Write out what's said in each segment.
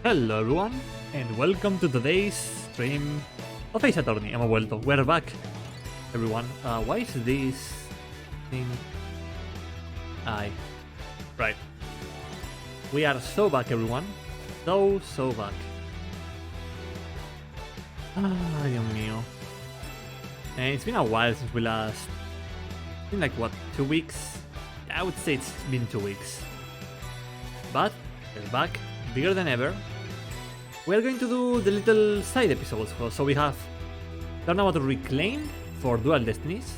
Hello everyone, and welcome to today's stream of Ace Attorney. Hemos vuelto. We're back, everyone. Why is this thing? Right. We are so back, everyone. So back. Dios mío. And it's been a while since we last. It's been like, what, 2 weeks? I would say it's been 2 weeks. But we're back, bigger than ever. We're going to do the little side episodes. So we have Turnabout Reclaimed for Dual Destinies,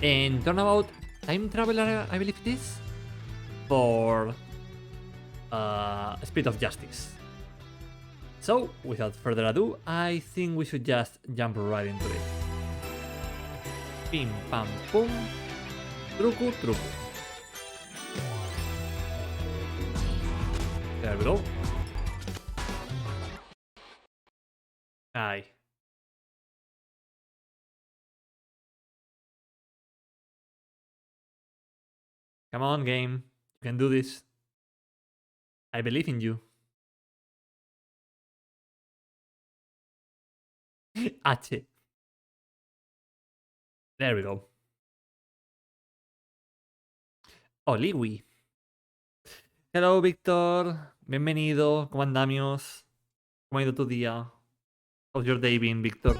and Turnabout Time Traveler, I believe it is, for Spirit of Justice. So, without further ado, I think we should just jump right into it. Pim pam pum, truco truco. There we go. Aye. Come on, game. You can do this. I believe in you. H. There we go. Oliwi. Hello, Víctor. Bienvenido. ¿Cómo andamos? ¿Cómo ha ido tu día? How's your day been, Victor?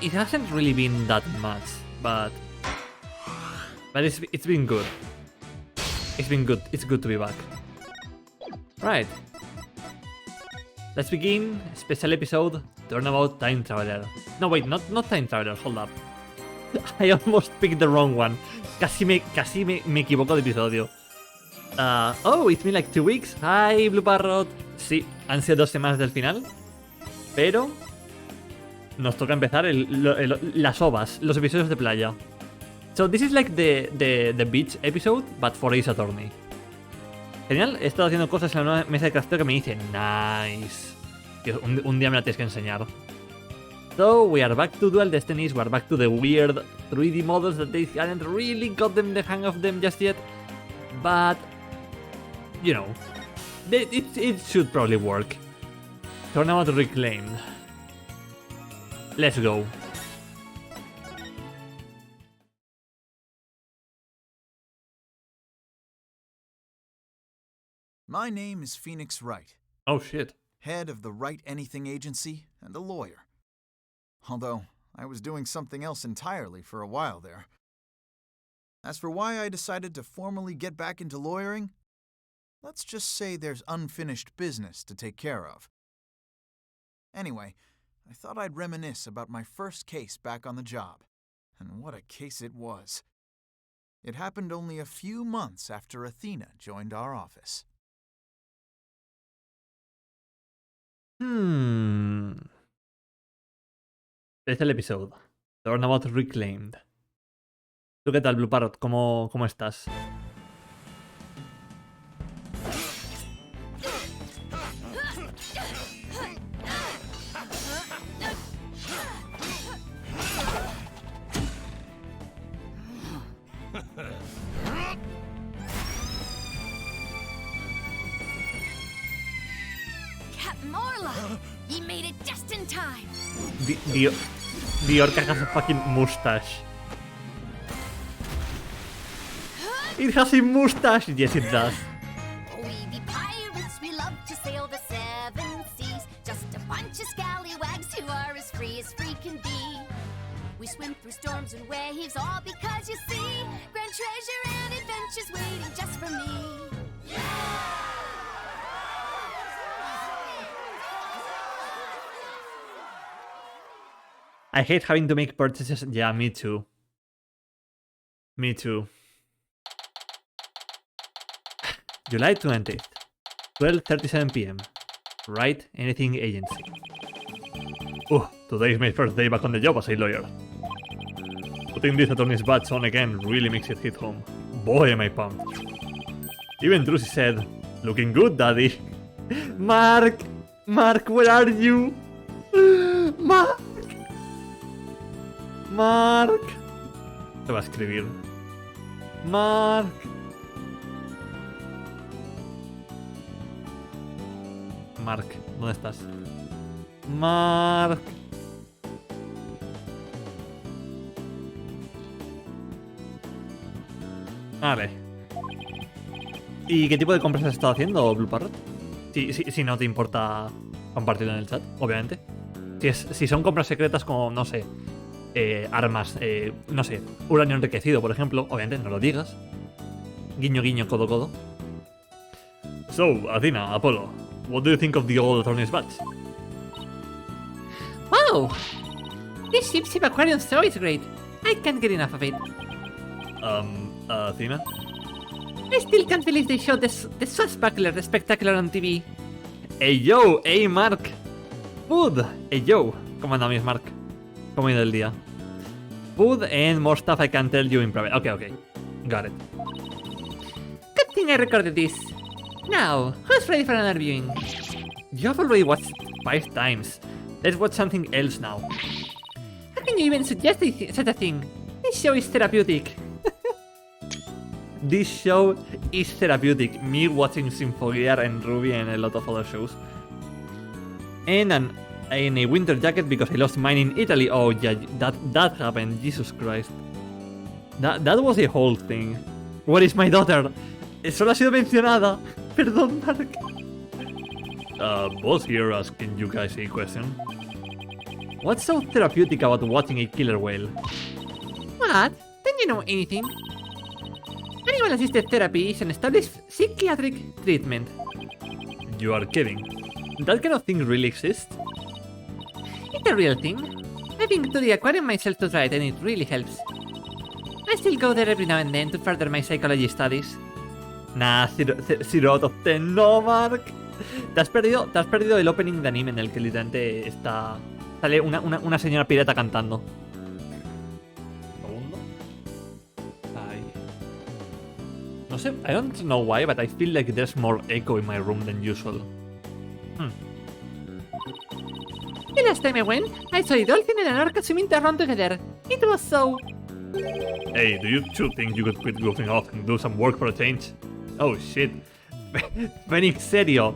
It hasn't really been that much, but it's been good. It's been good. It's good to be back. Right. Let's begin. Special episode. Turnabout Time Traveler. No, wait, not Time Traveler. Hold up. I almost picked the wrong one. Casi me equivoco de episodio. Oh, it's been like 2 weeks. Hi, Blue Parrot. Sí, han sido 2 semanas del final. Pero nos toca empezar las ovas, los episodios de playa. So this is like the beach episode, but for Ace Attorney. Genial, he estado haciendo cosas en la nueva mesa de crafteo que me dice nice. Tío, un día me la tienes que enseñar. So, we are back to Dual Destinies, we are back to the weird 3D models that they hadn't really got the hang of them just yet. But, you know, it should probably work. Turnabout Reclaimed. Let's go. My name is Phoenix Wright. Oh shit. Head of the Wright Anything Agency and a lawyer. Although, I was doing something else entirely for a while there. As for why I decided to formally get back into lawyering, let's just say there's unfinished business to take care of. Anyway, I thought I'd reminisce about my first case back on the job. And what a case it was. It happened only a few months after Athena joined our office. Este es el episodio. Turnabout Reclaimed. ¿Tú qué tal, Blue Parrot? ¿Cómo estás? He made it just in time. The orca has a fucking mustache. It has a mustache. Yes, it does. We be pirates, we love to sail the 7 seas. Just a bunch of scallywags who are as free can be. We swim through storms and waves, all because you see grand treasure and adventures waiting just for me. I hate having to make purchases. Yeah, me too. Me too. July 20th, 12:37 p.m. Wright Anything Agency. Today is my first day back on the job as a lawyer. Putting this attorney's badge on again really makes it hit home. Boy, am I pumped. Even Druzy said, "Looking good, daddy." Mark, where are you? Mark. Te va a escribir. Mark. Mark, ¿dónde estás? Mark. Vale. ¿Y qué tipo de compras has estado haciendo, Blue Parrot? Si no te importa compartirlo en el chat, obviamente. Si son compras secretas como, no sé, armas, no sé, uranio enriquecido, por ejemplo, obviamente no lo digas. Guiño, guiño, codo, codo. So, Athena, Apollo, what do you think of the old Attorney's badge? Wow! This ship aquarium show is great. I can't get enough of it. Athena? I still can't believe they showed the swashbuckler spectacular on TV. Hey yo, hey Mark. Food. Hey yo. ¿Cómo andamos, Mark? ¿Cómo ha ido el día? Food and more stuff I can tell you in private. Okay. Got it. Good thing I recorded this. Now, who's ready for another viewing? You have already watched 5 times. Let's watch something else now. How can you even suggest such a thing? This show is therapeutic. This show is therapeutic. Me watching Symphogear and Ruby and a lot of other shows. And a winter jacket because I lost mine in Italy. Oh yeah, that happened. Jesus Christ. That was a whole thing. Where is my daughter? Solo ha sido mencionada. Perdón, Mark. Boss here asking you guys a question. What's so therapeutic about watching a killer whale? What? Don't you know anything? Animal-assisted therapy is an established psychiatric treatment. You are kidding. That kind of thing really exists? It's a real thing. I've been to the aquarium myself to try it and it really helps. I still go there every now and then to further my psychology studies. Nah, 0 out of 10. No, Mark. Te has perdido el opening de anime en el que literalmente sale una señora pirata cantando. ¿Segundo? Ay. No sé, I don't know why, but I feel like there's more echo in my room than usual. The last time I went, I saw a dolphin and an orca swimming around together. It was so... Hey, do you two think you could quit goofing off and do some work for a change? Oh shit. Phoenix, serio.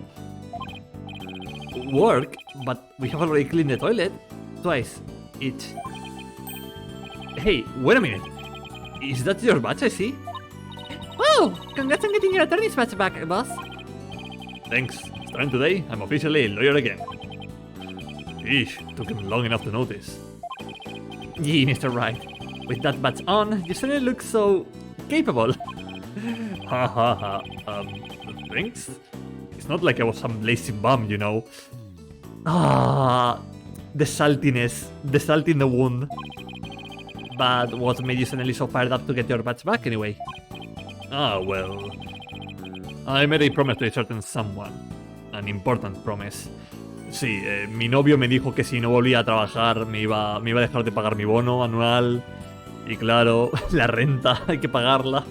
Work? But we have already cleaned the toilet. Twice. Each. Hey, wait a minute. Is that your badge I see? Wow! Congrats on getting your attorney's badge back, boss. Thanks. Starting today, I'm officially a lawyer again. Eesh, took him long enough to notice. Gee, Mr. Wright. With that badge on, you suddenly look so... capable. Ha ha ha. Thanks? It's not like I was some lazy bum, you know. Ah, the saltiness. The salt in the wound. But what made you suddenly so fired up to get your badge back anyway? Ah, well... I made a promise to a certain someone. An important promise. Sí, mi novio me dijo que si no volvía a trabajar me iba a dejar de pagar mi bono anual. Y claro, la renta, hay que pagarla.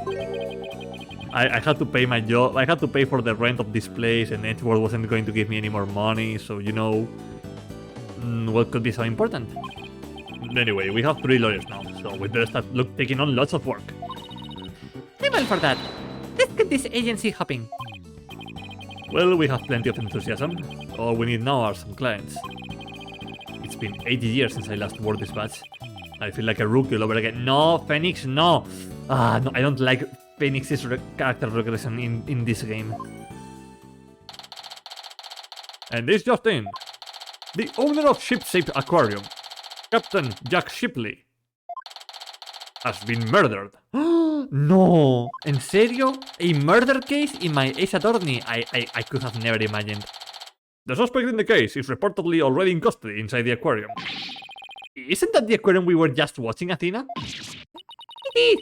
I had to pay my job, I had to pay for the rent of this place, and Edward wasn't going to give me any more money, so you know... what could be so important? Anyway, we have 3 lawyers now, so we better start taking on lots of work. I'm all for that. Let's get this agency hopping. Well, we have plenty of enthusiasm. All we need now are some clients. It's been 80 years since I last wore this badge. I feel like a rookie all over again. No, Phoenix, no! Ah, no, I don't like Phoenix's character regression in this game. And this just in. The owner of Ship-Shaped Aquarium, Captain Jack Shipley, has been murdered. No! ¿En serio? A murder case in my Ace Attorney? I could have never imagined. The suspect in the case is reportedly already in custody inside the aquarium. Isn't that the aquarium we were just watching, Athena? It is!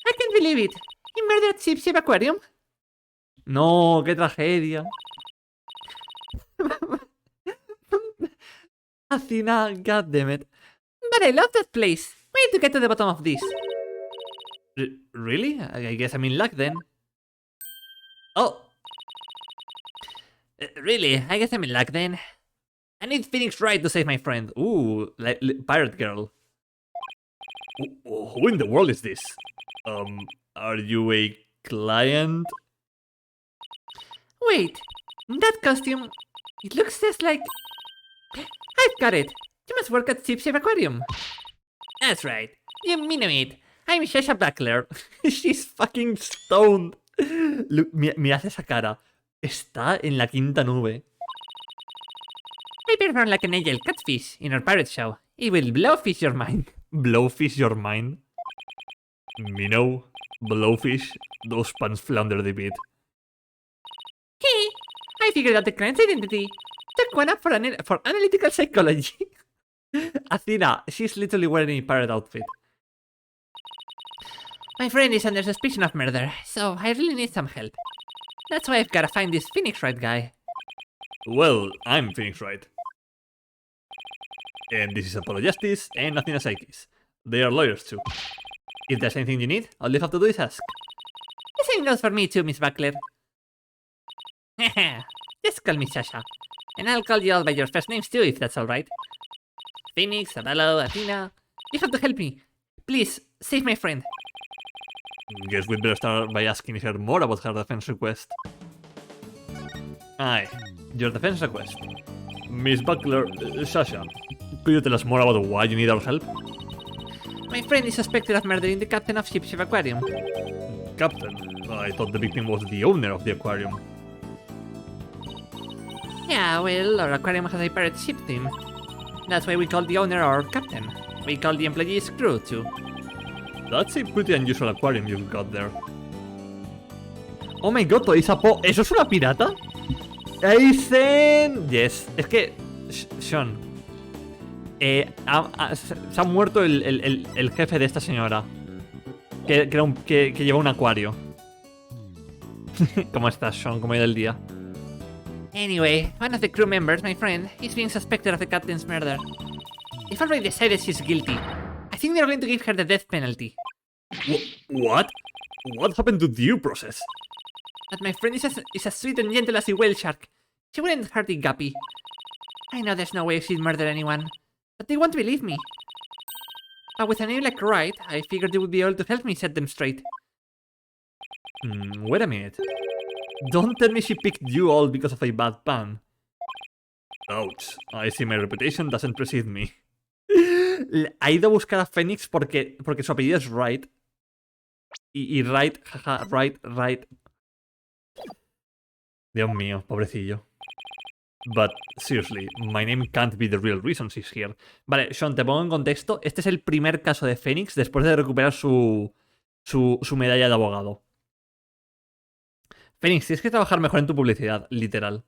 I can't believe it! He murdered Ship Aquarium? No, qué tragedia. Athena, goddammit. But I love that place. We need to get to the bottom of this. Really? I guess I'm in luck then. Oh! Really? I guess I'm in luck then. I need Phoenix Wright to save my friend. Ooh, pirate girl. Who in the world is this? Are you a client? Wait, that costume, it looks just like... I've got it. You must work at Shipshape Aquarium. That's right. You mean it. I'm Shasha Buckler. She's fucking stoned. Look, me hace esa cara. Está en la quinta nube. I perform like an angel catfish in our pirate show. It will blowfish your mind. Blowfish your mind? Me know. Blowfish. Those pants flounder a bit. Hey, I figured out the client's identity. Took one up for analytical psychology. Athena, she's literally wearing a pirate outfit. My friend is under suspicion of murder, so I really need some help. That's why I've gotta find this Phoenix Wright guy. Well, I'm Phoenix Wright. And this is Apollo Justice and Athena Psychis. They are lawyers too. If there's anything you need, all you have to do is ask. The same goes for me too, Miss Buckler. Just call me Sasha. And I'll call you all by your first names too, if that's alright. Phoenix, Apollo, Athena. You have to help me. Please, save my friend. Guess we'd better start by asking her more about her defense request. Aye, your defense request. Miss Buckler, Sasha, could you tell us more about why you need our help? My friend is suspected of murdering the captain of Shipshape Aquarium. Captain? I thought the victim was the owner of the aquarium. Yeah, well, our aquarium has a pirate ship theme. That's why we call the owner our captain. We call the employees crew too. That's a pretty unusual aquarium you've got there. Oh my god, ¿eso es una pirata? Aizen! Yes, es que... Sean. Se ha muerto el jefe de esta señora. Que lleva un acuario. ¿Cómo estás, Sean? ¿Cómo ha ido el día? Anyway, one of the crew members, my friend, is being suspected of the captain's murder. They've already decided she's guilty. I think they're going to give her the death penalty. What? What happened to due process? But my friend is as sweet and gentle as a whale shark. She wouldn't hurt a guppy. I know there's no way she'd murder anyone, but they won't believe me. But with a name like Wright, I figured you would be able to help me set them straight. Wait a minute. Don't tell me she picked you all because of a bad pun. Ouch, I see my reputation doesn't precede me. Ha ido a buscar a Phoenix porque su apellido es Wright. Y Wright, jaja, Wright. Dios mío, pobrecillo. But seriously, my name can't be the real reason she's here. Vale, Sean, te pongo en contexto. Este es el primer caso de Phoenix después de recuperar su medalla de abogado. Phoenix, tienes que trabajar mejor en tu publicidad, literal.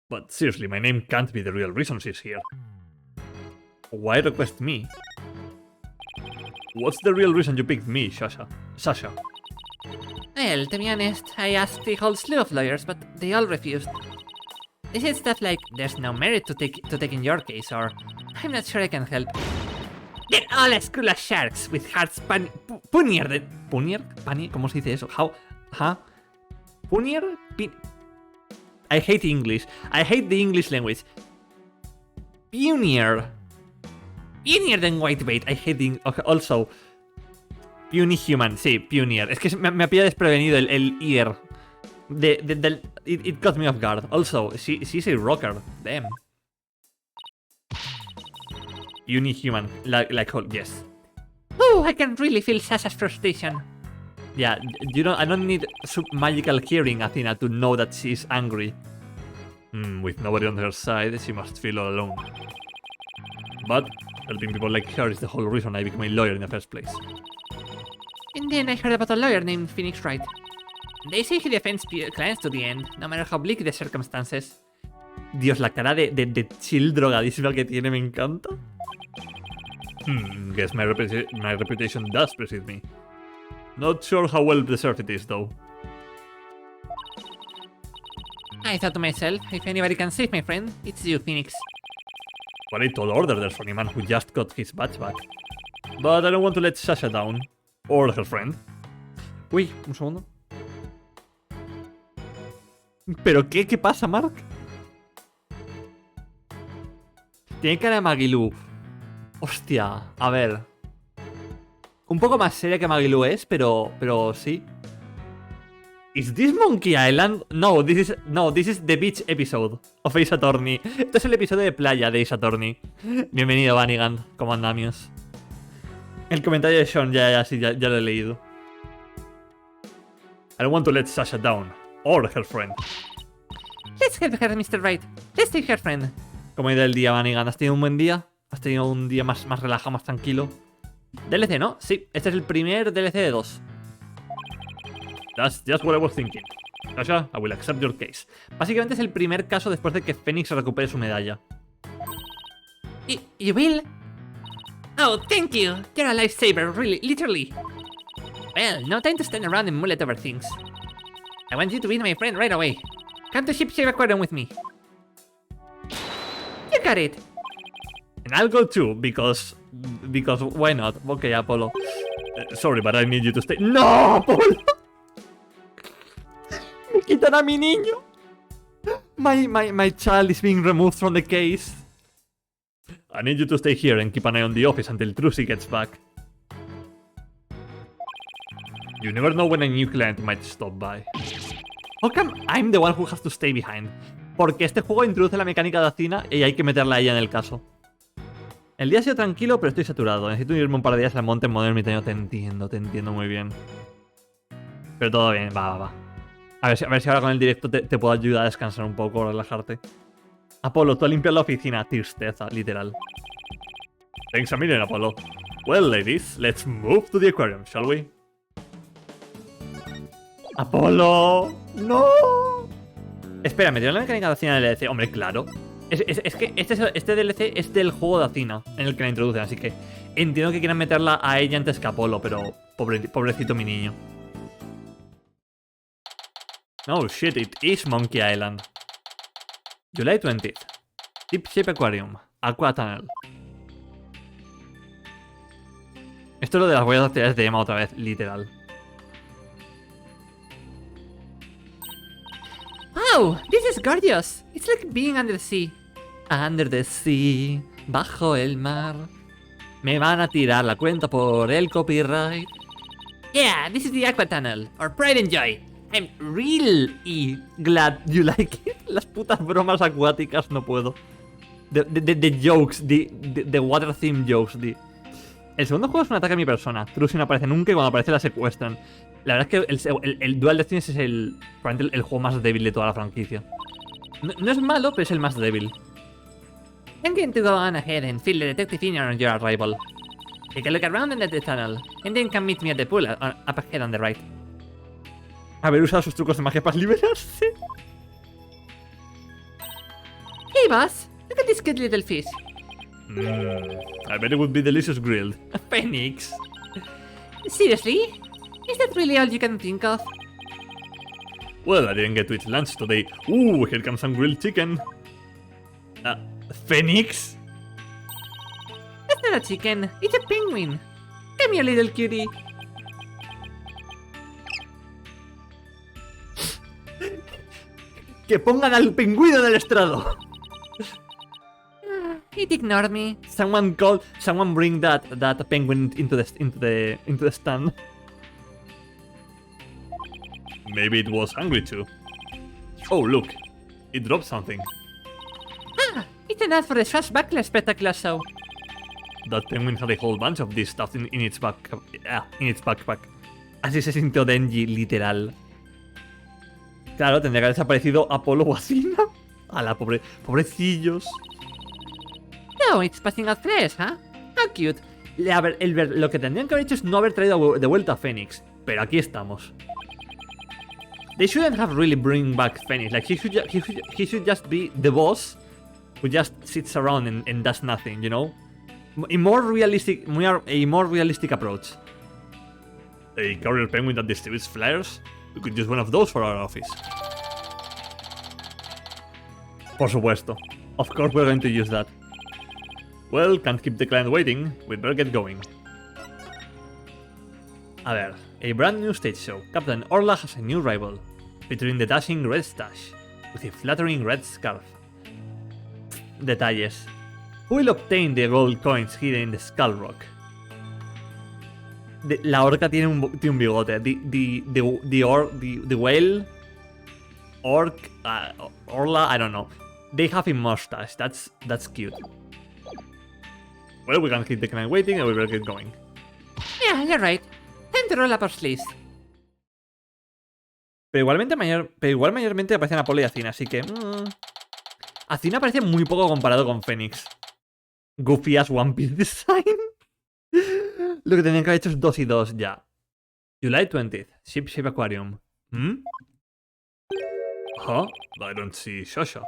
But seriously, my name can't be the real reason she's here. Why request me? What's the real reason you picked me, Sasha? Well, to be honest, I asked a whole slew of lawyers, but they all refused. They said stuff like, there's no merit to taking your case, or I'm not sure I can help. They're all as cruel as sharks, with hearts punierred. ¿Punier? ¿Cómo se dice eso? How? Huh? ¿Punier? I hate English. I hate the English language. Punier than whitebait. I hate the... Okay, also, puny human. Sí, punier. Es que me ha pillado desprevenido el ear. It caught me off guard. Also, she's a rocker. Damn. Puny human. Like yes. Oh, I can really feel Sasha's frustration. Yeah, I don't need magical hearing, Athena, to know that she's angry. With nobody on her side, she must feel all alone. But helping people like her is the whole reason I became a lawyer in the first place. And then I heard about a lawyer named Phoenix Wright. They say he defends clients to the end, no matter how bleak the circumstances. Dios, la cara de chill drogadísima que tiene me encanta. Guess my reputation does precede me. Not sure how well deserved it is, though. I thought to myself, if anybody can save my friend, it's you, Phoenix. What a tall order there for a man who just got his badge back. But I don't want to let Sasha down. Or her friend. Uy, un segundo. ¿Pero qué? ¿Qué pasa, Mark? Tiene cara de Magilú. Hostia, a ver. Un poco más seria que Magilu es, pero sí. ¿Is this Monkey Island? No, this is the beach episode of Ace Attorney. Este es el episodio de playa de Ace Attorney. Bienvenido, Vanigan. ¿Cómo andamios? El comentario de Sean, ya lo he leído. I don't want to let Sasha down. Or her friend. Let's help her, Mr. Wright. Let's take her friend. ¿Cómo ha ido el día, Vanigan? ¿Has tenido un buen día? ¿Has tenido un día más relajado, más tranquilo? DLC, ¿no? Sí, este es el primer DLC de 2. That's just what I was thinking. Sasha, I will accept your case. Básicamente es el primer caso después de que Phoenix recupere su medalla. You will? Oh, thank you. You're a lifesaver, really, literally. Well, no time to stand around and mullet over things. I want you to be my friend right away. Come to Ship Shape Aquarium with me. You got it. And I'll go too, because why not? Okay, Apollo. Sorry, but I need you to stay. ¡No, Apollo! ¡Me quitan a mi niño! My child is being removed from the case. I need you to stay here and keep an eye on the office until Trucy gets back. You never know when a new client might stop by. How come I'm the one who has to stay behind? Porque este juego introduce la mecánica de Acina y hay que meterla a ella en el caso. El día ha sido tranquilo, pero estoy saturado. Necesito irme un par de días al monte en modo ermitaño. Te entiendo muy bien. Pero todo bien, va. A ver si ahora con el directo te puedo ayudar a descansar un poco, relajarte. Apolo, tú has limpiado la oficina. Tristeza, literal. Thanks a million, Apolo. Well, ladies, let's move to the aquarium, shall we? ¡Apolo! ¡No! Espera, ¿me dio la mecánica de Acina en el DLC? Hombre, claro. Es que este DLC es del juego de Acina en el que la introducen, así que entiendo que quieran meterla a ella antes que a Apolo, pero pobrecito mi niño. Oh shit, it is Monkey Island. July 20th. Deep Shape Aquarium. Aqua Tunnel. Esto es lo de las huellas dactilares de Emma otra vez, literal. Oh, this is gorgeous. It's like being under the sea. Under the sea, bajo el mar. Me van a tirar la cuenta por el copyright. Yeah, this is the Aqua Tunnel, or Pride and Joy. I'm really glad you like it. Las putas bromas acuáticas no puedo. The jokes, the water theme jokes, El segundo juego es un ataque a mi persona. Trucy no aparece nunca y cuando aparece la secuestran. La verdad es que el Dual Destiny es probablemente el juego más débil de toda la franquicia. No es malo, pero es el más débil. I'm going to go on ahead and fill the detective in on your arrival. Take a look around in the tunnel, and then come meet me at the pool up ahead on the right. Haber usado sus trucos de magia para liberarse. Hey boss, look at this good little fish. I bet it would be delicious grilled. A phoenix. Seriously? Is that really all you can think of? Well, I didn't get to eat lunch today. Ooh, here comes some grilled chicken. Phoenix? That's not a chicken, it's a penguin. Come here, little cutie. ¡Que pongan al pingüino del estrado! It ignored me. Someone bring that penguin into the stand. Maybe it was hungry too. Oh, look, it dropped something. Ah, it's enough for the Swashbuckler Spectacular Show. That penguin had a whole bunch of this stuff in its backpack. Así se sintió Denji, literal. Claro, tendría que haber desaparecido Apolo o Acina. A la pobrecillos. No, it's passing out fresh, huh? How cute. A ver, lo que tendrían que haber hecho es no haber traído de vuelta a Phoenix. Pero aquí estamos. They shouldn't have really bring back Phoenix. Like, he should just be the boss who just sits around and does nothing, you know? A more realistic approach. A carrier penguin that distributes flyers? We could use one of those for our office. Por supuesto. Of course we're going to use that. Well, can't keep the client waiting. We'd better get going. A ver, a brand new stage show. Captain Orla has a new rival, featuring the dashing red stash, with a flattering red scarf. Detalles. Who will obtain the gold coins hidden in the skull rock? La orca tiene un bigote. The whale, orc, orla, I don't know. They have a mustache. That's cute. Well, we can hit the client waiting and we will get going. Yeah, you're right. Time to roll up our sleeves. Pero igual mayormente aparecen Apolo y Athena, así que... Athena parece muy poco comparado con Phoenix. Goofy as One Piece design. Lo que tenían que haber hecho es 2 y 2 ya. July 20th. Ship Shape Aquarium. Huh? I don't see Shosha.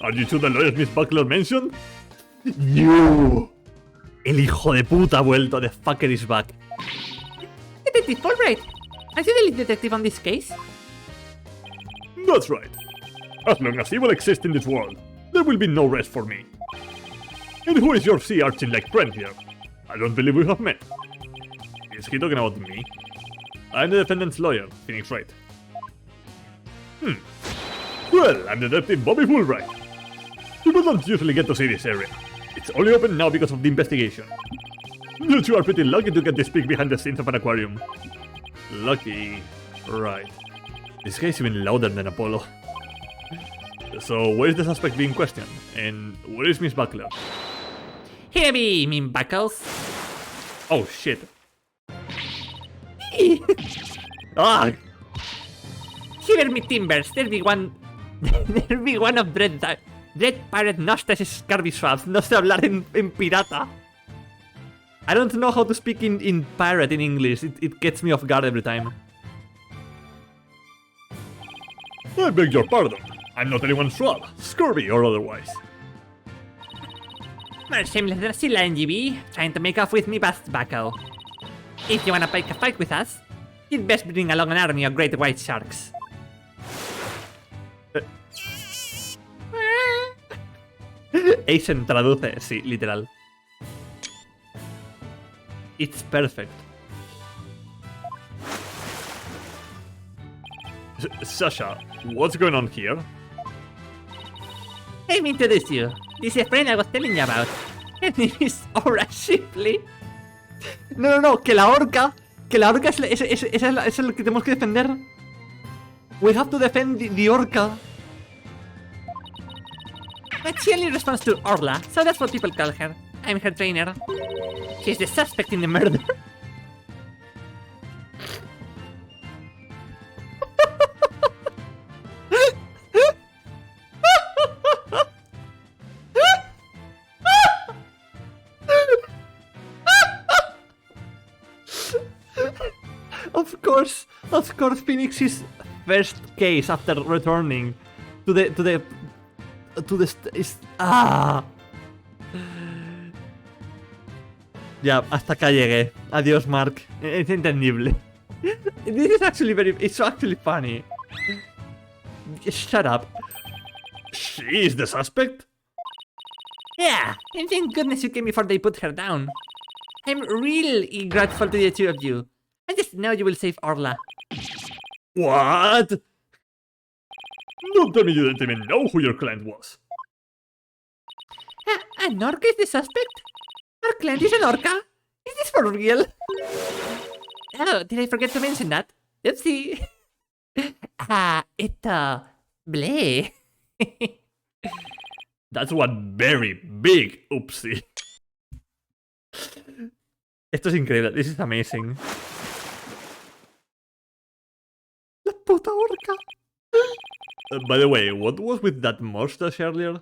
Are you two the lawyers Miss Buckler mentioned? You! El hijo de puta ha vuelto. The fucker is back. Detective Fulbright, are you the lead detective on this case? That's right. As long as evil exists in this world, there will be no rest for me. And who is your sea urchin-like friend here? I don't believe we have met. Is he talking about me? I'm the defendant's lawyer, Phoenix Wright. Well, I'm Detective Bobby Fulbright. People don't usually get to see this area. It's only open now because of the investigation. You two are pretty lucky to get to speak behind the scenes of an aquarium. Lucky. Right. This guy's even louder than Apollo. So, where is the suspect being questioned? And where is Miss Buckler? Here be, mean buckles. Oh, shit. Ah! Shiver me timbers, there be one of Dread Pirate Nosta's Scurvy Swabs. No sé hablar en pirata. I don't know how to speak in pirate in English. It gets me off guard every time. I beg your pardon. I'm not anyone's swab, scurvy or otherwise. More shameless than Scylla NGB, trying to make off with me best buckle. If you wanna pick a fight with us, you'd best bring along an army of great white sharks. Aizen traduce, sí, literal. It's perfect. Sasha, what's going on here? Let me introduce you. This is a friend I was telling you about. Her name is Aura Shipley. No, que la orca es lo que tenemos que defender. We have to defend the orca. But she only responds to Orla, so that's what people call her. I'm her trainer. She's the suspect in the murder. Of course, Phoenix's first case after returning to the Ya, hasta acá llegué. Adiós, Mark. Es entendible. This is actually it's actually funny. Shut up. She is the suspect? Yeah, and thank goodness you came before they put her down. I'm really grateful to the two of you. I just know you will save Orla. What? Don't tell me you didn't even know who your client was. An orca is the suspect? Our client is an orca? Is this for real? Oh, did I forget to mention that? Oopsie. Bleh. That's one very big oopsie. Esto es increíble. This is amazing. La puta orca. By the way, what was with that mustache earlier?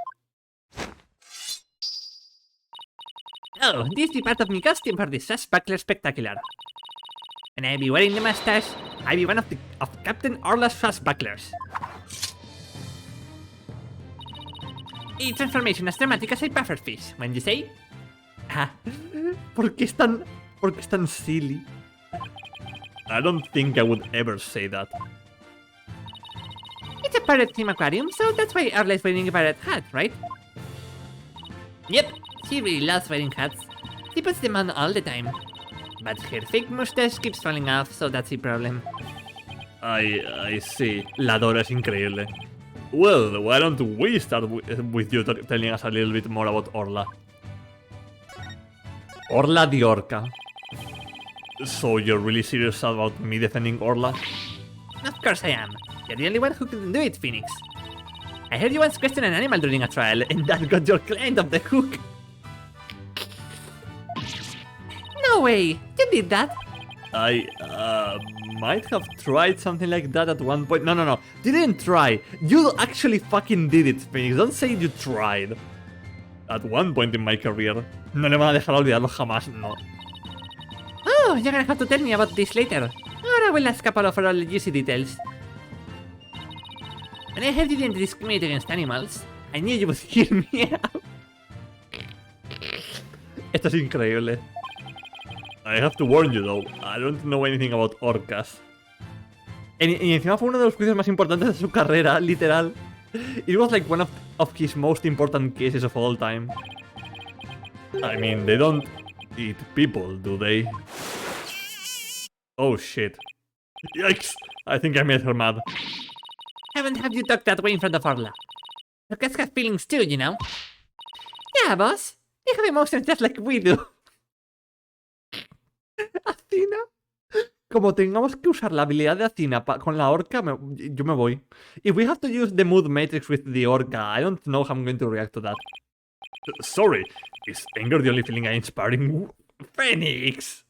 Oh, this be part of my costume for the Swashbuckler Spectacular. And I'll be wearing the mustache. I'll be one of Captain Orla's Swashbucklers. A transformation as dramatic as a pufferfish, when you say? ¿Por qué es tan silly? I don't think I would ever say that. It's a pirate theme aquarium, so that's why Orla is wearing a pirate hat, right? Yep, she really loves wearing hats. She puts them on all the time. But her fake mustache keeps falling off, so that's the problem. I see. La Dora es increíble. Well, why don't we start with you telling us a little bit more about Orla? Orla the orca. So you're really serious about me defending Orla? Of course I am. You're the only one who can do it, Phoenix. I heard you once question an animal during a trial, and that got your client off the hook. No way! You did that! I might have tried something like that at one point. No. You didn't try. You actually fucking did it, Phoenix. Don't say you tried. At one point in my career. No le van a dejar olvidarlo jamás, no. Oh, you're gonna have to tell me about this later. Or I will ask Apollo for all the juicy details. When I heard you didn't discriminate against animals, I knew you would hear me out. Esto es increíble. I have to warn you though, I don't know anything about orcas. Y encima fue uno de los juicios más importantes de su carrera, literal. It was like one of his most important cases of all time. I mean, they don't eat people, do they? Oh shit. Yikes! I think I made her mad. Haven't had you talk that way in front of Orla. Orcas have feelings too, you know. Yeah, boss. They have emotions just like we do. Athena. Como tengamos que usar la habilidad de Athena con la orca, yo me voy. If we have to use the mood matrix with the orca, I don't know how I'm going to react to that. Sorry, is anger the only feeling I inspiring? Phoenix!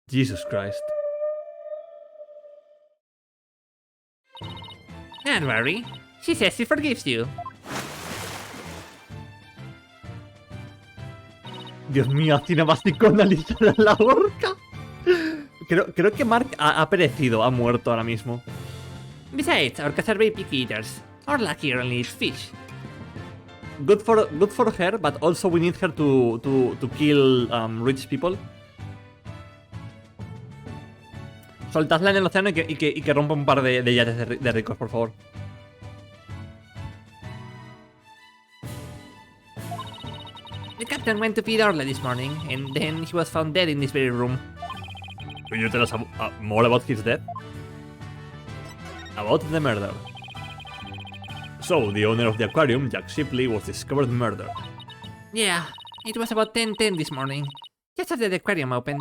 Jesus Christ. Don't worry. She says she forgives you. Dios mío, Athena va a psicoanalizar a la orca. Creo que Mark ha perecido, ha muerto ahora mismo. Besides, orcas are very picky eaters. Orla here only eats fish. Good for her, but also we need her to kill rich people. Soltadla en el océano y que rompa un par de yates de ricos, por favor. The captain went to feed Orla this morning, and then he was found dead in this very room. Will you tell us more about his death? About the murder. So, the owner of the aquarium, Jack Shipley, was discovered murdered. Yeah, it was about 10:10 this morning, just after the aquarium opened.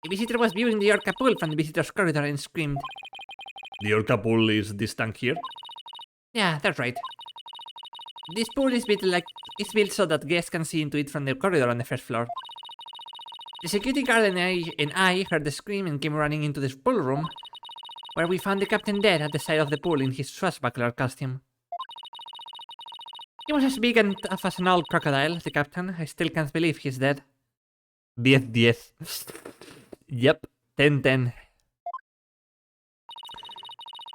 A visitor was viewing the orca pool from the visitor's corridor and screamed. The orca pool is this tank here? Yeah, that's right. This pool is built so that guests can see into it from the corridor on the first floor. The security guard and I heard the scream and came running into this pool room, where we found the captain dead at the side of the pool in his swashbuckler costume. He was as big and tough as an old crocodile, the captain. I still can't believe he's dead. 10-10. Yep, 10-10.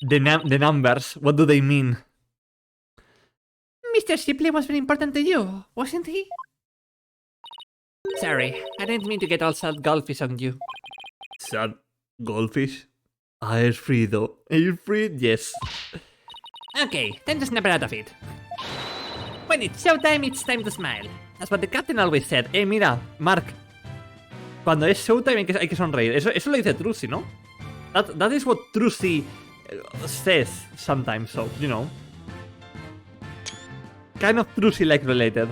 The numbers, what do they mean? Mr. Shipley was very important to you, wasn't he? Sorry, I didn't mean to get all sad goldfish on you. Sad goldfish? Air free though. Air free? Yes. Okay, time to snap it out of it. When it's showtime, it's time to smile. That's what the captain always said. Mira, Mark. Cuando es showtime hay que sonreír. Eso lo dice Trucy, ¿no? That is what Trucy says sometimes, so, you know. Kind of Trucy-like related.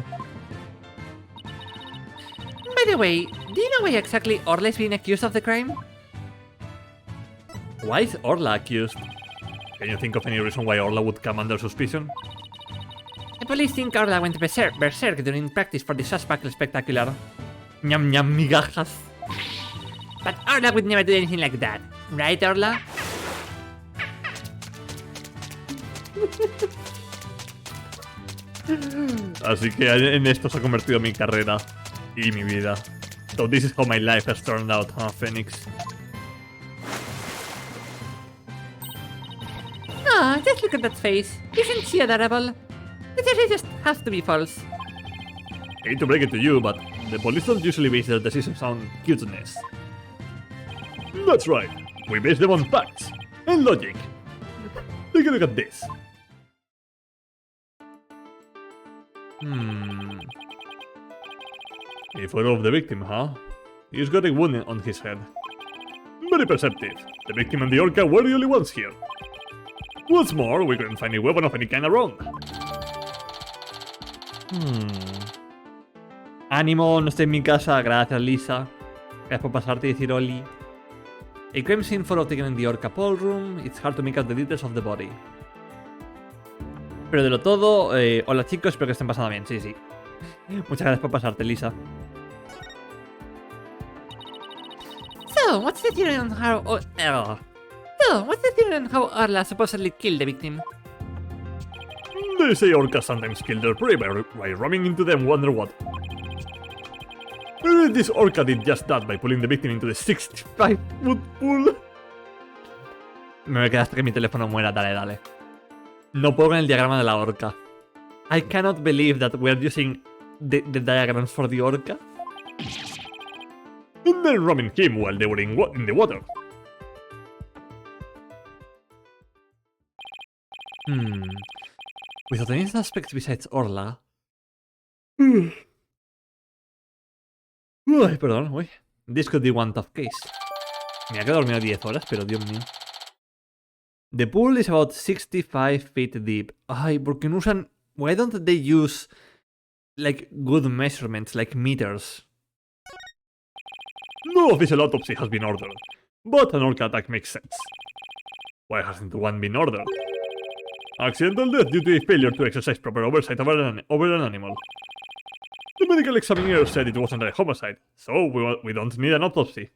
By the way, do you know why exactly Orla is being accused of the crime? Why is Orla accused? Can you think of any reason why Orla would come under suspicion? The police think Orla went berserk during practice for the swashbuckle spectacular. Ñam ñam migajas. But Orla would never do anything like that, right, Orla? Así que en esto se ha convertido mi carrera y mi vida. So this is how my life has turned out, huh, Phoenix? Ah, just look at that face. Isn't she adorable? The theory just has to be false. Hate to break it to you, but the police don't usually base their decisions on cuteness. That's right. We base them on facts and logic. Take a look at this. A photo of the victim, huh? He's got a wound on his head. Very perceptive. The victim and the orca were the only ones here. What's more, we couldn't find a weapon of any kind around. Ánimo, no estoy en mi casa, gracias Lisa. Gracias por pasarte y decir Oli. A crime scene photo taken in the Orca ballroom. It's hard to make out the details of the body. Pero de lo todo, hola chicos, espero que estén pasando bien. Sí, sí. Muchas gracias por pasarte, Lisa. So, what's the theory on how... what's the theory on how Orla supposedly killed the victim? They say orcas sometimes kill their prey by ramming into them underwater. Maybe this orca did just that by pulling the victim into the 65-foot pool. Me voy a quedar hasta que mi teléfono muera, dale, dale. No puedo con el diagrama de la orca. I cannot believe that we're using the diagrams for the orca. And then ramming him while they were in the water. Without any suspects besides Orla. Uy, perdón, uy. This could be one tough case. Me ha quedado dormido 10 horas, pero Dios mío. The pool is about 65 feet deep. Ay, ¿por qué no usan... Why don't they use, like, good measurements, like meters? No official autopsy has been ordered, but an orca attack makes sense. Why hasn't one been ordered? Accidental death due to a failure to exercise proper oversight over an animal. The medical examiner said it wasn't a homicide, so we don't need an autopsy.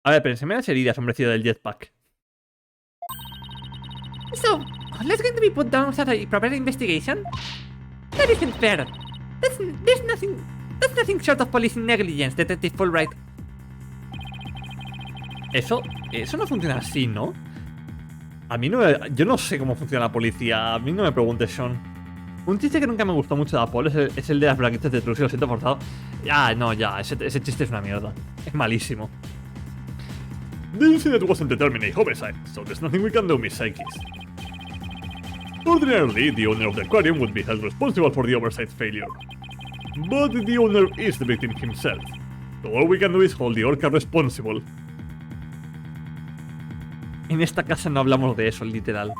A ver, pero enséñame las heridas, hombrecillo del jetpack. So, Orla's going to be put down without a proper investigation? That isn't fair. That's nothing short of police negligence, Detective Fulbright. Eso no funciona así, ¿no? A mí no yo no sé cómo funciona la policía. A mí no me preguntes, Sean. Un chiste que nunca me gustó mucho de Apolo es el de las braquetas de Trilogy, lo siento forzado. Ya, no, ya, ese chiste es una mierda. Es malísimo. The incident wasn't determined a homicide, so there's nothing we can do, Miss Psyches. Ordinarily, the owner of the aquarium would be held responsible for the oversight failure. But the owner is the victim himself, so all we can do is hold the orca responsible. En esta casa no hablamos de eso, literal.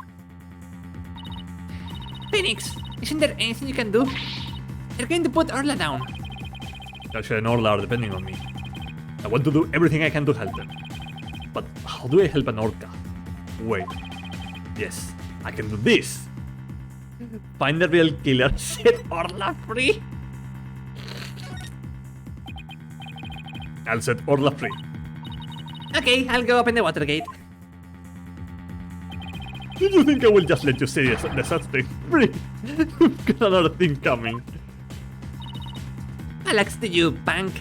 Phoenix, isn't there anything you can do? They're going to put Orla down. Actually, and Orla are depending on me. I want to do everything I can to help them. But how do I help an orca? Wait. Yes, I can do this. Find the real killer. Set Orla free. I'll set Orla free. Okay, I'll go open the water gate. Did you think I will just let you say the suspect free? We've got another thing coming. Alex, to you, punk.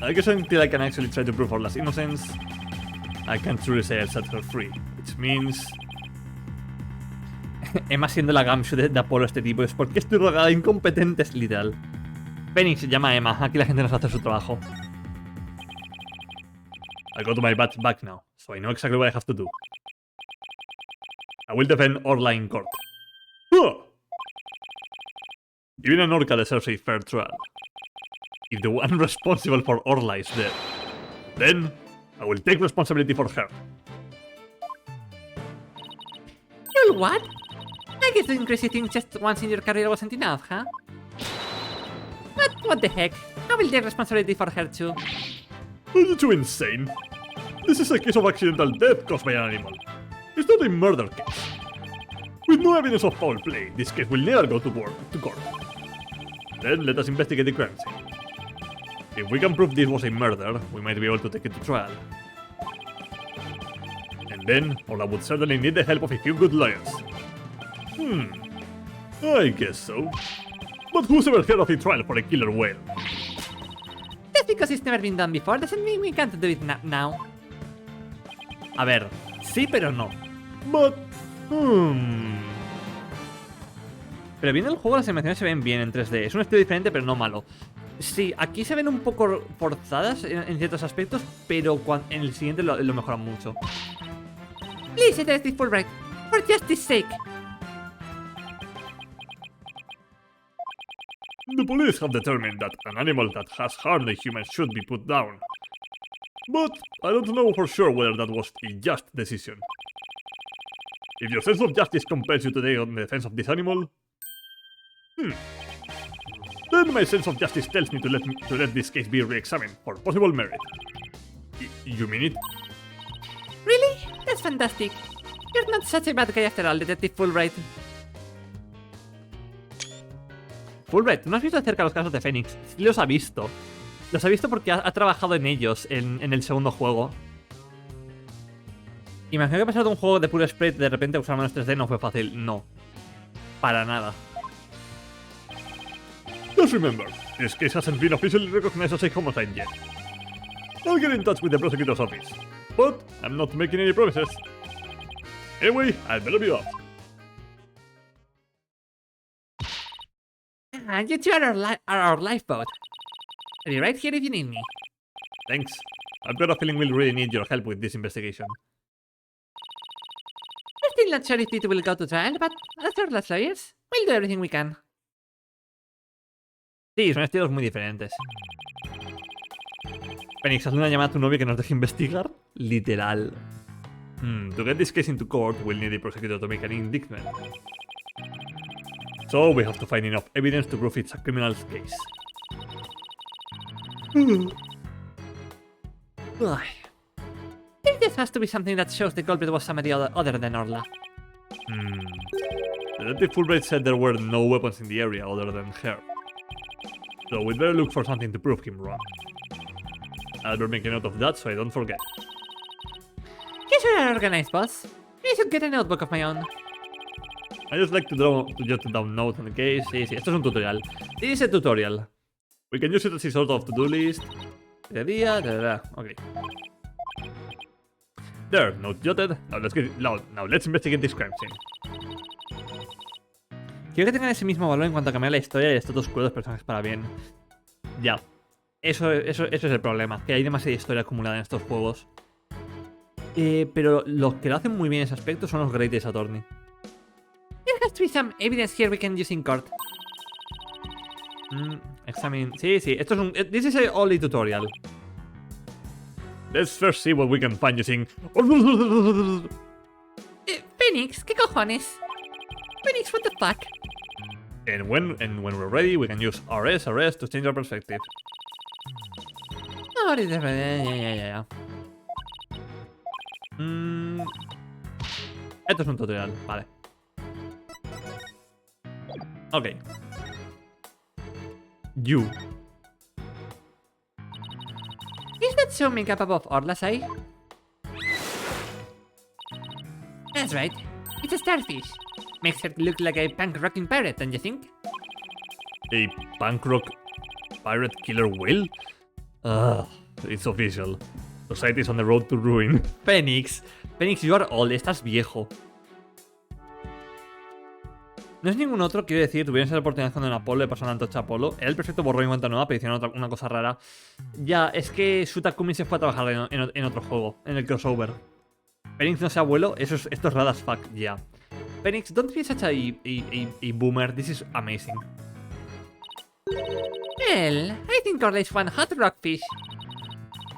I guess until I can actually try to prove Orla's innocence, I can't truly say I'll set her free. Which means... Emma siendo la Gamshu de Apolo este tipo. Es porque estoy rodeada de incompetentes, literal. Phoenix, llama a Emma. Aquí la gente nos hace su trabajo. I got my badge back now, so I know exactly what I have to do. I will defend Orla in court. Huh! Even an orca deserves a fair trial. If the one responsible for Orla is dead, then I will take responsibility for her. You'll what? I guess doing crazy things just once in your career wasn't enough, huh? But what the heck? I will take responsibility for her too. Are you two insane? This is a case of accidental death caused by an animal. It's not a murder case. With no evidence of foul play, this case will never go to court. Then let us investigate the crime scene. If we can prove this was a murder, we might be able to take it to trial. And then, Orla would certainly need the help of a few good lawyers. I guess so. But who's ever heard of a trial for a killer whale? Just because it's never been done before doesn't mean we can't do it now. A ver, sí pero no. But... Pero viendo el juego las animaciones se ven bien en 3D. Es un estilo diferente pero no malo. Sí, aquí se ven un poco forzadas en ciertos aspectos, pero en el siguiente lo mejoran mucho. Please, Detective Fulbright, for justice's sake. The police have determined that an animal that has harmed a human should be put down. But I don't know for sure whether that was a just decision. If your sense of justice compels you to take on the defense of this animal... Then then my sense of justice tells me to let this case be re-examined for possible merit. You mean it? Really? That's fantastic. You're not such a bad guy after all, Detective Fulbright. Fulbright, ¿tú no has visto acerca de los casos de Phoenix? Sí los ha visto. Los ha visto porque ha trabajado en ellos en el segundo juego. Imagino que pasar de un juego de puro sprite de repente a usar manos 3D no fue fácil. No. Para nada. Just remember, this case hasn't been officially recognized as a homicide yet. I'll get in touch with the prosecutor's office, but I'm not making any promises. Anyway, I'd better be off. And you two are our lifeboat. I'll be right here if you need me. Thanks. I've got a feeling we'll really need your help with this investigation. We're still not sure if it will go to trial, but as Orla's lawyers, we'll do everything we can. Sí, son estilos muy diferentes. Phoenix, hazle una llamada a tu novio que nos deje investigar. Literal. To get this case into court, we'll need the prosecutor to make an indictment. So we have to find enough evidence to prove it's a criminal case. Ay. There just has to be something that shows the culprit was somebody other than Orla. Detective Fulbright said there were no weapons in the area other than her. So we'd better look for something to prove him wrong. I'll better make a note of that so I don't forget. You sure are organized, boss. I should get a notebook of my own. I just like to jot down notes on the case. Sí, esto es un tutorial. This is a tutorial. We can use it as a sort of to-do list. Okay. There, note jotted. Now let's investigate this crime scene. Quiero que tengan ese mismo valor en cuanto a cambiar la historia y el status quo de los personajes para bien. Ya. Eso es el problema, que hay demasiada historia acumulada en estos juegos. Pero los que lo hacen muy bien en ese aspecto son los Greatest Attorney. There has to be some evidence here we can use in court. Examine. Sí, esto es un. This is a only tutorial. Let's first see what we can find using. Phoenix, ¿qué cojones? Phoenix, what the fuck? And when we're ready, we can use arrest to change our perspective. Oh, yeah. Esto es un tutorial, vale. Ok. You. Is that so makeup above Orla's eye? That's right. It's a starfish. Makes her look like a punk rocking pirate, don't you think? A punk rock pirate killer whale? It's official. Society's on the road to ruin. Phoenix, you are old, estás viejo. No es ningún otro, quiero decir, tuvieron esa oportunidad cuando en Apolo le pasó una antorcha a Apolo. Era el perfecto borrón y cuenta nueva, pero hicieron una cosa rara. Ya, es que Su Takumi se fue a trabajar en otro juego, en el crossover. Phoenix no sea abuelo, esto es raro as fuck, ya. Phoenix, don't be such a boomer, this is amazing. Well, I think Orla is one hot rockfish.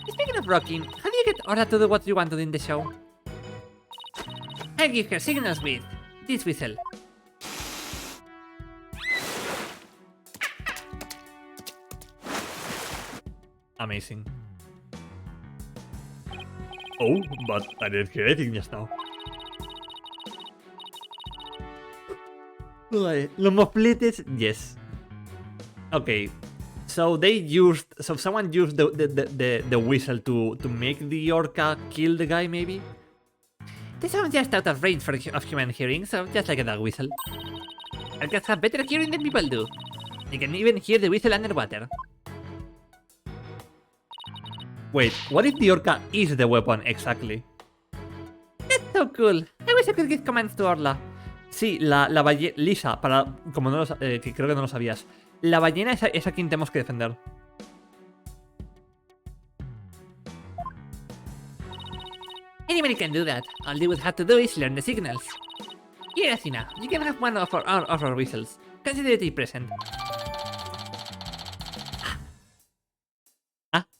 Speaking of rocking, how do you get Orla to do what you want to do in the show? I'll give her signals with this whistle. Amazing. Oh, but I didn't hear anything just now. Los mofletes, yes. Okay, so someone used the whistle to make the orca kill the guy, maybe? They sound just out of range of human hearing, so just like a dog whistle. Orcas have better hearing than people do. They can even hear the whistle underwater. Wait, what if the orca is the weapon exactly? That's so cool. I wish I could give commands to Orla. Sí, la ballena... Lisa, como no que creo que no lo sabías. La ballena es a quien tenemos que defender. Anybody can do that. All they would have to do is learn the signals. Here, Athena, you can have one of our whistles. Consider it a present.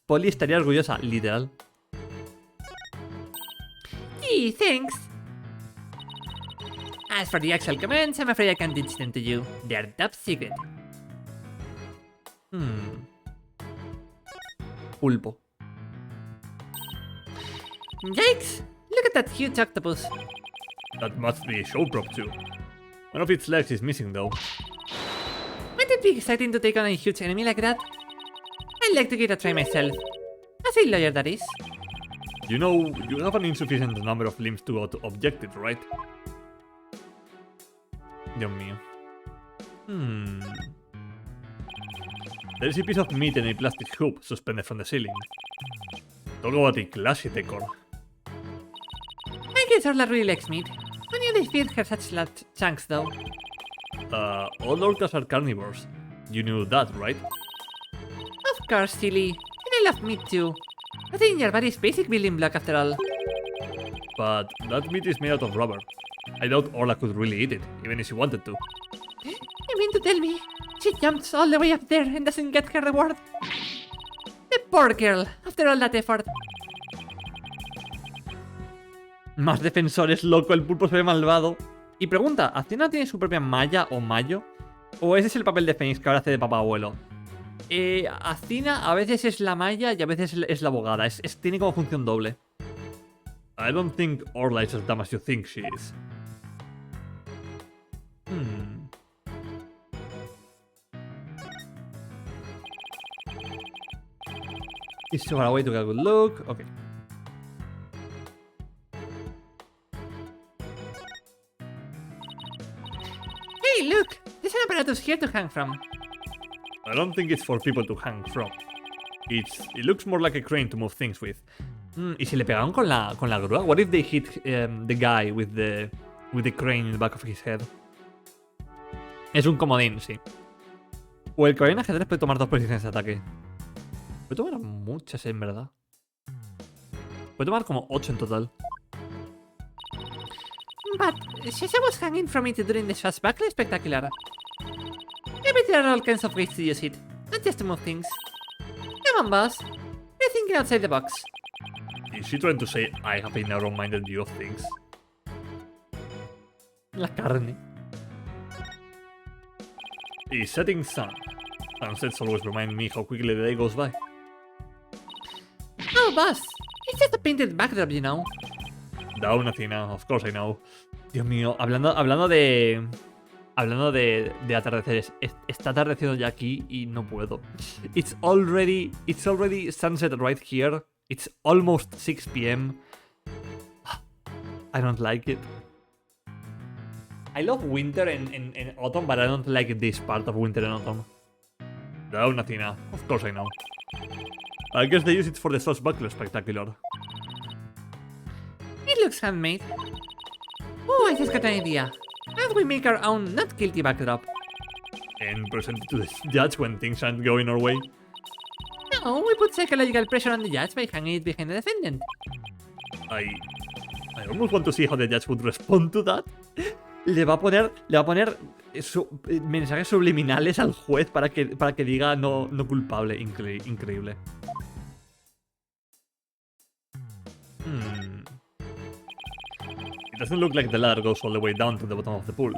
Polly estaría orgullosa, literal. Gee, thanks. As for the actual commands, I'm afraid I can't teach them to you. They're top secret. Hmm. Pulpo. Yikes! Look at that huge octopus. That must be a show prop too. One of its legs is missing though. Wouldn't it be exciting to take on a huge enemy like that? I'd like to give it a try myself. As a lawyer, that is. You know, you have an insufficient number of limbs to go to objectives, right? Dios mío. Hmm. There is a piece of meat in a plastic hoop suspended from the ceiling. Talk about a classy decor. I guess Orla really likes meat. Who knew they feed her such large chunks, though? All orcas are carnivores. You knew that, right? Of course, silly. And I love meat too. Protein your body's basic building block, after all. But that meat is made out of rubber. I doubt Orla could really eat it, even if she wanted to. You mean to tell me she jumps all the way up there and doesn't get her reward? The poor girl, after all that effort. Más defensores, loco, el pulpo se ve malvado. Y pregunta, ¿Athena tiene su propia malla o mayo? ¿O ese es el papel de Fénix que ahora hace de papá abuelo? Athena a veces es la malla y a veces es la abogada. Tiene como función doble. I don't think Orla is as dumb as you think she is. Is she far away to get a good look? Okay. Hey, look! There's an apparatus here to hang from. I don't think it's for people to hang from. It looks more like a crane to move things with. ¿Y si le pegaron con la grúa? What if they hit the guy with the crane in the back of his head? Es un comodín, sí. O el caballero en ajedrez puede tomar 2 posiciones de ataque. Puede tomar muchas, en verdad. Puede tomar como 8 en total. But Shasha was hanging from it during the Swashbuckler Spectacular. Maybe there are all kinds of ways to use it, not just to move things. Come on, boss. We're thinking outside the box. Is she trying to say I have a narrow-minded view of things? La carne. A setting sun. Sunsets always remind me how quickly the day goes by. Oh, boss. It's just a painted backdrop, you know. Down, Athena, of course I know. Dios mío, hablando de atardeceres, está atardeciendo ya aquí y no puedo. It's already sunset right here. It's almost 6 p.m. I don't like it. I love winter and autumn, but I don't like this part of winter and autumn. Down, Athena, of course I know. I guess they use it for the Swashbuckler Spectacular. It looks handmade. Oh, I just got an idea. How do we make our own not guilty backdrop? And present it to the judge when things aren't going our way. No, we put psychological pressure on the judge by hanging it behind the defendant. I almost want to see how the judge would respond to that. Le va a poner mensajes subliminales al juez para que diga no culpable. Increíble. It doesn't look like the ladder goes all the way down to the bottom of the pool.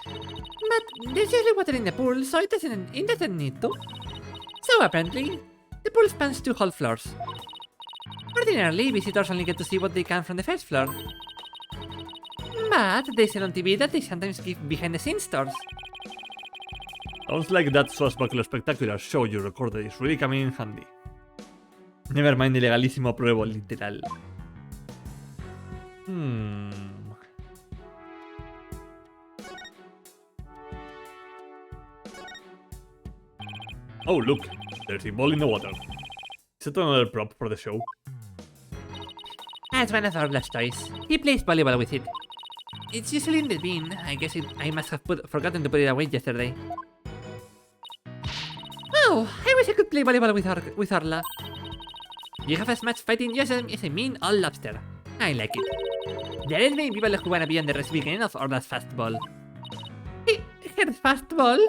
But there's usually water in the pool, so it doesn't need to. So apparently, the pool spans 2 whole floors. Ordinarily, visitors only get to see what they can from the first floor. But they said on TV that they sometimes give behind-the-scenes tours. Sounds like that Swashbuckler Spectacular show you recorded is really coming in handy. Never mind, ilegalísimo, pruebo, literal. Oh, look, there's a ball in the water. Is it another prop for the show? That's one of Orla's toys. He plays volleyball with it. It's usually in the bin. I guess I must have forgotten to put it away yesterday. Oh, I wish I could play volleyball with Orla. You have as much fighting just as a mean old lobster. I like it. There are many people who wanna be on the recipe end of Orla's fastball. Her fastball?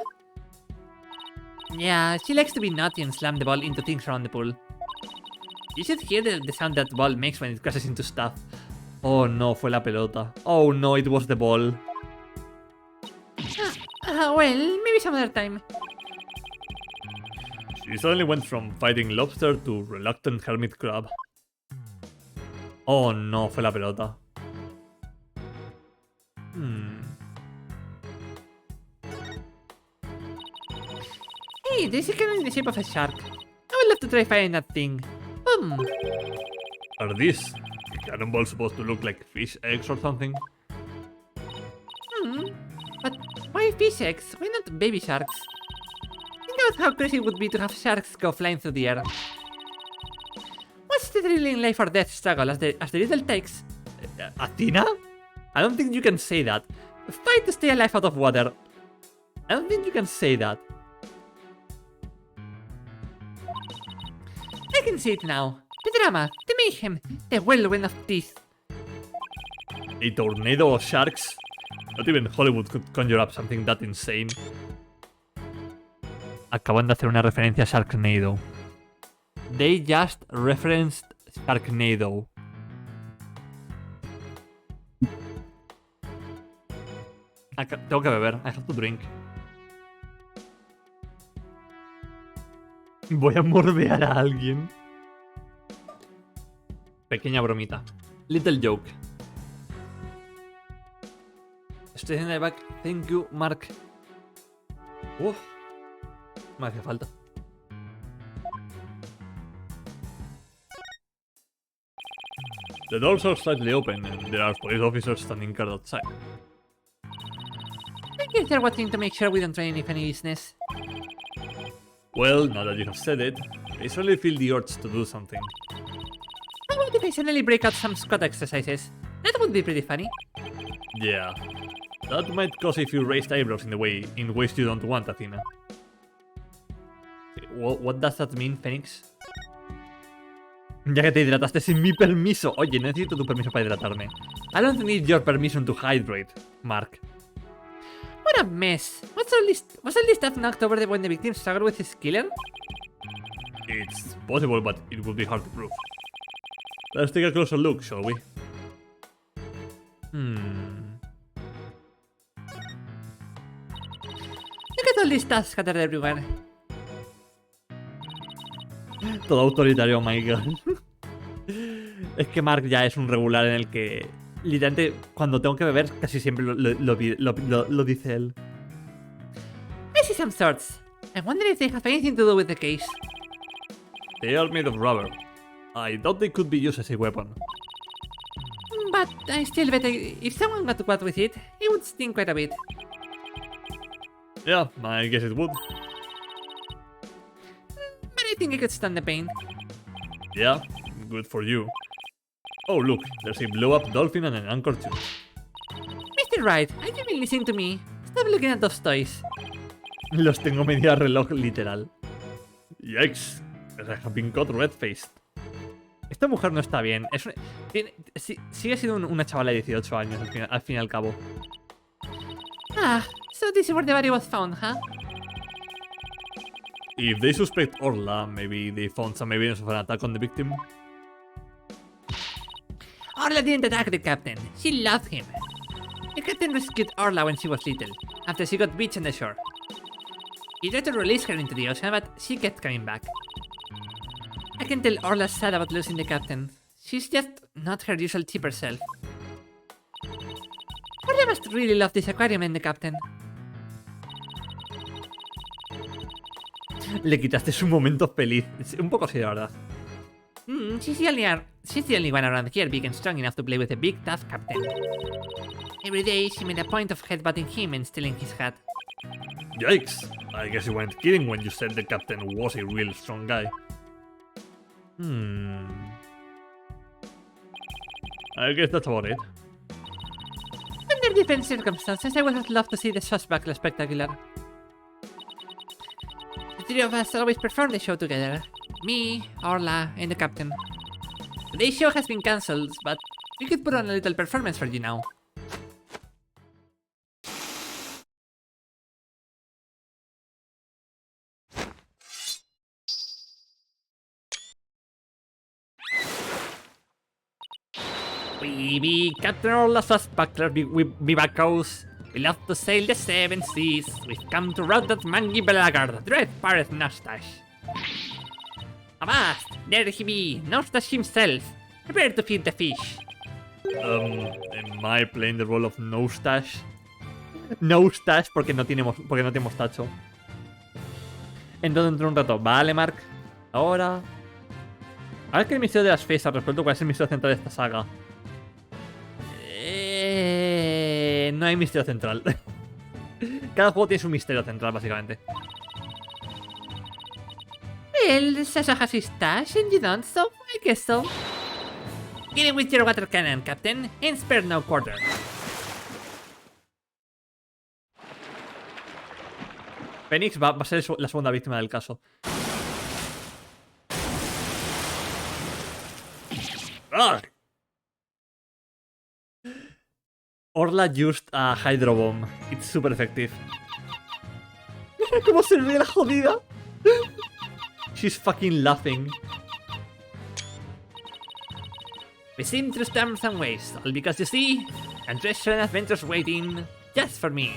Yeah, she likes to be naughty and slam the ball into things around the pool. You should hear the sound that ball makes when it crashes into stuff. Oh no, fue la pelota. Oh no, it was the ball. Well, maybe some other time. She suddenly went from fighting lobster to reluctant hermit crab. Oh no, fue la pelota. Hey, there's a cannon in the shape of a shark. I would love to try firing that thing. Are these cannonballs supposed to look like fish eggs or something? But why fish eggs? Why not baby sharks? Think about how crazy it would be to have sharks go flying through the air. What's the thrilling life or death struggle as the little takes? ¿Athena? I don't think you can say that. Fight to stay alive out of water. I don't think you can say that. I can see it now. The drama, the mayhem, the whirlwind of teeth. A tornado of sharks? Not even Hollywood could conjure up something that insane. Acaban de hacer una referencia a Sharknado. They just referenced Sharknado. Tengo que beber. I have to drink. Voy a mordear a alguien. Pequeña bromita. Little joke. Estoy en el back. Thank you, Mark. Uf. Me hace falta. The doors are slightly open and there are police officers standing guard outside. I guess they're watching to make sure we don't try any funny business. Well, now that you have said it, I suddenly feel the urge to do something. How about if I suddenly break out some squat exercises? That would be pretty funny. Yeah, that might cause a few raised eyebrows in ways you don't want, Athena. What does that mean, Phoenix? Ya que te hidrataste sin mi permiso. Oye, necesito tu permiso para hidratarme. I don't need your permission to hydrate, Mark. What a mess. Was all this stuff knocked over when the victim struggled with his killer? It's possible, but it would be hard to prove. Let's take a closer look, shall we? Look at all this stuff scattered everywhere. Todo autoritario, oh my god. Es que Mark ya es un regular en el que literalmente cuando tengo que beber casi siempre lo dice él. I see some sorts. I wonder if they have anything to do with the case. They are made of rubber. I doubt they could be used as a weapon. But I still bet if someone got caught with it, it would sting quite a bit. Yeah, I guess it would. But I think I could stand the pain. Yeah, good for you. Oh look, there's a blow-up dolphin and an anchor too. Mr. Wright, are you been listening to me? Stop looking at those toys. Los tengo medio a reloj literal. Yikes, I have been caught red-faced. Esta mujer no está bien. Sigue siendo una chavala de 18 años al fin y al cabo. Ah, so this is where the body was found, huh? If they suspect Orla, maybe they found some evidence of an attack on the victim. Orla didn't attack the captain. She loved him. The captain rescued Orla when she was little, after she got beached on the shore. He tried to release her into the ocean, but she kept coming back. I can tell Orla's sad about losing the captain. She's just not her usual chipper self. Orla must really love this aquarium and the captain. Le quitaste su momento feliz. Un poco así, la verdad. She's the only one around here big and strong enough to play with a big tough captain. Every day she made a point of headbutting him and stealing his hat. Yikes, I guess you weren't kidding when you said the captain was a real strong guy. I guess that's about it. Under different circumstances, I would have loved to see the suspect less spectacular. The three of us always perform the show together. Me, Orla, and the captain. Today's show has been cancelled, but we could put on a little performance for you now. We be Captain Orla Suspector, we Bacos. We love to sail the seven seas. We've come to rout that mangy blackguard, dread pirate Mustache. Avast! There he be, Nostash himself. Prepare to feed the fish. Am I playing the role of no stash? No stash porque no tenemos tacho. Entonces dentro de un rato. Vale, Mark. Ahora. A ver que el misterio de las fes al respecto. ¿Cuál es el misterio central de esta saga? No hay misterio central. Cada juego tiene su misterio central, básicamente. Well, Sasha has his stash and you don't, so I guess so. Get in with your water cannon, Captain, and spare no quarter. Phoenix va a ser la segunda víctima del caso. ¡Ah! Orla used a Hydro Bomb. It's super effective. Mira cómo se ve la jodida. She's fucking laughing. We seem through storms and waves, all because you see, and treasure and adventures waiting just for me.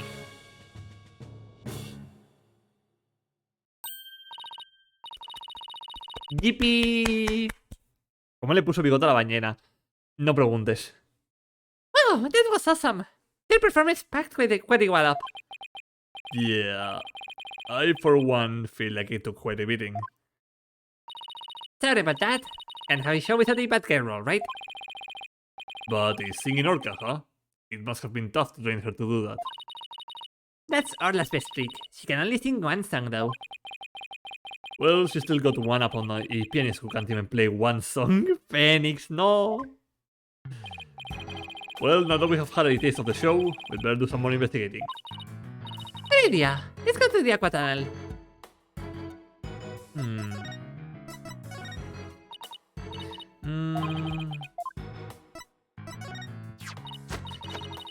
¡Yippee! ¿Cómo le puso bigote a la bañera? No preguntes. Oh, that was awesome. Your performance packed quite well up. Yeah. I, for one, feel like it took quite a beating. Sorry about that. And how you show without a bad guy roll, right? But is singing Orca, huh? It must have been tough to train her to do that. That's Orla's best trick. She can only sing one song, though. Well, she still got one up on a pianist who can't even play one song. Phoenix, no! Well, now that we have had a taste of the show, we'd better do some more investigating. Good idea. Let's go to the Aqua Tunnel.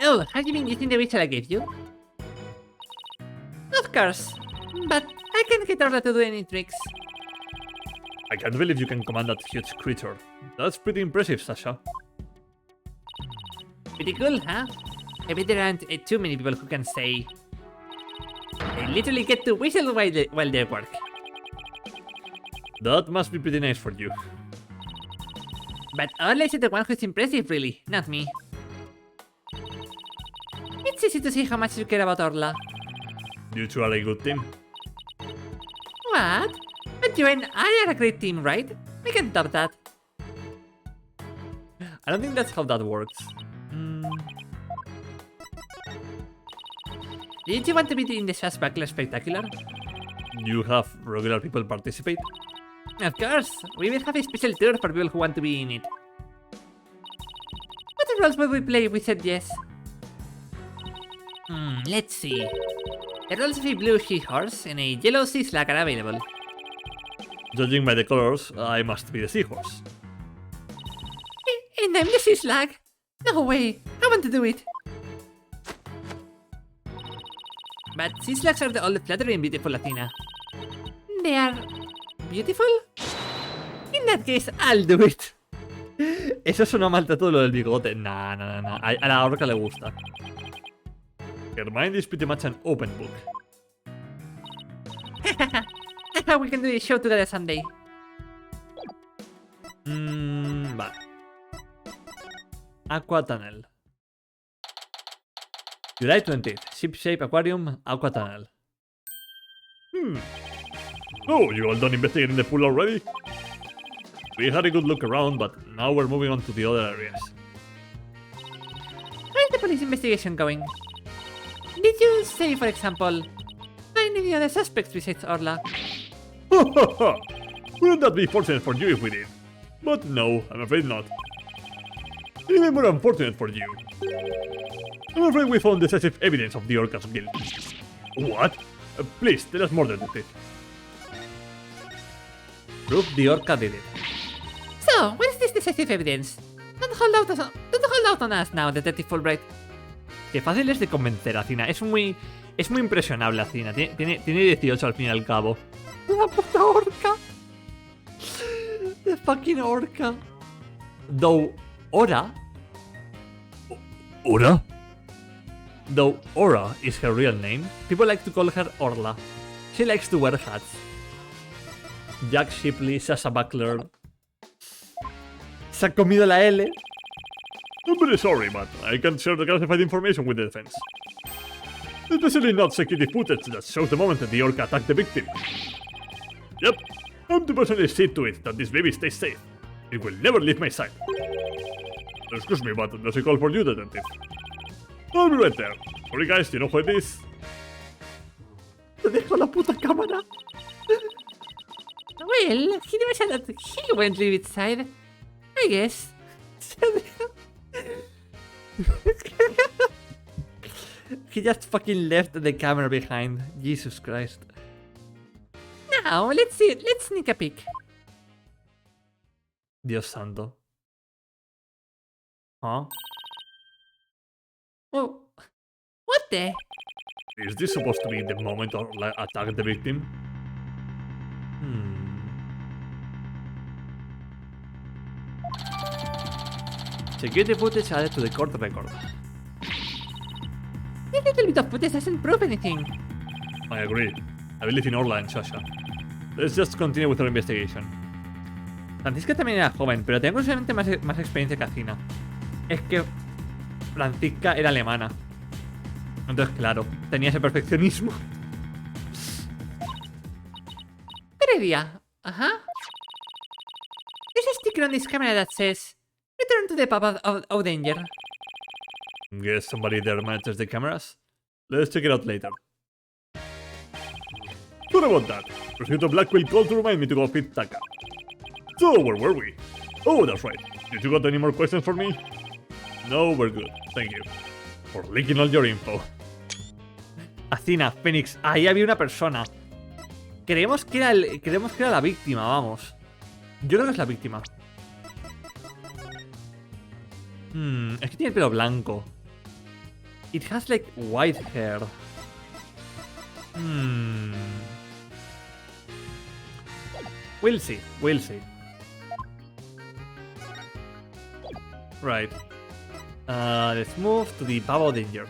Oh, have you been using the whistle I gave you? Of course. But I can't get Orla to do any tricks. I can't believe you can command that huge creature. That's pretty impressive, Sasha. Pretty cool, huh? I bet there aren't too many people who can say. They literally get to whistle while they work. That must be pretty nice for you. But Orla is the one who's impressive, really, not me. It's easy to see how much you care about Orla. You two are a good team. What? But you and I are a great team, right? We can top that. I don't think that's how that works. Did you want to be in the Swashbuckler Spectacular? You have regular people participate? Of course, we will have a special tour for people who want to be in it. What roles would we play if we said yes? Let's see. The roles of a blue seahorse and a yellow sea slug are available. Judging by the colors, I must be the seahorse. And I'm the sea slug? No way, I want to do it. But sea slugs are the all fluttering and beautiful, Athena. They are beautiful? In that case, I'll do it. Eso suena maltrato lo del bigote. Nah. A la orca le gusta. Her mind is pretty much an open book. We can do a show together someday. Vale. Aqua Tunnel. July 20th. Ship Shape Aquarium, Aqua Tunnel. Oh, you all done investigating the pool already? We had a good look around, but now we're moving on to the other areas. How's the police investigation going? Did you say, for example, find any other suspects besides Orla? Wouldn't that be fortunate for you if we did? But no, I'm afraid not. Even more unfortunate for you. I'm afraid we found decisive evidence of the Orca's guilt. What? Please, tell us more, detective. Proof the orca did it. So, what is this decisive evidence? Don't hold out on us now, Detective Fulbright. Qué fácil es de convencer a Athena. Es muy impresionable, Athena. Tiene 18 al fin y al cabo. La puta orca. The fucking orca. Though Ora. ¿Ora? Though Ora is her real name, people like to call her Orla. She likes to wear hats. Jack Shipley, Sasha Buckler. Se ha comido la L. I'm very sorry, but I can't share the classified information with the defense. Especially not security footage that shows the moment that the orca attacked the victim. Yep, I'm to personally see to it that this baby stays safe. It will never leave my side. Excuse me, but does it call for you, detective? I'll be right there. Sorry guys, you know who it is? Te dejo la puta cámara. Well, he never said that he went to its side. I guess. He just fucking left the camera behind. Jesus Christ. Now, let's see. Let's sneak a peek. Dios santo. Huh? Oh, what the? Is this supposed to be the moment of like attack the victim? Security footage added to the court record. This little bit of footage doesn't prove anything. I agree. I believe in Orla and Sasha. Let's just continue with our investigation. Francisca también era joven, pero tenía curiosamente más experiencia que Acina. Es que Francisca era alemana. Entonces, claro, tenía ese perfeccionismo. Previa. There's a sticker on this camera that says, "Return to the path of danger." Guess somebody there monitors the cameras? Let's check it out later. What about that? Received a Blackwell call to remind me to go feed Taka. So, where were we? Oh, that's right. Did you got any more questions for me? No, we're good. Thank you. For leaking all your info. Acina, Phoenix, ahí había una persona. Creemos que era la víctima, vamos. Yo creo que es la víctima. Es que tiene el pelo blanco. It has like white hair. We'll see, we'll see. Right. Let's move to the Pavo Danger.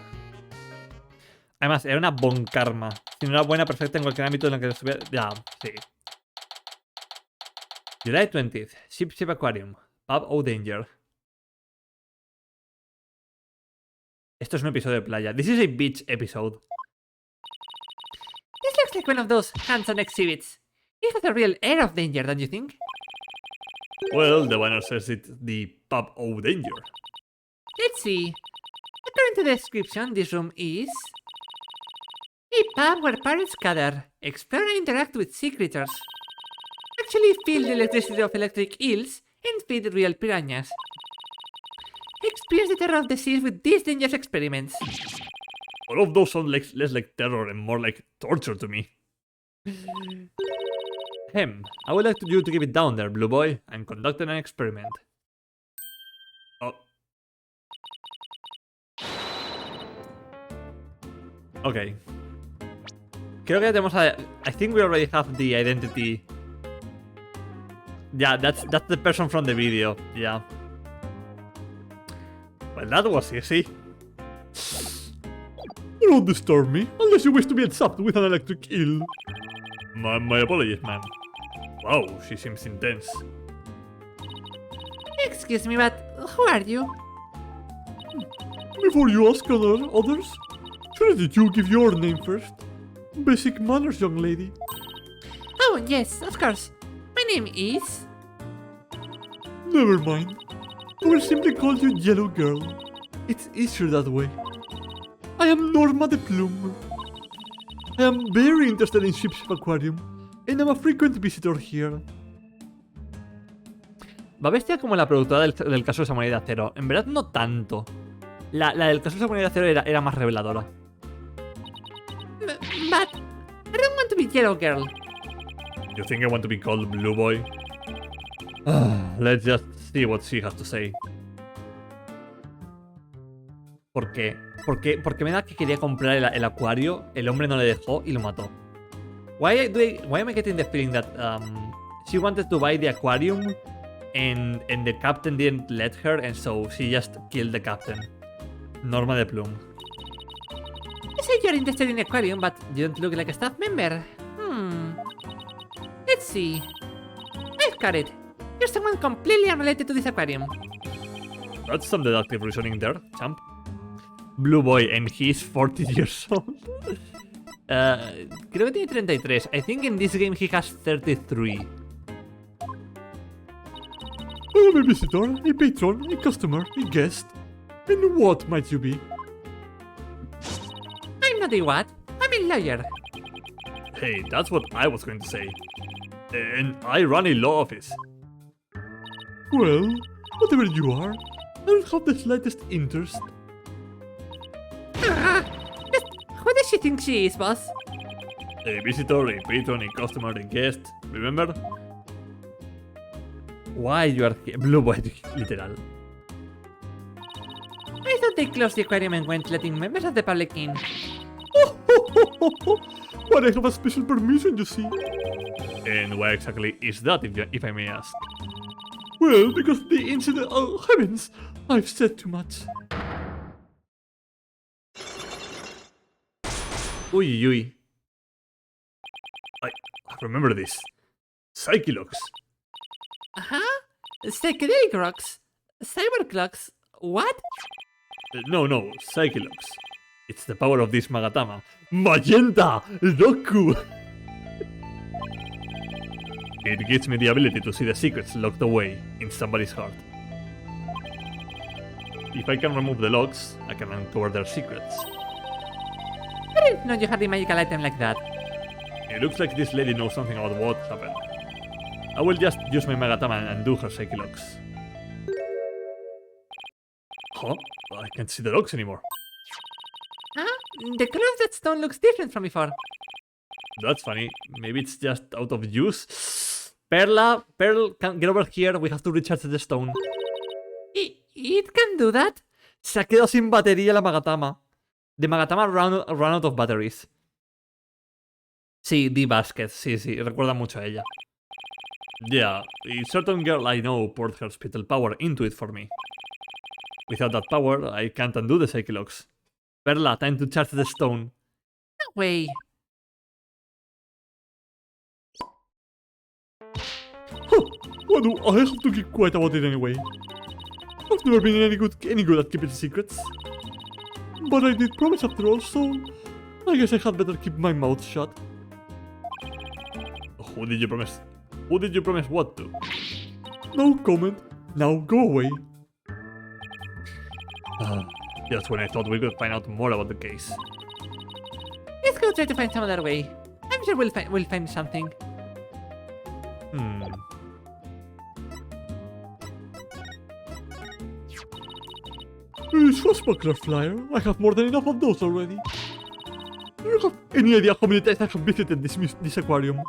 Además, era una bon karma. Si no era buena, perfecta en cualquier ámbito en el que estuviera. Ya, sí. July 20th. Ship Aquarium. Pub O Danger. Esto es un episodio de playa. This is a beach episode. This looks like one of those hands-on exhibits. It has a real air of danger, don't you think? Well, the banner says it's the Pub O Danger. Let's see. According to the description, this room is a pub where pirates gather, explore and interact with sea creatures. Actually feel the electricity of electric eels and feed real piranhas. Experience the terror of the seas with these dangerous experiments. All of those sound like, less like terror and more like torture to me. I would like you to keep it down there, Blue Boy. I'm conducting an experiment. Oh. Okay. Creo que ya tenemos I think we already have the identity. Yeah, that's the person from the video. Yeah. Well, that was easy. Don't disturb me, unless you wish to be zapped with an electric eel. My apologies, ma'am. Wow, she seems intense. Excuse me, but who are you? Before you ask others, shouldn't you give your name first? Basic manners, young lady. Oh, yes, of course. My name is... Never mind. I will simply call you Yellow Girl. It's easier that way. I am Norma de Plume. I am very interested in Ship's Aquarium, and I'm a frequent visitor here. Va bestia como la productora del caso de Samurai de Acero. En verdad no tanto. La del caso de Samurai de Acero era más reveladora. But I don't want to be Yellow Girl. You think I want to be called Blue Boy? Let's just see what she has to say. ¿Por qué? Porque me da que quería comprar el acuario, el hombre no le dejó y lo mató. Why am I getting the feeling that she wanted to buy the aquarium and the captain didn't let her and so she just killed the captain? Norma de Plume. You say you're interested in aquarium, but you don't look like a staff member. Let's see. got it. You're someone completely unrelated to this aquarium. That's some deductive reasoning there, champ. Blue boy, and he's 40 years old. Creo que tiene 33. I think in this game he has 33. I am a visitor, a patron, a customer, a guest. And what might you be? I'm not a what? I'm a lawyer. Hey, that's what I was going to say. And I run a law office. Well, whatever you are, I don't have the slightest interest. Who does she think she is, boss? A visitor, a patron, a customer, a guest. Remember? Why you are here? Blue boy, literal. I thought they closed the aquarium and went letting members of the public in. But I have a special permission, you see. And why exactly is that, if I may ask? Well, because the incident... Oh, heavens! I've said too much. Uy, uy. I remember this. Psychilox. Uh-huh? Psychedelic rocks? Cyber clocks? What? No, Psychilox. It's the power of this Magatama. Magenta! Roku! It gives me the ability to see the secrets locked away in somebody's heart. If I can remove the locks, I can uncover their secrets. I didn't know you had a magical item like that. It looks like this lady knows something about what happened. I will just use my Magatama and do her Psychilox. Huh? I can't see the locks anymore. Huh? The color of that stone looks different from before. That's funny. Maybe it's just out of use. Perla, Pearl, get over here. We have to recharge the stone. It can do that? Se ha quedado sin batería la Magatama. The Magatama ran out of batteries. Sí, The Basket. Sí, recuerda mucho a ella. Yeah, a certain girl I know poured her spittle power into it for me. Without that power, I can't undo the Psychilox. Perla, time to charge the stone. No way. Huh, why do I have to keep quiet about it anyway? I've never been any good at keeping secrets. But I did promise after all, so I guess I had better keep my mouth shut. Who did you promise? Who did you promise what to? No comment. Now go away. Just when I thought we could find out more about the case. Let's go try to find some other way. I'm sure we'll find something. Swashbuckler flyer. I have more than enough of those already. Do you have any idea how many times I have visited this aquarium?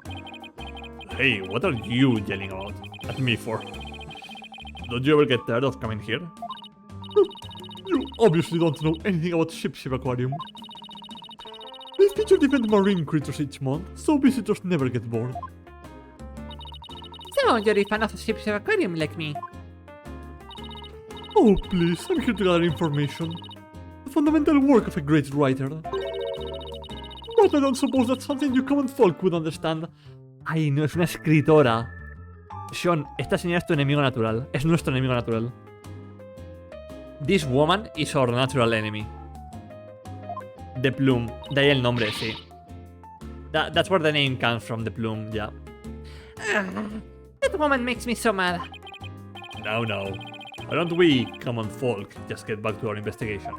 Hey, what are you yelling about at me for? Don't you ever get tired of coming here? You obviously don't know anything about Ship Aquarium. They feature different marine creatures each month, so visitors never get bored. So, you're a fan of Ship's Aquarium like me? Oh, please, I'm here to gather information. The fundamental work of a great writer. But I don't suppose that's something you common folk would understand. Ay, no, es una escritora. Sean, esta señora es tu enemigo natural. Es nuestro enemigo natural. This woman is our natural enemy. The Plume. De ahí el nombre, sí. That's where the name comes from, the Plume, yeah. That woman makes me so mad. Now. Why don't we, common folk, just get back to our investigation?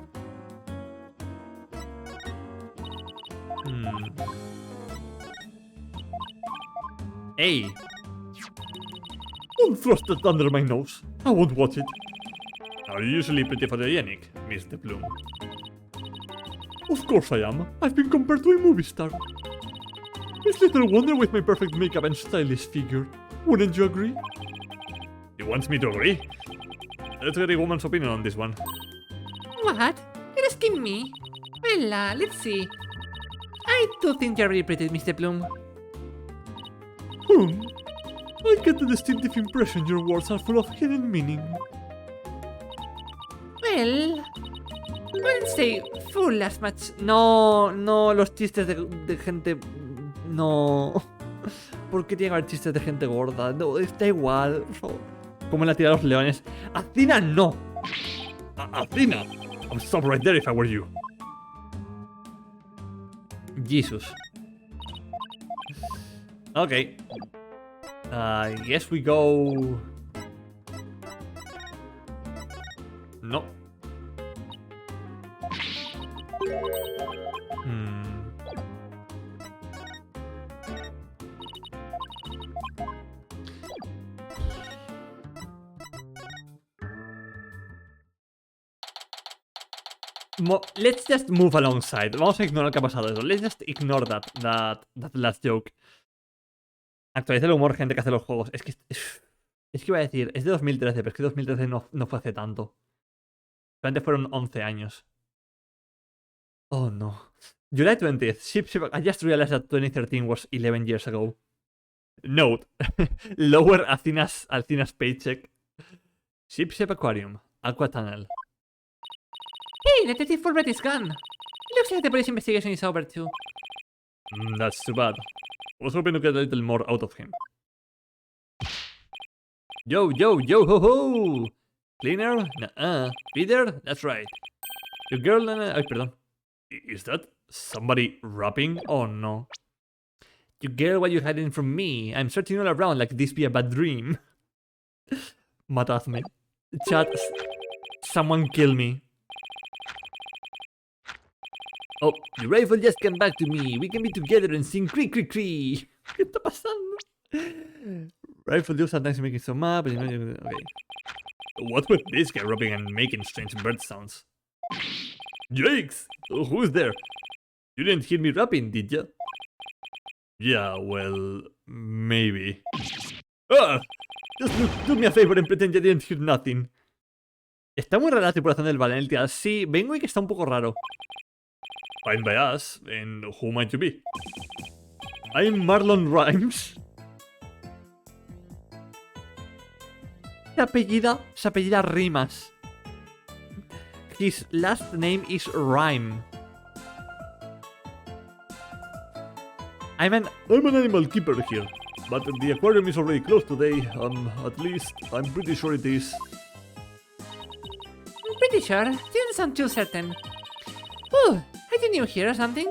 Hey! Don't thrust it under my nose. I won't watch it. Are you usually pretty photogenic, Miss the Plume? Of course I am. I've been compared to a movie star. It's little wonder with my perfect makeup and stylish figure. Wouldn't you agree? You want me to agree? Let's get a woman's opinion on this one. What? You're asking me? Well, let's see. I do think you're really pretty, Mr. Bloom. I get the distinctive impression your words are full of hidden meaning. Well, wouldn't say full as much. No, los chistes de gente... No. ¿por qué tiene que haber chistes de gente gorda? No, está igual, por favor. ¿Cómo la tira a los leones? ¡Athena no! Athena! I'll stop right there if I were you. Jesus. Okay. I guess we go... No. Let's just move alongside. Vamos a ignorar que ha pasado eso. Let's just ignore that last joke. Actualiza el humor, gente que hace los juegos. Es que iba a decir, es de 2013, pero es que 2013 no fue hace tanto. Antes fueron 11 años. Oh no. July 20th. I just realized that 2013 was 11 years ago. Note. Lower Athena's paycheck. Ship Aquarium. Aqua Tunnel. Hey, Detective Fulbright is gone. Looks like the police investigation is over too. That's too bad. I was hoping to get a little more out of him. Yo, ho ho! Cleaner? Nuh-uh. Peter? That's right. Your girl... Ay, perdón. Is that somebody rapping? Oh no. You girl, what you hiding from me? I'm searching all around like this be a bad dream. Matadme. Chat, someone kill me. Oh, your rifle just came back to me. We can be together and sing cree cree cree. ¿Qué está pasando? Rifle do sometimes making some up. Okay. What with this guy rapping and making strange bird sounds? Jakes! Who's there? You didn't hear me rapping, did ya? Yeah, well, maybe. Ah! Just do me a favor and pretend you didn't hear nothing. Está muy rara la tripulación del Valencia. Sí, vengo y que está un poco raro. Fine by us, and who might you be? I'm Marlon Rhymes. Se apellida Rimas. His last name is Rhyme. I'm an animal keeper here, but the aquarium is already closed today. At least I'm pretty sure it is. I'm pretty sure. Didn't sound too certain. Oh, are you new here or something?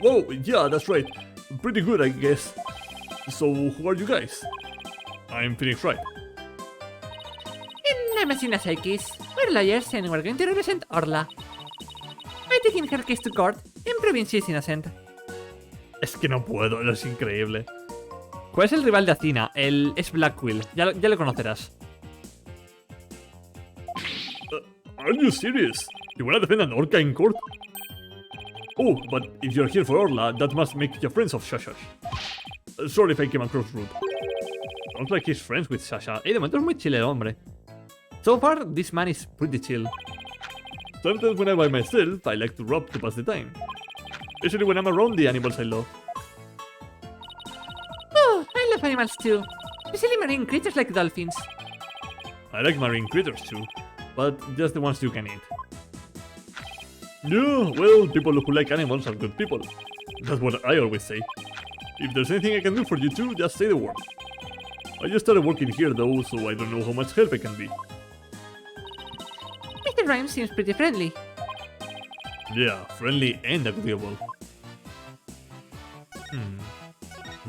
Whoa, yeah, that's right. Pretty good, I guess. So, who are you guys? I'm Phoenix Wright. And I'm Asina Saikis. We're lawyers and we're going to represent Orla. We're taking her case to court and proving she's innocent. Es que no puedo, es increíble. ¿Cuál es el rival de Athena? Es Blackquill, ya le conocerás. Are you serious? You wanna defend an orca in court? Oh, but if you're here for Orla, that must make you friends of Shasha. Sorry if I came across rude. Sounds like he's friends with Sasha. De momento es muy chill el hombre. So far, this man is pretty chill. Sometimes when I'm by myself, I like to rap to pass the time. Especially when I'm around the animals I love. Oh, I love animals too. Especially marine creatures like dolphins. I like marine critters too, but just the ones you can eat. Yeah, well, people who like animals are good people. That's what I always say. If there's anything I can do for you too, just say the word. I just started working here though, so I don't know how much help I can be. Mr. Rhymes seems pretty friendly. Yeah, friendly and agreeable.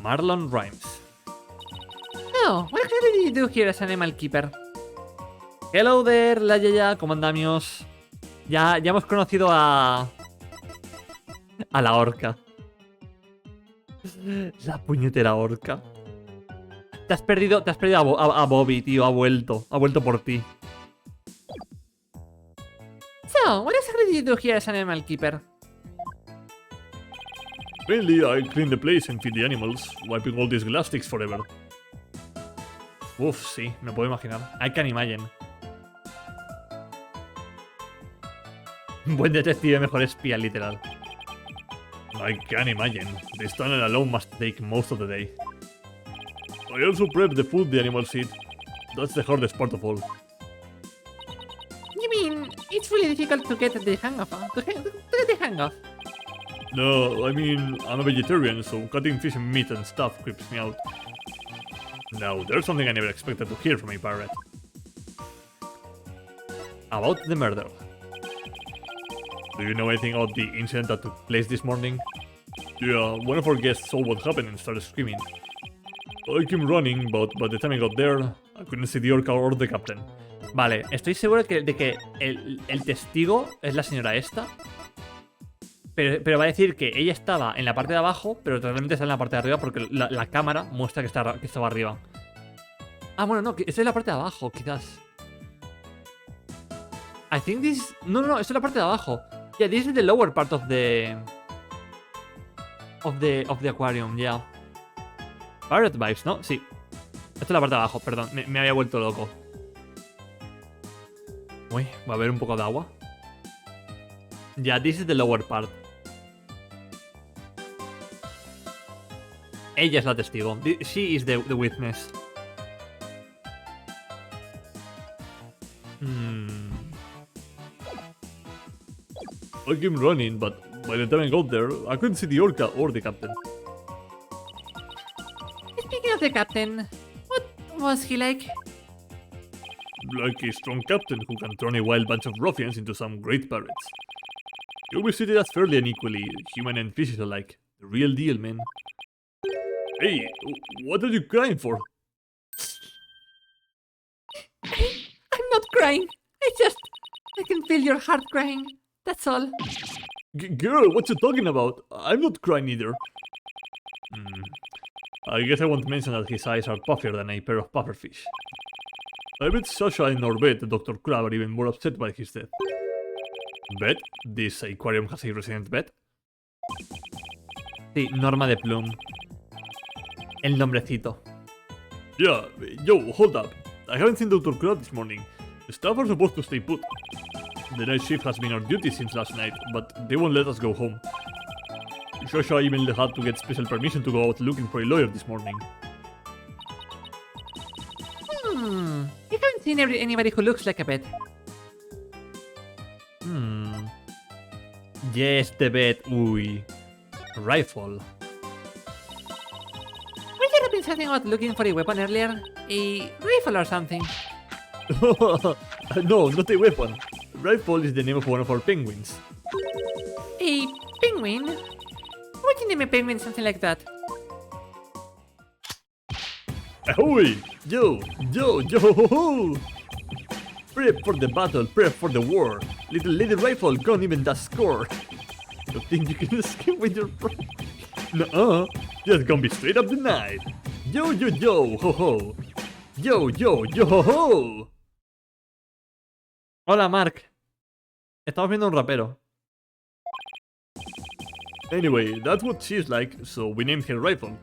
Marlon Rhymes. Oh, what exactly do you do here as an animal keeper? Hello there, la Yaya, ¿cómo andamos? Ya hemos conocido a la orca. La puñetera orca. Te has perdido a Bobby, tío, ha vuelto por ti. So, what exactly do you do here as an animal keeper? Mainly, I clean the place and feed the animals, wiping all these glass sticks forever. Uf, sí, me puedo imaginar. I can imagine. Buen detective, mejor espía, literal. I can imagine. This tunnel alone must take most of the day. I also prep the food the animals eat. That's the hardest part of all. You mean, it's really difficult to get the hang of? No, I mean, I'm a vegetarian, so cutting fish and meat and stuff creeps me out. Now, there's something I never expected to hear from a pirate. About the murder. Do you know anything about the incident that took place this morning? Yeah, one of our guests saw what happened and started screaming. I came running, but by the time I got there, I couldn't see the orca or the captain. Vale, estoy seguro de que el testigo es la señora esta. Pero va a decir que ella estaba en la parte de abajo, pero realmente está en la parte de arriba porque la cámara muestra que estaba arriba. Ah, bueno, no, que esta es la parte de abajo, quizás. I think this... No, esta es la parte de abajo. Yeah, this is the lower part of the aquarium, yeah. Pirate vibes, ¿no? Sí. Esta es la parte de abajo, perdón. Me había vuelto loco. Uy, va a haber un poco de agua. Yeah, this is the lower part. Ella es la testigo. She is the witness. I came running, but by the time I got there, I couldn't see the orca or the captain. Speaking of the captain, what was he like? Like a strong captain who can turn a wild bunch of ruffians into some great pirates. He always treated us fairly and equally, human and fishes alike. The real deal, man. Hey, what are you crying for? I'm not crying. I can feel your heart crying. That's all. Girl, what you talking about? I'm not crying either. I guess I won't mention that his eyes are puffier than a pair of pufferfish. I bet Sasha and Norbert, Dr. Crab, are even more upset by his death. Bet? This aquarium has a resident vet? Sí, Norma de Plum. El nombrecito. Yeah, yo, hold up. I haven't seen Dr. Crab this morning. The staff are supposed to stay put. The night shift has been on duty since last night, but they won't let us go home. Sasha even had to get special permission to go out looking for a lawyer this morning. You haven't seen anybody who looks like a vet. Yes, the vet. Uy. Rifle. Were you been something about looking for a weapon earlier? A rifle or something? No, not a weapon. Rifle is the name of one of our penguins. A penguin? Would you name a penguin something like that? Ahoy! Yo, ho ho! Prep for the battle, prep for the war. Little lady rifle can't even that score. You think you can escape with your friend? Nuh-uh, just gonna be straight up denied. Yo, ho ho! Yo, ho ho! Hola, Mark. Estamos viendo un rapero. Anyway, that's what she's like, so we named her Rifle.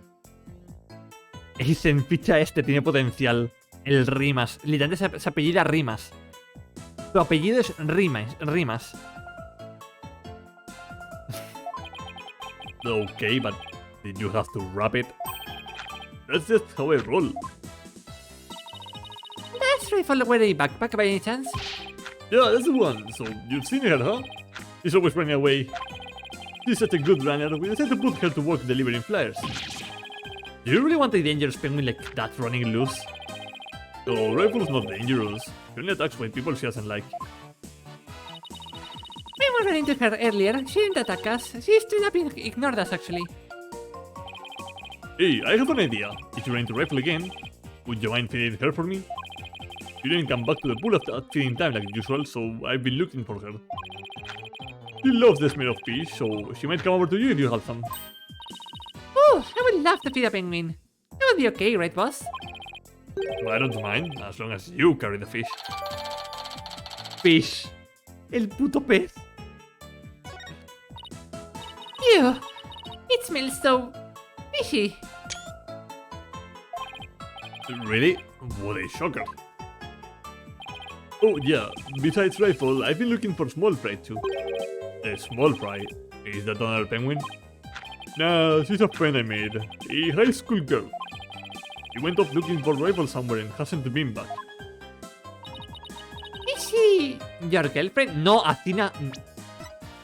Ese ficha este tiene potencial. El Rimas. Literalmente se apellida Rimas. Su apellido es Rimas. Okay, but did you have to rap it? That's just how I roll. Does Rifle wear a backpack by any chance? Yeah, that's the one. So, you've seen her, huh? She's always running away. She's such a good runner, we decided to put her to work delivering flyers. Do you really want a dangerous penguin like that running loose? Oh, Rifle's not dangerous. She only attacks when people she doesn't like. When we ran into her earlier, she didn't attack us. She straight up ignored us, actually. Hey, I have an idea. If you run into Rifle again, would you mind feeding her for me? She didn't come back to the pool at feeding time like usual, so I've been looking for her. She loves the smell of fish, so she might come over to you if you have some. Oh, I would love to feed a penguin. That would be okay, right, boss? I don't mind, as long as you carry the fish. Fish. El puto pez. Ew, it smells so fishy. Really? What a shocker. Oh yeah, besides Rifle, I've been looking for small fry too. A small fry? Is that another penguin? Nah, she's a friend I made. A high school girl. She went off looking for Rifle somewhere and hasn't been back. Is she... Your girlfriend. No, Athena.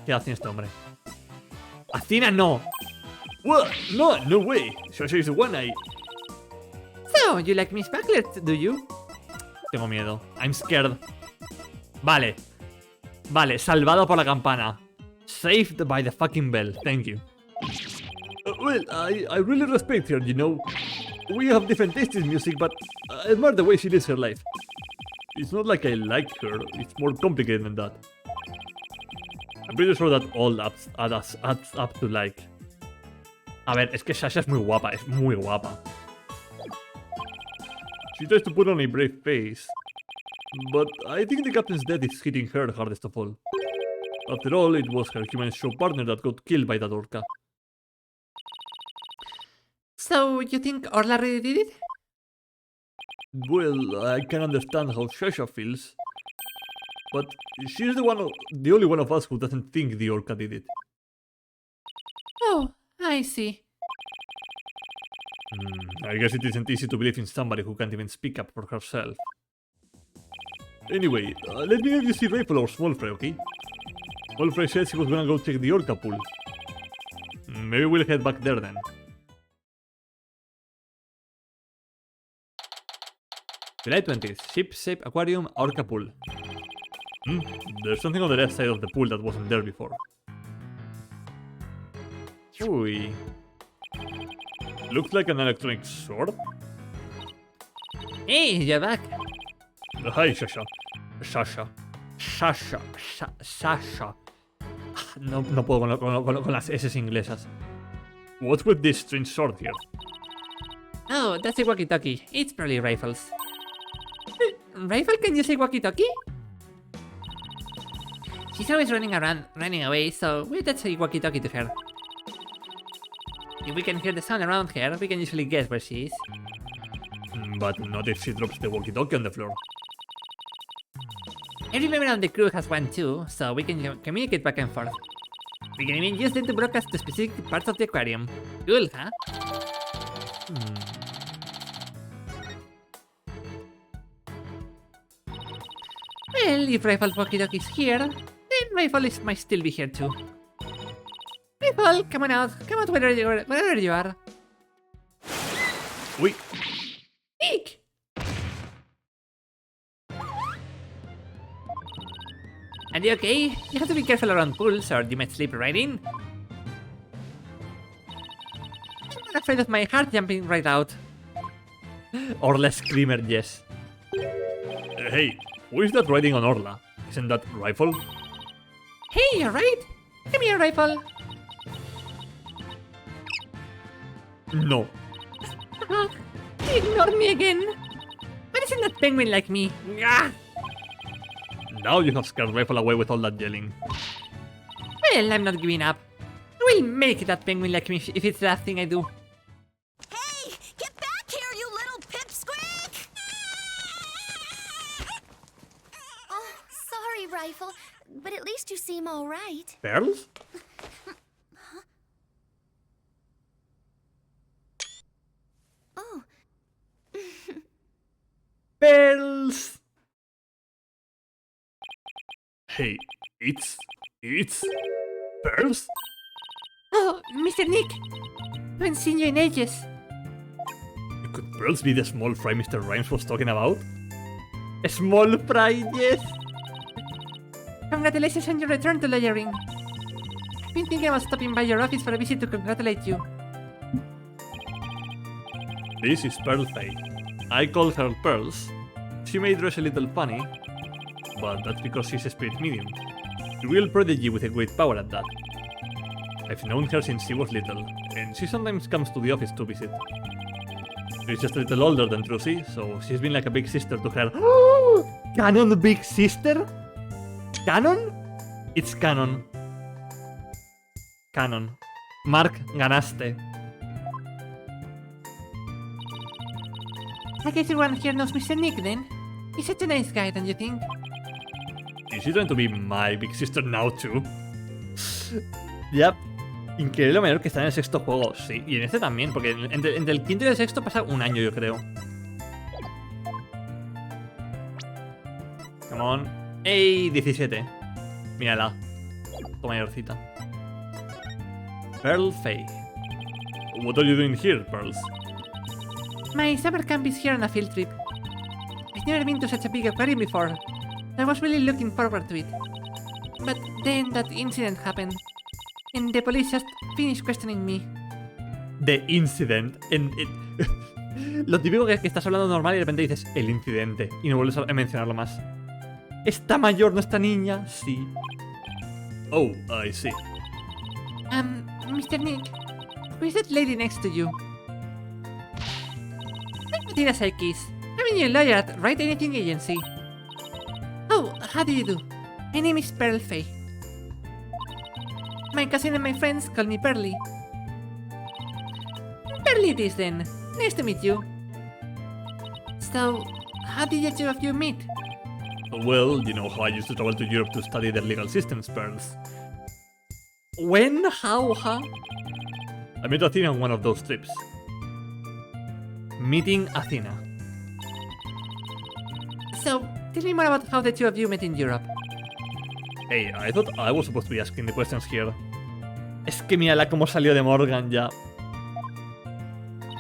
¿Qué hace este hombre? Athena, no. What? No way. Shasha is the one I... So, you like Miss Buckler, do you? Tengo miedo. I'm scared. Vale. Vale, salvado por la campana. Saved by the fucking bell. Thank you. Well, I really respect her, you know. We have different tastes in music, but I admire the way she lives her life. It's not like I like her, it's more complicated than that. I'm pretty sure that all adds up to like. A ver, es que Sasha es muy guapa. Es muy guapa. She tries to put on a brave face. But I think the captain's death is hitting her hardest of all. After all, it was her human show partner that got killed by that orca. So, you think Orla really did it? Well, I can understand how Shasha feels. But she's the only one of us who doesn't think the orca did it. Oh, I see. I guess it isn't easy to believe in somebody who can't even speak up for herself. Anyway, let me know if you see Rifle or Small Fry, okay? Small Fry says he was gonna go check the orca pool. Maybe we'll head back there then. July 20th. Ship, shape, aquarium, orca pool. There's something on the left side of the pool that wasn't there before. Uy. Looks like an electronic sword. Hey, you're back. Hi, Shasha. Sasha. No puedo con las S inglesas. What's with this strange sword here? Oh, that's a walkie-talkie. It's probably Rifles. Rifle, can you say walkie-talkie? She's always running around, running away, so we attach a walkie-talkie to her. If we can hear the sound around her, we can usually guess where she is. But not if she drops the walkie-talkie on the floor. Every member of the crew has one too, so we can communicate back and forth. We can even use them to broadcast to specific parts of the aquarium. Cool, huh? Well, if Rifle walkie-talkie is here, then Rifle might still be here too. Rifle, come on out. Come out wherever you are. Wait, Eek! Are you okay? You have to be careful around pools or you might slip right in. I'm afraid of my heart jumping right out. Orla Screamer, yes. hey, who is that riding on Orla? Isn't that Rifle? Hey, you're right. Come here, Rifle. No. He ignored me again. Why isn't that penguin like me? Ah! Now you have scared Rifle away with all that yelling. Well, I'm not giving up. I will make that penguin like me if it's the last thing I do. Hey, get back here, you little pipsqueak! Oh, sorry, Rifle, but at least you seem all right. Pearls? Oh, Pearls. Hey, it's Pearls? Oh, Mr. Nick. I haven't seen you in ages. Could Pearls be the small fry Mr. Rhymes was talking about? Small fry, yes. Congratulations on your return to lawyering. I've been thinking about stopping by your office for a visit to congratulate you. This is Pearl Faye. I call her Pearls. She may dress a little funny, but that's because she's a spirit medium. A real prodigy with a great power at that. I've known her since she was little, and she sometimes comes to the office to visit. She's just a little older than Trucy, so she's been like a big sister to her. Canon Big Sister? Canon? It's canon. Canon. Mark, ganaste. I guess everyone here knows Mr. Nick then. He's such a nice guy, don't you think? Is she trying to be my big sister now too? Yep. Increíble lo mayor que está en el sexto juego, sí. Y en este también, porque entre el quinto y el sexto pasa un año, yo creo. Come on. ¡Ey! 17. Mírala. Tu mayorcita. Pearl Faye. What are you doing here, Pearls? My summer camp is here on a field trip. I've never been to such a big aquarium before. I was really looking forward to it. But then that incident happened, and the police just finished questioning me. The incident. Lo típico que es que estás hablando normal y de repente dices el incidente y no vuelves a mencionarlo más. ¿Está mayor nuestra niña? Sí. Oh, I see. Mr. Nick, who is that lady next to you? I'm Martina Sykes. I'm a new lawyer at Write Anything Agency. Oh, how do you do? My name is Pearl Faye. My cousin and my friends call me Pearly. Pearly it is then. Nice to meet you. So, how did the two of you meet? Well, you know how I used to travel to Europe to study their legal systems, Pearls. When? How? Huh? I met Athena on one of those trips. Meeting Athena. So, tell me more about how the two of you met in Europe. Hey, I thought I was supposed to be asking the questions here. Es que mírala cómo salió de Morgan ya.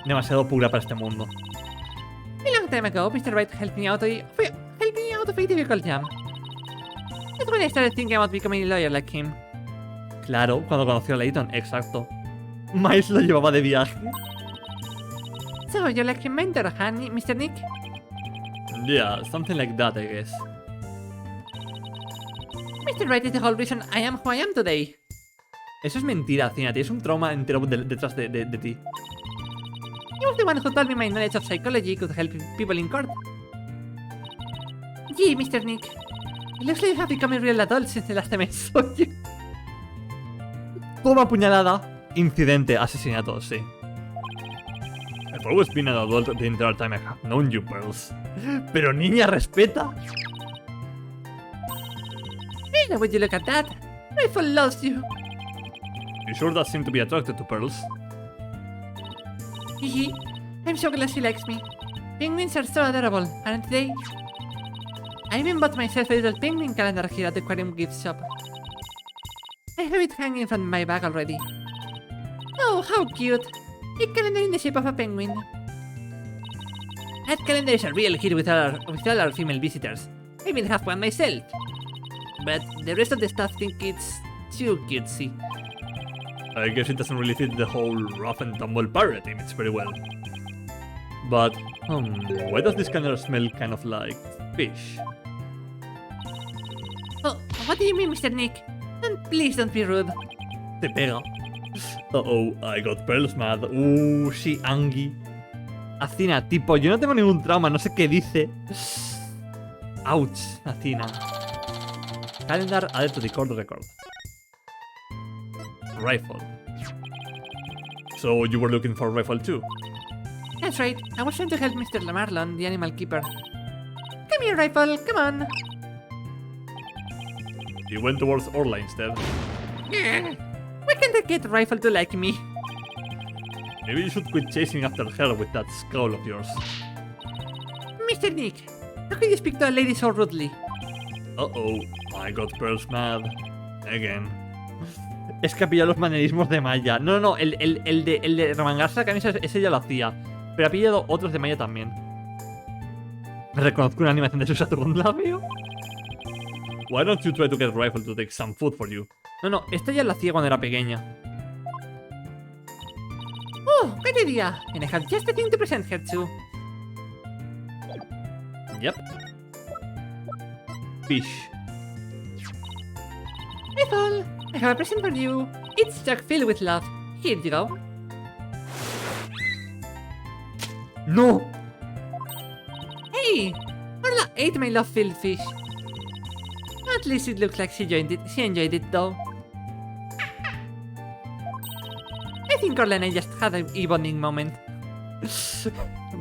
Demasiado pura para este mundo. A long time ago, Mr. Wright helped me out of a difficult jam. That's when I started thinking about becoming a lawyer like him. Claro, cuando conoció a Layton, exacto. Miles lo llevaba de viaje. So, you're like a mentor, huh, Mr. Nick? Yeah, something like that, I guess. Mr. Wright is the whole reason I am who I am today. Eso es mentira, Athena. Tienes un trauma entero detrás de ti. He was the one who told me my knowledge of psychology could help people in court. Gee, Mr. Nick. It looks like you have become a real adult since the last time I saw you. Toma puñalada. Incidente, asesinato, sí. I've always been an adult the entire time I have known you, Pearls. Pero niña, respeta. Hey, now would you look at that? Rifle loves you. You sure does seem to be attracted to Pearls. Hehe. I'm so glad she likes me. Penguins are so adorable, aren't they? I even bought myself a little penguin calendar here at the aquarium gift shop. I have it hanging from my bag already. Oh, how cute! A calendar in the shape of a penguin. That calendar is a real hit with all our female visitors. I even have one myself. But the rest of the staff think it's too cutesy. I guess it doesn't really fit the whole rough and tumble pirate image very well. But, Why does this calendar smell kind of like fish? Oh, what do you mean, Mr. Nick? Please don't be rude. te pega. Uh-oh, I got Pearls mad. Sí, Angie. Athena, tipo, yo no tengo ningún trauma, no sé qué dice. Ouch, Athena. Calendar added to the court record. Rifle. So you were looking for Rifle too? That's right, I was trying to help Mr. Lamarlon, the animal keeper. Come here, Rifle, come on. You went towards Orla instead. Why can't I get Rifle to like me? Maybe you should quit chasing after her with that scowl of yours. Mr. Nick, how can you speak to a lady so rudely? Uh-oh, I got Pearls mad. Again. Es que ha pillado los manerismos de Maya. No, el de remangarse la camisa, ese ya lo hacía. Pero ha pillado otros de Maya también. Me reconozco una animación de su Saturn labio. Why don't you try to get Rifle to take some food for you? No, esta ya lo hacía cuando era pequeña. Oh, good idea. And I have just the thing to present her to. Yep. Fish. Rifle, I have a present for you. It's chock filled with love. Here you go. ¡No! Hey, Orla ate my love-filled fish. At least it looks like she enjoyed it though. I think Orla and I just had a bonding moment.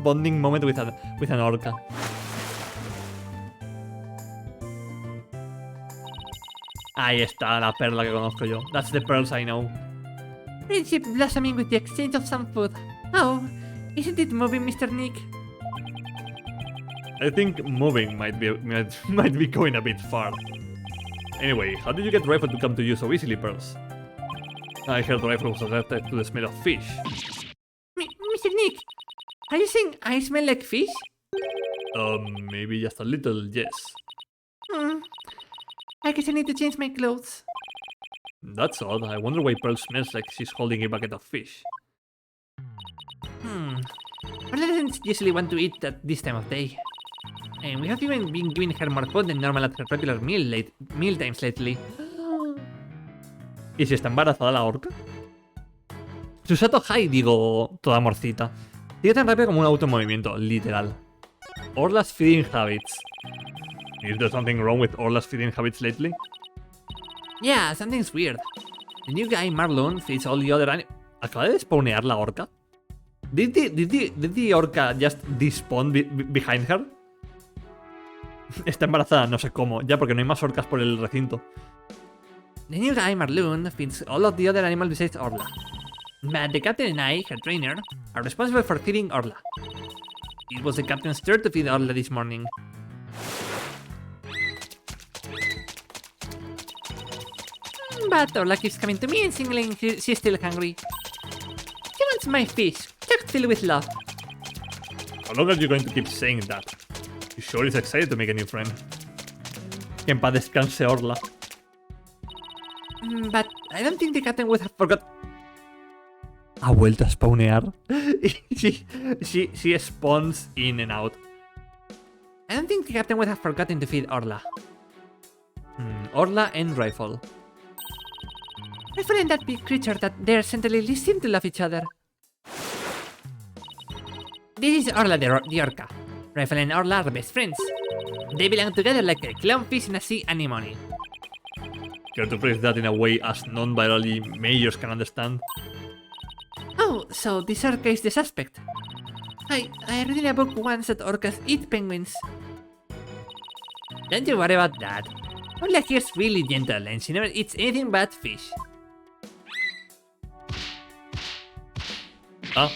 Bonding moment with an orca. Ahí está la perla que conozco yo. That's the pearls I know. Friendship blossoming with the exchange of some food. Oh, isn't it moving, Mr. Nick? I think moving might be going a bit far. Anyway, how did you get Rifle to come to you so easily, Pearls? I heard the rifle was attracted to the smell of fish. Mr. Nick, are you saying I smell like fish? Maybe just a little, yes. Hmm. I guess I need to change my clothes. That's odd. I wonder why Pearl smells like she's holding a bucket of fish. Orla doesn't usually want to eat at this time of day. And we have even been giving her more food than normal at her regular meal times lately. ¿Y si está embarazada la orca? Susato Hai, digo, toda morcita. Sigue tan rápido como un automovimiento, literal. Orla's feeding habits. Is there something wrong with Orla's feeding habits lately? Yeah, something's weird. The new guy, Marlon, feeds all the other ¿Acaba de spawnear la orca? Did the orca just despawn behind her? Está embarazada, no sé cómo. Ya, porque no hay más orcas por el recinto. The new guy, Marloon, feeds all of the other animals besides Orla. But the captain and I, her trainer, are responsible for feeding Orla. It was the captain's turn to feed Orla this morning. But Orla keeps coming to me and signaling she's still hungry. She wants my fish, chock filled with love. How long are you going to keep saying that? You sure is excited to make a new friend. Que en paz descanse Orla. But I don't think the captain would have forgot. Ha vuelto a spawnear. she spawns in and out. I don't think the captain would have forgotten to feed Orla. Orla and Rifle. Rifle and that big creature that they're centrally seem to love each other. This is Orla the orca. Rifle and Orla are best friends. They belong together like a clownfish and a sea anemone. Care to phrase that in a way as non-biology majors can understand? Oh, so this orca is the suspect. I read in a book once that orcas eat penguins. Don't you worry about that. Orla here's really gentle and she never eats anything but fish. Huh?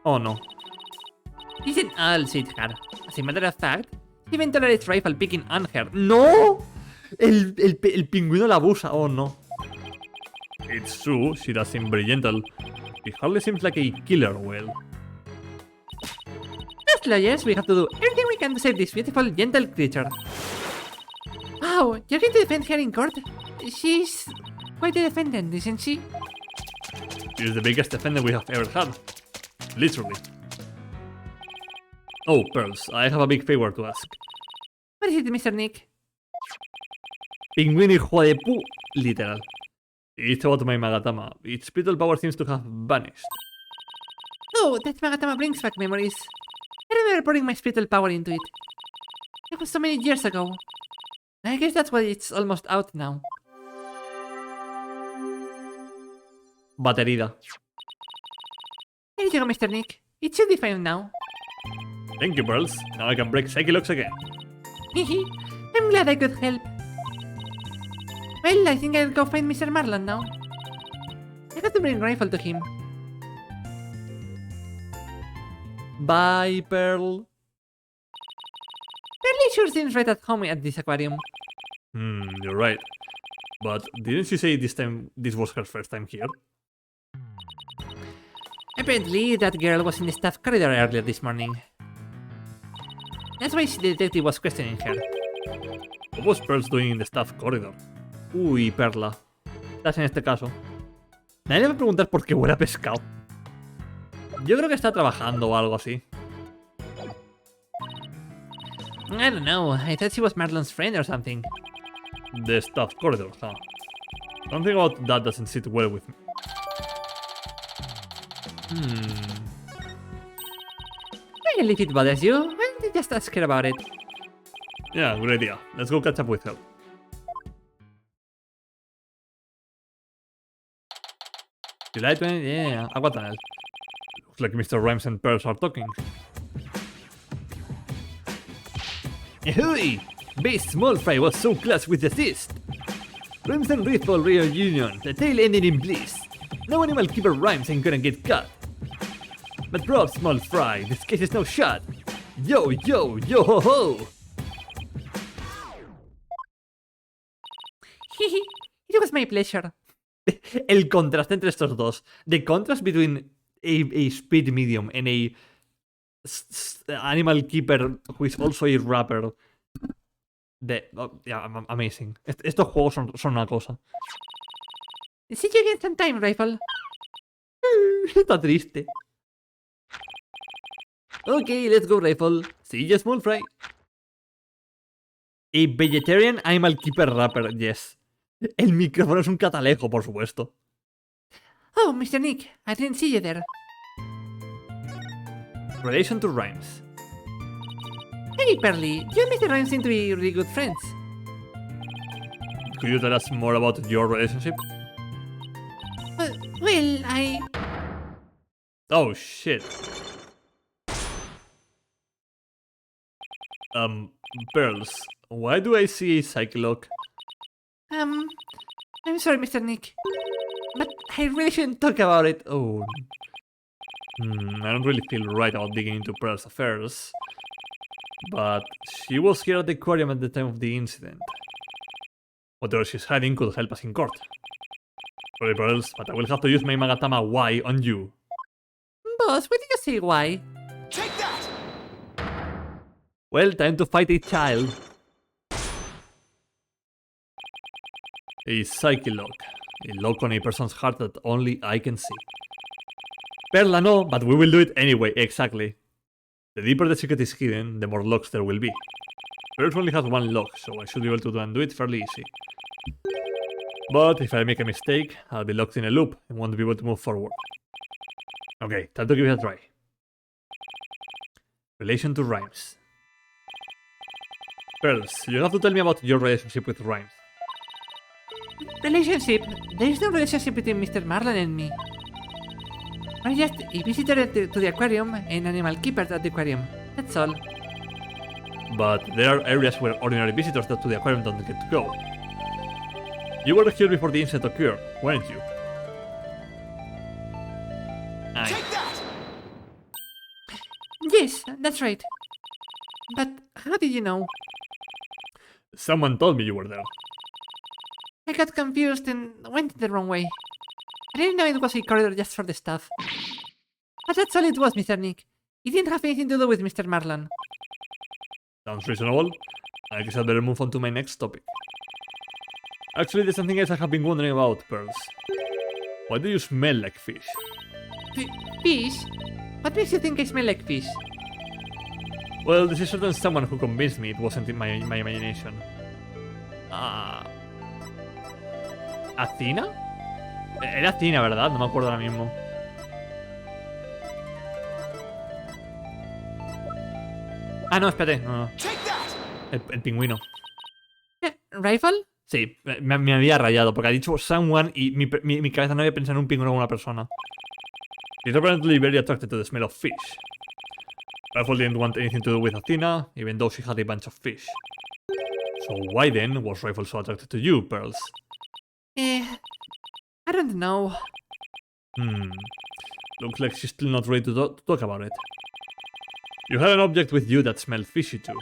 Oh no. Isn't all, sweetheart. As a matter of fact, she even tolerates Rifle picking on her. ¡No! El pingüino la abusa. Oh no. It's true, she does seem very gentle. It hardly seems like a killer whale. As lawyers, we have to do everything we can to save this beautiful, gentle creature. Oh, you're going to defend her in court? She's quite a defendant, isn't she? She's the biggest defender we have ever had. Literally. Oh, Pearls, I have a big favor to ask. What is it, Mr. Nick? Pingüino hijo de pu... Literal. It's about my Magatama. Its spiritual power seems to have vanished. Oh, that Magatama brings back memories. I remember putting my spiritual power into it. It was so many years ago. I guess that's why it's almost out now. Baterida. There you go, Mr. Nick. It should be fine now. Thank you, Pearls. Now I can break Psyche-Locks again. Hehe, I'm glad I could help. Well, I think I'll go find Mr. Marlon now. I got to bring Rifle to him. Bye, Pearl. Pearlie sure seems right at home at this aquarium. You're right. But didn't she say this was her first time here? Apparently, that girl was in the staff corridor earlier this morning. That's why the detective was questioning her. What was Pearls doing in the staff corridor? Uy, Perla. Estás en este caso. Nadie le va a preguntar por qué huele a pescado. Yo creo que está trabajando o algo así. I don't know, I thought she was Marlon's friend or something. The staff corridor, huh? Something about that doesn't sit well with me. Well, if it bothers you, why don't you just ask her about it? Yeah, good idea. Let's go catch up with her. July 20, yeah, Agua Tunnel. Looks like Mr. Rhymes and Pearls are talking. Ahoy! Base Small Fry was so close with the assist. Rhymes and Rhythmul reunion, the tail ended in bliss. No animal keeper Rhymes ain't gonna get caught. But bro, Small Fry, this case is no shot. Yo ho ho! my pleasure. El contraste entre estos dos. The contrast between a speed medium and a animal keeper who is also a rapper. Amazing. Estos juegos son una cosa. See you again sometime, Rifle. Está triste. Okay, let's go, Rifle. See you, Small Fry. A vegetarian animal keeper rapper, yes. El micrófono es un catalejo, por supuesto. Oh, Mr. Nick, I didn't see you there. Relation to rhymes. Hey, Pearly, you and Mr. Rhymes seem to be really good friends. Could you tell us more about your relationship? Well, I... Oh, shit. Pearls, why do I see a Cyclock? I'm sorry, Mr. Nick. But I really shouldn't Talk about it. Oh. I don't really feel right about digging into Pearl's affairs. But she was here at the aquarium at the time of the incident. Whatever she's hiding could help us in court. Sorry, Pearls, but I will have to use my Magatama Y on you. Boss, why did you say why? Take that! Well, time to fight a child. A psyche lock. A lock on a person's heart that only I can see. Perla, no, but we will do it anyway, exactly. The deeper the secret is hidden, the more locks there will be. Pearls only has one lock, so I should be able to undo it fairly easy. But if I make a mistake, I'll be locked in a loop and won't be able to move forward. Okay, time to give it a try. Relation to rhymes. Pearls, you have to tell me about your relationship with rhymes. Relationship? There is no relationship between Mr. Marlon and me. We're just a visitor to the aquarium and animal keepers at the aquarium. That's all. But there are areas where ordinary visitors to the aquarium don't get to go. You were here before the incident occurred, weren't you? Aye. Take that! Yes, that's right. But how did you know? Someone told me you were there. I got confused and went the wrong way. I didn't know it was a corridor just for the stuff. But that's all it was, Mr. Nick. It didn't have anything to do with Mr. Marlon. Sounds reasonable. I guess I'd better move on to my next topic. Actually, there's something else I have been wondering about, Pearls. Why do you smell like fish? Fish? What makes you think I smell like fish? Well, this is certain someone who convinced me it wasn't in my imagination. ¿Athena? Era Athena, ¿verdad? No me acuerdo ahora mismo. Ah, no, espérate. No. El pingüino. ¿Rifle? Sí, me había rayado porque ha dicho someone y mi cabeza no había pensado en un pingüino como una persona. He's apparently very attracted to the smell of fish. Rifle didn't want anything to do with Athena, even though she had a bunch of fish. So why then was Rifle so attracted to you, Pearls? I don't know. Looks like she's still not ready to talk about it. You had an object with you that smelled fishy too.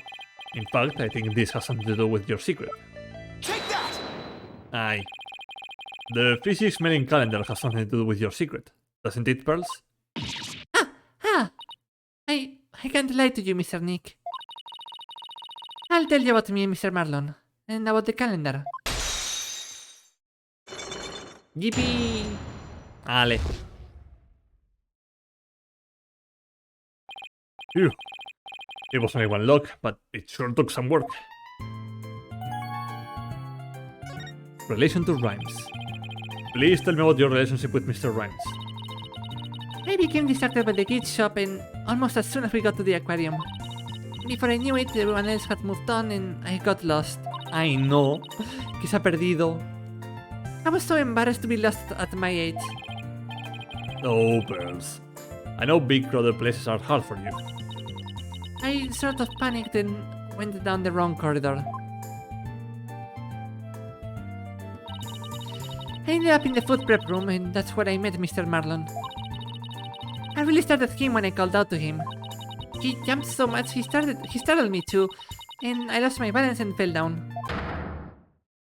In fact, I think this has something to do with your secret. Take that! Aye. The fishy smelling calendar has something to do with your secret, doesn't it, Pearls? I can't lie to you, Mr. Nick. I'll tell you about me and Mr. Marlon, and about the calendar. Yippee! Ale. Phew. It was only one lock, but it sure took some work. Relation to Rhymes. Please tell me about your relationship with Mr. Rhymes. I became distracted by the kids' shop and almost as soon as we got to the aquarium. Before I knew it, everyone else had moved on and I got lost. Ay no, que se ha perdido. I was so embarrassed to be lost at my age. Oh, Pearls. I know big crowded places are hard for you. I sort of panicked and went down the wrong corridor. I ended up in the food prep room and that's where I met Mr. Marlon. I really startled him when I called out to him. He jumped so much he startled me too, and I lost my balance and fell down.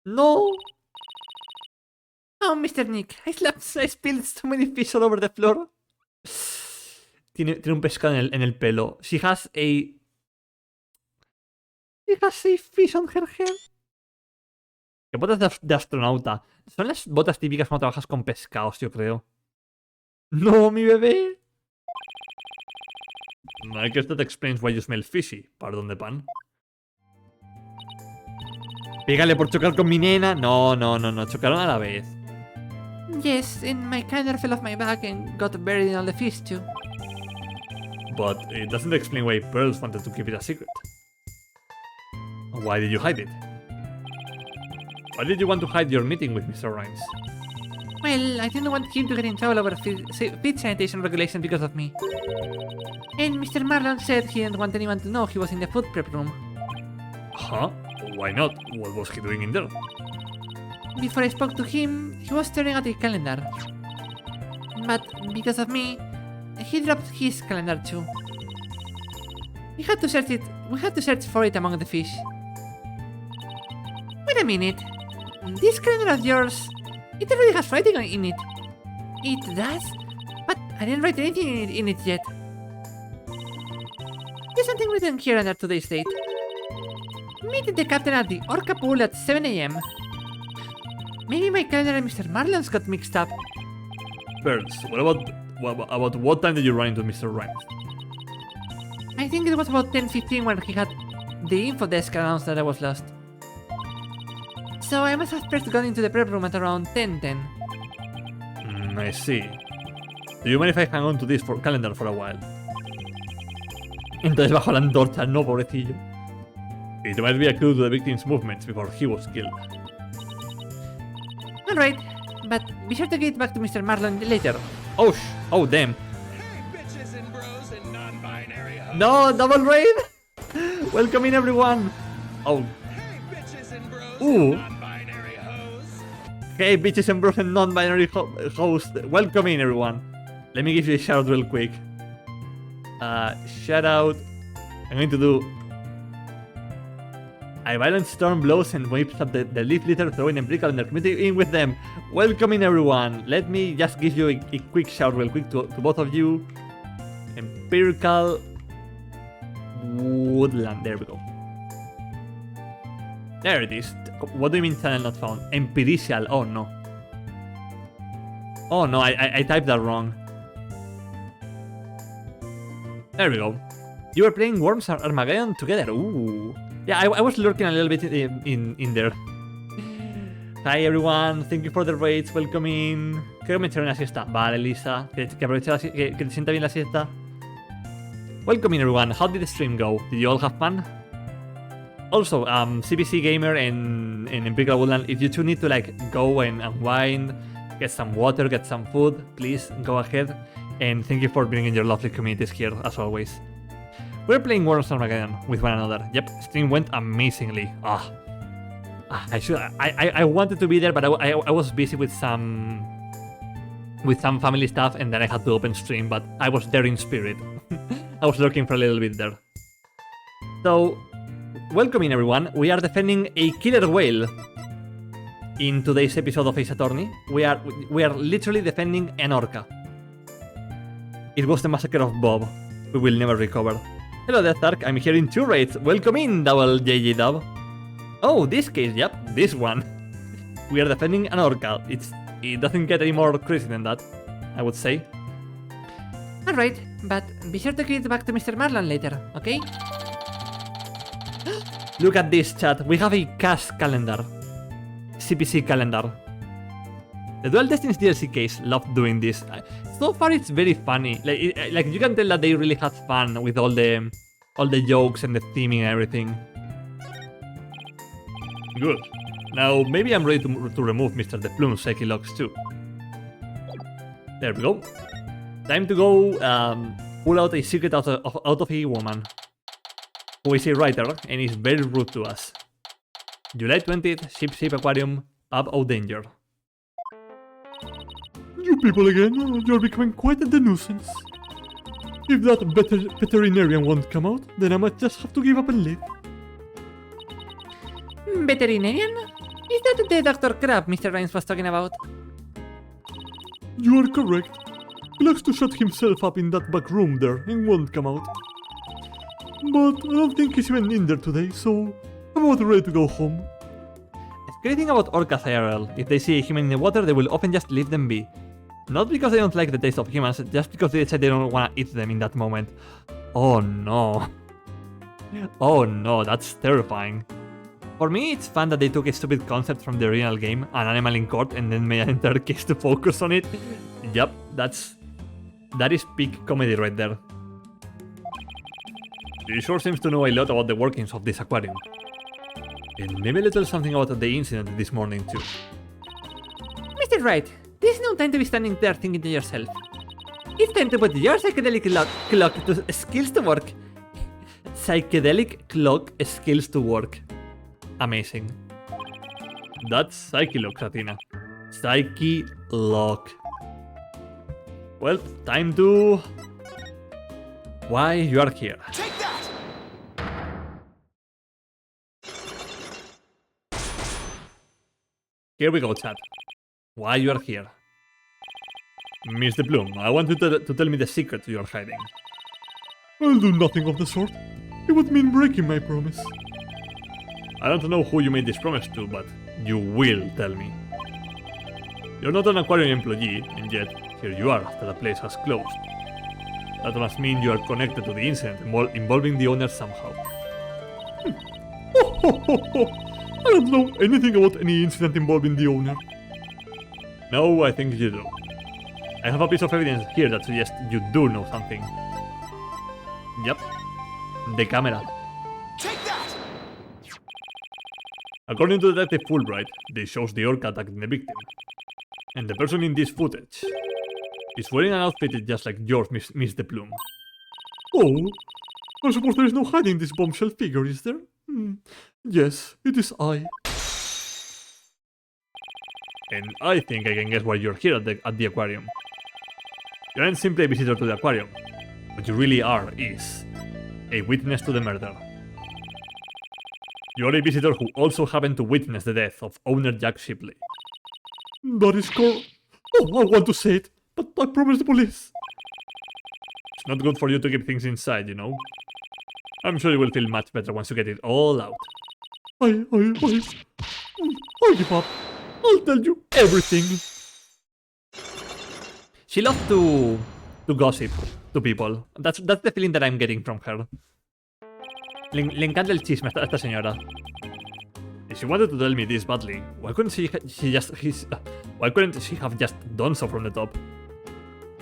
No! Oh, Mr. Nick, I spilled so many fish all over the floor. Tiene un pescado en el pelo. She has a fish on her head. ¿Qué botas de astronauta? Son las botas típicas cuando trabajas con pescados, yo creo. No, mi bebé. I guess that explains why you smell fishy, pardon the pun. Pégale por chocar con mi nena. No, chocaron a la vez. Yes, and my calendar fell off my back and got buried in all the fish too. But it doesn't explain why Pearls wanted to keep it a secret. Why did you hide it? Why did you want to hide your meeting with Mr. Rhymes? Well, I didn't want him to get in trouble over feed sanitation regulations because of me. And Mr. Marlon said he didn't want anyone to know he was in the food prep room. Huh? Why not? What was he doing in there? Before I spoke to him, he was staring at a calendar. But because of me, he dropped his calendar too. We had to search for it among the fish. Wait a minute. This calendar of yours, it already has writing in it. It does? But I didn't write anything in it yet. There's something written here under today's date. Meet the captain at the Orca pool at 7 AM. Maybe my calendar and Mr. Marlon's got mixed up. Pearls, about what time did you run into Mr. Rhymes? I think it was about 10:15 when he had the info desk announced that I was lost. So I must have first gone into the prep room at around 10:10. I see. Do you mind if I hang on to this calendar for a while? Entonces bajo la antorcha, no, pobrecillo. It might be a clue to the victim's movements before he was killed. Alright, but be sure to get back to Mr. Marlon later. Oh, damn. Hey, bitches and bros and non-binary hoes. No, double raid. Welcome in, everyone. Oh, Hey, bitches and bros Ooh. and non-binary hoes. hey, bitches and bros and non-binary host. Welcome in, everyone. Let me give you a shout out real quick. Shout out. I'm going to do. A violent storm blows and wipes up the leaf litter, throwing Empirical and their community in with them. Welcome in, everyone. Let me just give you a quick shout real quick to both of you. Empirical Woodland. There we go. There it is. What do you mean channel not found? Empirical. Oh no. Oh no, I typed that wrong. There we go. You were playing Worms Armageddon together. Ooh. Yeah, I was lurking a little bit in there. Hi everyone, thank you for the raids, welcome in. Creo que me echaron una siesta. Vale, Lisa, que aproveche que te sienta bien la siesta. Welcome in everyone, how did the stream go? Did you all have fun? Also, CBC Gamer and Empirical Woodland, if you two need to like go and unwind, get some water, get some food, please go ahead. And thank you for bringing your lovely communities here, as always. We're playing Worms Armageddon with one another. Yep, stream went amazingly. I wanted to be there, but I was busy with some family stuff, and then I had to open stream. But I was there in spirit. I was lurking for a little bit there. So, welcome in everyone. We are defending a killer whale. In today's episode of Ace Attorney, we are literally defending an orca. It was the massacre of Bob. We will never recover. Hello Death Ark, I'm here in 2 raids. Welcome in, double JJ Dub. Oh, this case, yep, this one. We are defending an orca. It doesn't get any more crazy than that, I would say. Alright, but be sure to get back to Mr. Marlon later, okay? Look at this, chat. We have a cast calendar. CPC calendar. The Dual Destinies DLC case loved doing this. So far, it's very funny. Like you can tell that they really had fun with all the jokes and the theming and everything. Good. Now maybe I'm ready to remove Mr. De Plume's psyche locks too. There we go. Time to go pull out a secret out of a woman who is a writer and is very rude to us. July 20th, Ship Aquarium, Pub O Danger. You people again, you're becoming quite a nuisance. If that veterinarian won't come out, then I might just have to give up and leave. Veterinarian? Is that the Dr. Crab Mr. Rhymes was talking about? You are correct. He likes to shut himself up in that back room there and won't come out. But I don't think he's even in there today, so I'm about ready to go home. The great thing about orcas IRL, if they see a human in the water, they will often just leave them be. Not because they don't like the taste of humans, just because they decide they don't want to eat them in that moment. Oh no. Oh no, that's terrifying. For me, it's fun that they took a stupid concept from the original game, an animal in court, and then made an entire case to focus on it. Yep, that is peak comedy right there. He sure seems to know a lot about the workings of this aquarium. And maybe a little something about the incident this morning too. Mr. Wright, this is no time to be standing there thinking to yourself. It's time to put your psychedelic clock to skills to work. Psychedelic clock skills to work. Amazing. That's Psyche Lock, Athena. Psyche Lock. Well, time to... Why you are here. Take that! Here we go, chat. Why you are here. Mr. Bloom, I want you to tell me the secret you are hiding. I'll do nothing of the sort. It would mean breaking my promise. I don't know who you made this promise to, but you will tell me. You're not an aquarium employee, and yet here you are after the place has closed. That must mean you are connected to the incident involving the owner somehow. I don't know anything about any incident involving the owner. No, I think you do. I have a piece of evidence here that suggests you do know something. Yep. The camera. Take that! According to Detective Fulbright, this shows the orca attacking the victim. And the person in this footage is wearing an outfit just like yours, Miss De Plume. Oh, I suppose there is no hiding this bombshell figure, is there? Yes, it is I. And I think I can guess why you're here at the aquarium. You aren't simply a visitor to the aquarium. What you really are is a witness to the murder. You are a visitor who also happened to witness the death of owner Jack Shipley. That is correct. Oh, I want to say it, but I promised the police. It's not good for you to keep things inside, you know. I'm sure you will feel much better once you get it all out. I give up. I'll tell you everything. She loves to gossip to people. That's the feeling that I'm getting from her. Le encanta el chisme a esta señora. If she wanted to tell me this badly, why couldn't she have just done so from the top?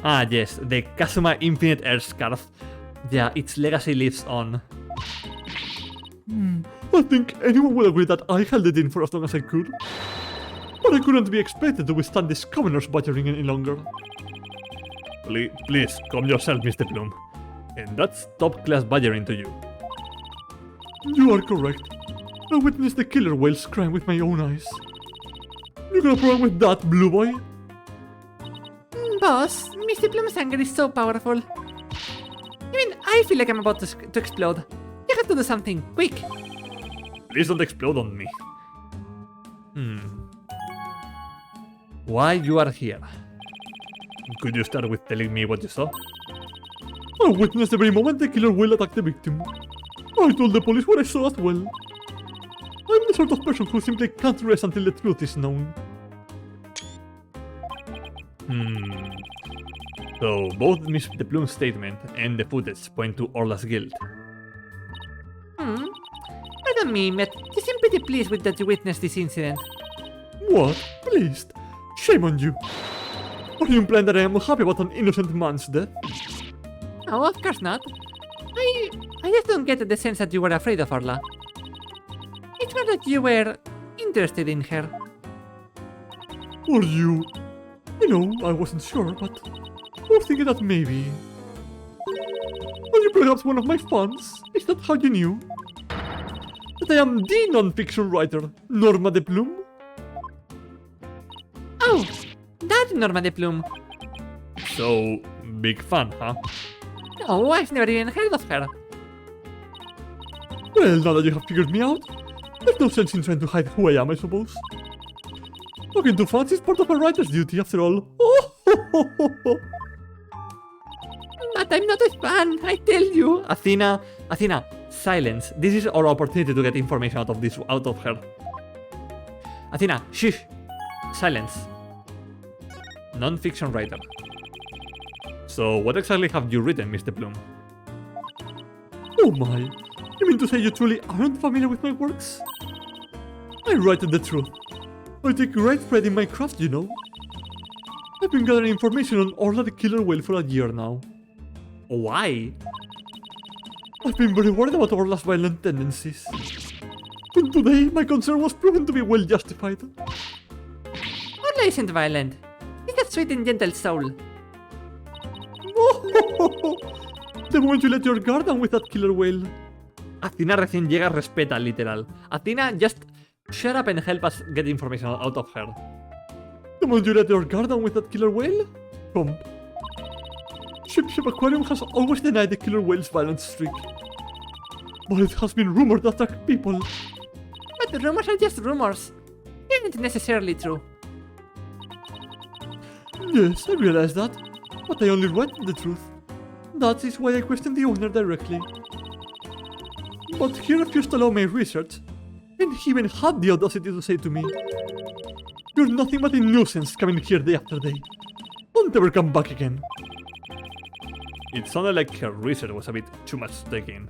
Ah yes, the Kazuma Infinite Air Scarf. Yeah, its legacy lives on. I think anyone would agree that I held it in for as long as I could. But I couldn't be expected to withstand this commoner's badgering any longer. Please, calm yourself, Mr. Bloom. And that's top-class badgering to you. You are correct. I witnessed the killer whale's crime with my own eyes. You got a problem with that, Blue Boy? Boss, Mr. Plum's anger is so powerful. Even I feel like I'm about to explode. You have to do something, quick. Please don't explode on me. Why you are here? Could you start with telling me what you saw? I witnessed every moment the killer whale attacked the victim. I told the police what I saw as well. I'm the sort of person who simply can't rest until the truth is known. So, both Miss De Plume's statement and the footage point to Orla's guilt. I don't mean, but you seem pretty pleased with that you witnessed this incident. What? Pleased? Shame on you. Are you implying that I am happy about an innocent man's death? No, of course not. I just don't get the sense that you were afraid of Orla. It's more that you were interested in her. Or you? You know, I wasn't sure, but I was thinking that maybe... Are you perhaps one of my fans? Is that how you knew? That I am the non-fiction writer, Norma De Plume? Oh, that Norma De Plume. So, big fan, huh? No, I've never even heard of her. Well, now that you have figured me out, there's no sense in trying to hide who I am, I suppose. Talking to fans is part of a writer's duty, after all. Oh, But I'm not a fan, I tell you. Athena, silence. This is our opportunity to get information out of her. Athena, shush. Silence. Non-fiction writer. So, what exactly have you written, Mr. Bloom? Oh my. You mean to say you truly aren't familiar with my works? I write the truth. I take great pride in my craft, you know. I've been gathering information on Orla the killer whale for a year now. Why? I've been very worried about Orla's violent tendencies. And today, my concern was proven to be well justified. Orla isn't violent. He's a sweet and gentle soul. The moment you let your guard down with that killer whale. Athena recién llega, respeta, literal. Athena, just shut up and help us get information out of her. The moment you let your guard down with that killer whale? Come. Ship Aquarium has always denied the killer whale's violent streak. But it has been rumored to attack people. But the rumors are just rumors. They aren't necessarily true. Yes, I realize that. But I only write the truth. That is why I questioned the owner directly. But he refused to allow my research. And he even had the audacity to say to me, "You're nothing but a nuisance coming here day after day. Don't ever come back again." It sounded like her research was a bit too much to take in.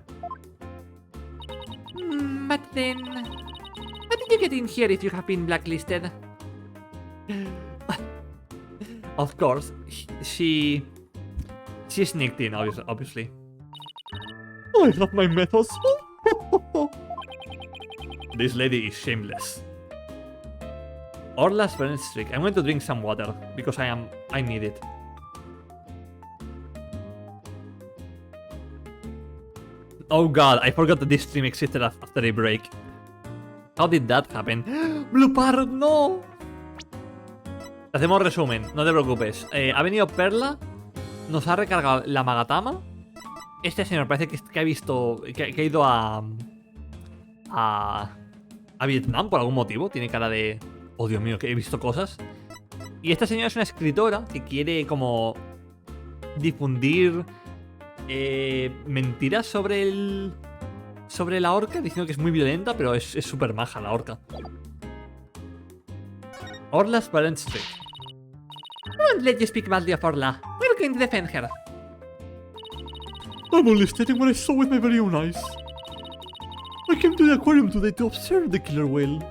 But then... How did you get in here if you have been blacklisted? Of course, she sneaked in, obviously. I have my methods. This lady is shameless. Orla's violent streak. I'm going to drink some water because I need it. Oh god, I forgot that this stream existed after a break. How did that happen? Blue Parrot, no! Hacemos resumen, no te preocupes. Ha venido Perla, nos ha recargado la Magatama. Este señor parece que ha visto, que ha ido a Vietnam por algún motivo. Tiene cara de, oh Dios mío, que he visto cosas. Y esta señora es una escritora que quiere como difundir mentiras sobre la orca, diciendo que es muy violenta, pero es súper maja la orca. Orla's violent streak. I won't let you speak badly of Orla. We're going to defend her. I'm only stating what I saw with my very own eyes. I came to the aquarium today to observe the killer whale.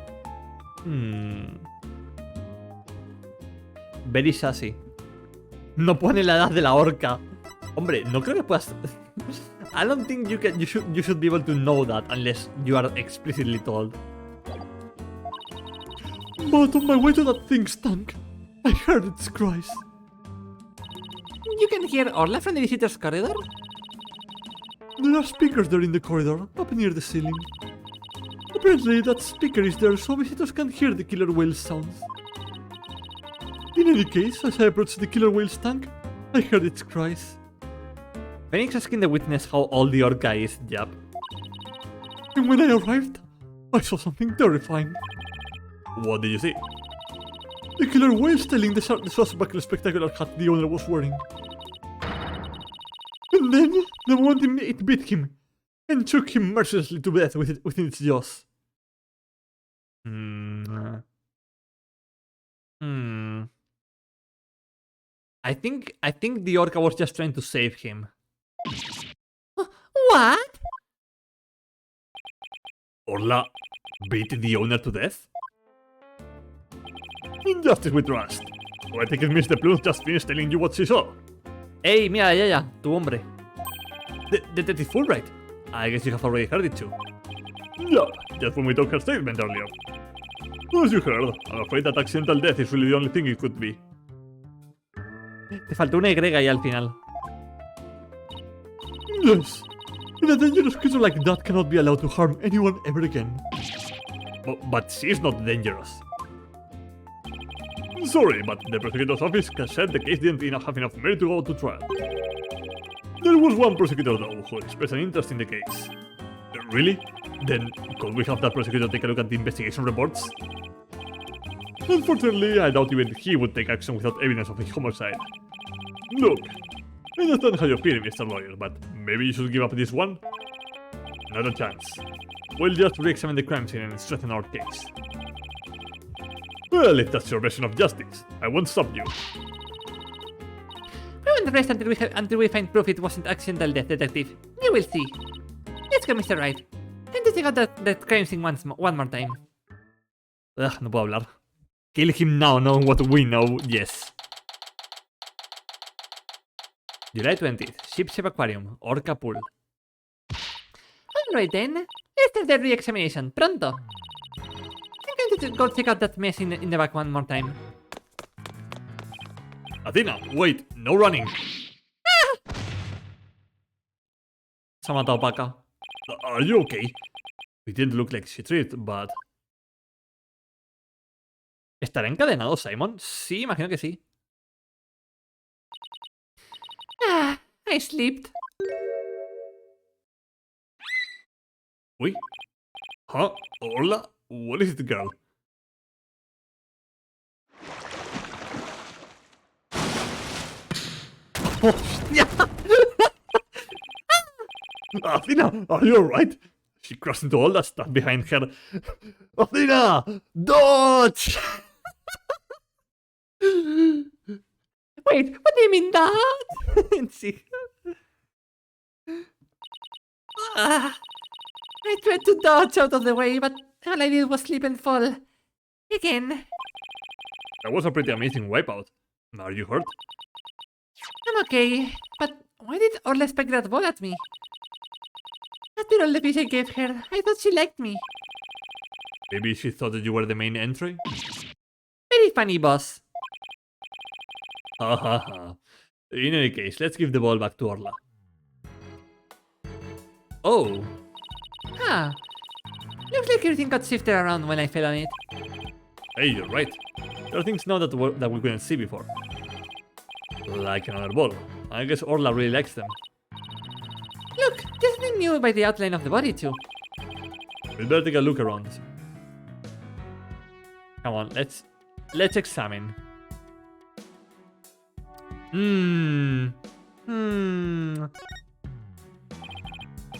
Very sassy. No pone la edad de la orca. Hombre, no creo que puedas... I don't think you should be able to know that unless you are explicitly told. But on my way to that thing's tank, I heard its cries. You can hear Orla from the visitor's corridor? There are speakers there in the corridor, up near the ceiling. Apparently that speaker is there so visitors can hear the killer whale's sounds. In any case, as I approached the killer whale's tank, I heard its cries. Phoenix asking the witness how old the orca is, yep. And when I arrived, I saw something terrifying. What did you see? The killer whale stealing the swashbuckle spectacular hat the owner was wearing. And then, the moment it bit him, and took him mercilessly to death within its jaws. I think the orca was just trying to save him. What? Orla beat the owner to death? Injustice with trust. So I think Mr. Plus just finished telling you what she saw. Hey, mira, ya, tu hombre. Detective Fulbright. I guess you have already heard it too. Yeah, just when we took her statement earlier. As you heard, I'm afraid that accidental death is really the only thing it could be. Te faltó una Y ahí al final. Yes. And a dangerous creature like that cannot be allowed to harm anyone ever again. But she's not dangerous. Sorry, but the prosecutor's office has said the case didn't have enough merit to go to trial. There was one prosecutor though who expressed an interest in the case. Really? Then could we have that prosecutor take a look at the investigation reports? Unfortunately, I doubt even he would take action without evidence of a homicide. Look, I understand how you're feeling, Mr. Lawyer, but maybe you should give up this one? Not a chance. We'll just re-examine the crime scene and strengthen our case. Well, if that's your version of justice, I won't stop you. We won't rest until we find proof it wasn't accidental death, Detective. You will see. Let's go, Mr. Wright. Time to check out that crime scene one more time. Ugh, no puedo hablar. Kill him now, knowing what we know, yes. July 20th, Ship Aquarium, Orca Pool. Alright then, let's start the re-examination, pronto. I'm going to go check out that mess in the back one more time. Athena, wait, no running. Se ha matado Paca. Are you okay? It didn't look like she tripped, but... ¿Estará encadenado Simon? Sí, imagino que sí. Ah, I slept. Uy. Huh? Hola? What is it, girl? ¡Hostia! Athena, are you alright? She crashed into all that stuff behind her. Athena! Dodge! Wait, what do you mean that? Sí. I tried to dodge out of the way, but all I did was slip and fall. Again. That was a pretty amazing wipeout. Are you hurt? I'm okay, but why did Orla spike that ball at me? After all the fish I gave her, I thought she liked me. Maybe she thought that you were the main entry? Very funny, boss. Ha ha ha. In any case, let's give the ball back to Orla. Oh. Huh. Looks like everything got shifted around when I fell on it. Hey, you're right. There are things now that we couldn't see before. Like another ball. I guess Orla really likes them. Look, there's something new by the outline of the body too. We'd better take a look around. Come on, let's examine.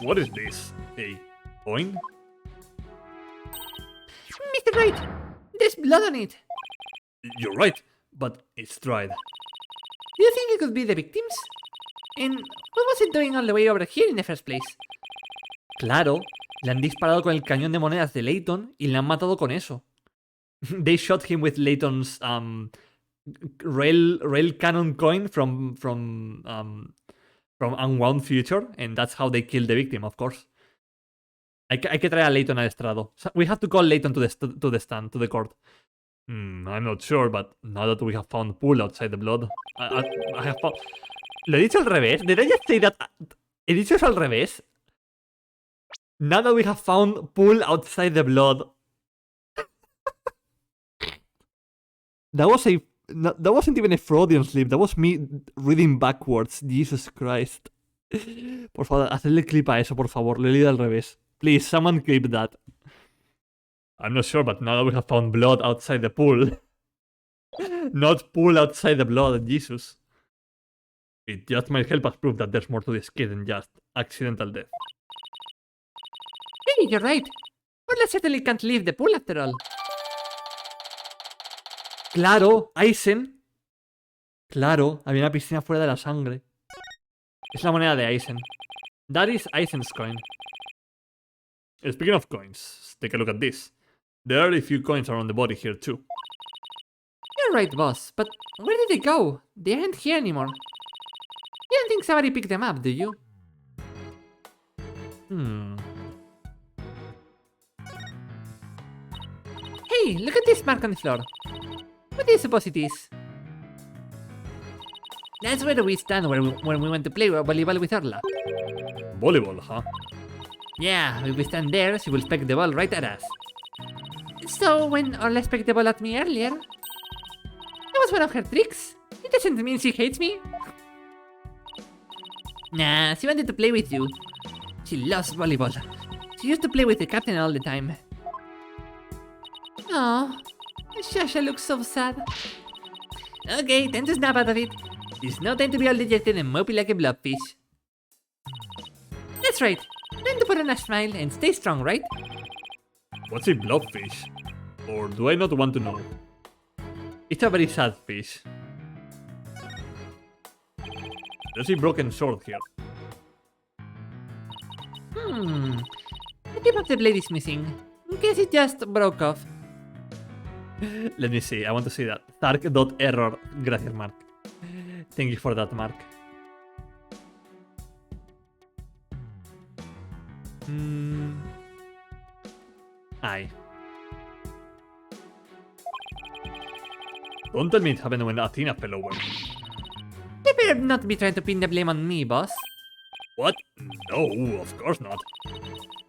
What is this? A coin? Mr. Wright, there's blood on it. You're right, but it's dried. Do you think it could be the victims? And what was it doing all the way over here in the first place? Claro, le han disparado con el cañón de monedas de Layton y le han matado con eso. They shot him with Layton's rail cannon coin from Unwound Future, and that's how they killed the victim, of course. Hay que traer a Layton al estrado. So we have to call Layton to the stand, to the court. I'm not sure, but now that we have found pool outside the blood, I have found... ¿Lo he dicho al revés? Did I just say that? ¿He dicho eso al revés? Now that we have found pool outside the blood. That wasn't even a Freudian slip. That was me reading backwards. Jesus Christ. Por favor, hacedle clip a eso, por favor. Lo he leído al revés. Please, someone clip that. I'm not sure, but now that we have found blood outside the pool, not pool outside the blood, Jesus. It just might help us prove that there's more to this case than just accidental death. Hey, you're right. Orla certainly can't leave the pool after all. Claro, Eisen. Claro, había una piscina fuera de la sangre. Es la moneda de Eisen. That is Eisen's coin. Speaking of coins, take a look at this. There are a few coins around the body here too. You're right, boss, but where did they go? They aren't here anymore. You don't think somebody picked them up, do you? Hey, look at this mark on the floor. What do you suppose it is? That's where we stand when we went to play volleyball with Orla. Volleyball, huh? Yeah, if we stand there, she will spike the ball right at us. So, when Orla spiked the ball at me earlier, that was one of her tricks. It doesn't mean she hates me. Nah, she wanted to play with you. She loves volleyball. She used to play with the captain all the time. Oh, Shasha looks so sad. Okay, time to snap out of it. It's no time to be all dejected and mopey like a blobfish. That's right. Time to put on a smile and stay strong, right? What's a blobfish? Or do I not want to know? It's a very sad fish. There's a broken sword here. The tip of the blade is missing. In case it just broke off. Let me see, I want to see that. Thark.error. Gracias, Mark. Thank you for that, Mark. Aye. Don't tell me it happened when Athena fell over. You better not be trying to pin the blame on me, boss. What? No, of course not.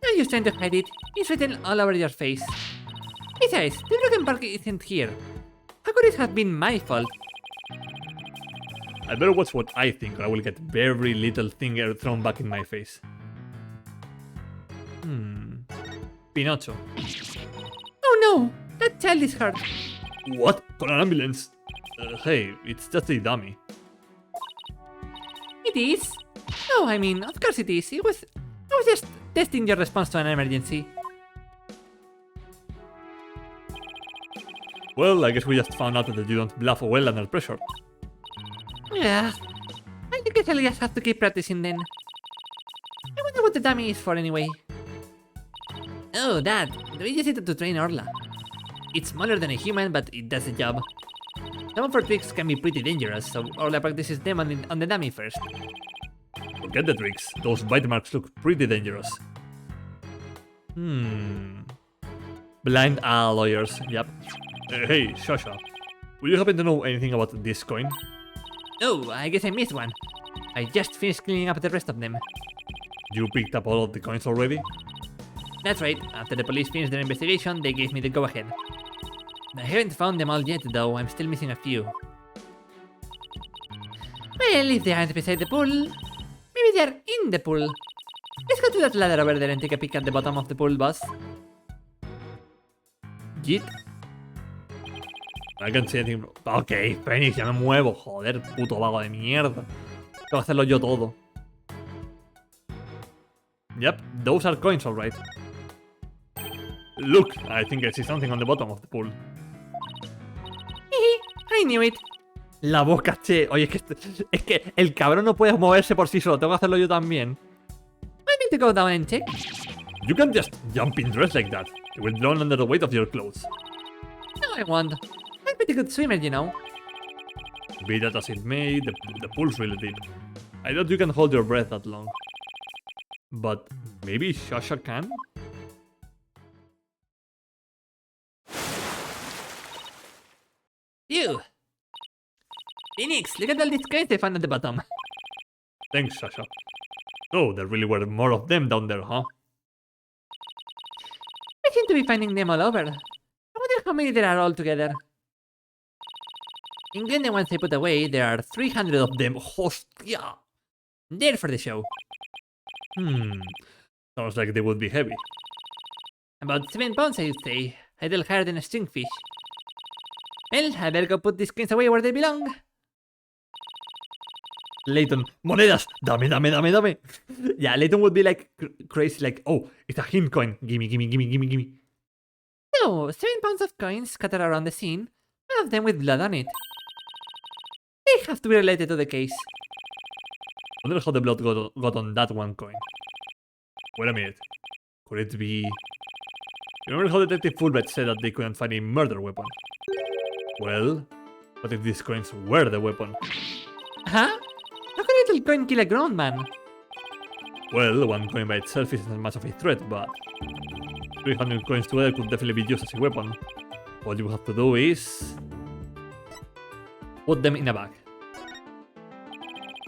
You're just trying to hide it. It's written all over your face. Besides, the broken part isn't here. How could it have been my fault? I better watch what I think, or I will get very little thing thrown back in my face. Pinocho. Oh no! That child is hurt. What? Call an ambulance? Hey, it's just a dummy. It is? Oh, I mean, of course it is. I was just testing your response to an emergency. Well, I guess we just found out that you don't bluff well under pressure. Yeah. I guess I'll just have to keep practicing then. I wonder what the dummy is for anyway. Oh, that. We just needed to train Orla. It's smaller than a human, but it does the job. Some of her tricks can be pretty dangerous, so Orla practices them on the dummy first. Forget the tricks. Those bite marks look pretty dangerous. Blind lawyers, yep. Hey, Shasha. Will you happen to know anything about this coin? Oh, I guess I missed one. I just finished cleaning up the rest of them. You picked up all of the coins already? That's right, after the police finished their investigation, they gave me the go-ahead. I haven't found them all yet, though. I'm still missing a few. Well, if they aren't beside the pool, maybe they're in the pool. Let's go to that ladder over there and take a peek at the bottom of the pool, boss. Yeet. I can't see anything. Ok, Phoenix, ya me muevo. Joder, puto vago de mierda. Tengo que hacerlo yo todo. Yep, those are coins, alright. Look, I think I see something on the bottom of the pool. I knew it. La boca, che. Oye, es que el cabrón no puede moverse por sí solo. Tengo que hacerlo yo también. I need to go down and check. You can't just jump in dress like that. You will drown under the weight of your clothes. No, I won't. I'm a pretty good swimmer, you know. Be that as it may, the pool's really deep. I doubt you can hold your breath that long. But maybe Shasha can? You. Phoenix, look at all these coins they found at the bottom. Thanks, Shasha. Oh, there really were more of them down there, huh? I seem to be finding them all over. I wonder how many there are all together. Including the ones I put away, there are 300 of them. Hostia! They're for the show. Sounds like they would be heavy. About 7 pounds, I would say. A little higher than a stringfish. Well, I better go put these coins away where they belong. Leighton, monedas, dame. Yeah, Leighton would be like crazy, like, oh, it's a hint coin. Gimme. So, 7 pounds of coins scattered around the scene, all of them with blood on it. They have to be related to the case. Wonder how the blood got on that one coin. Wait a minute. Could it be... Remember how Detective Fulbert said that they couldn't find a murder weapon? Well, what if these coins were the weapon? Huh? How can a little coin kill a grown man? Well, one coin by itself isn't much of a threat, but 300 coins together could definitely be used as a weapon. All you have to do is... put them in a bag.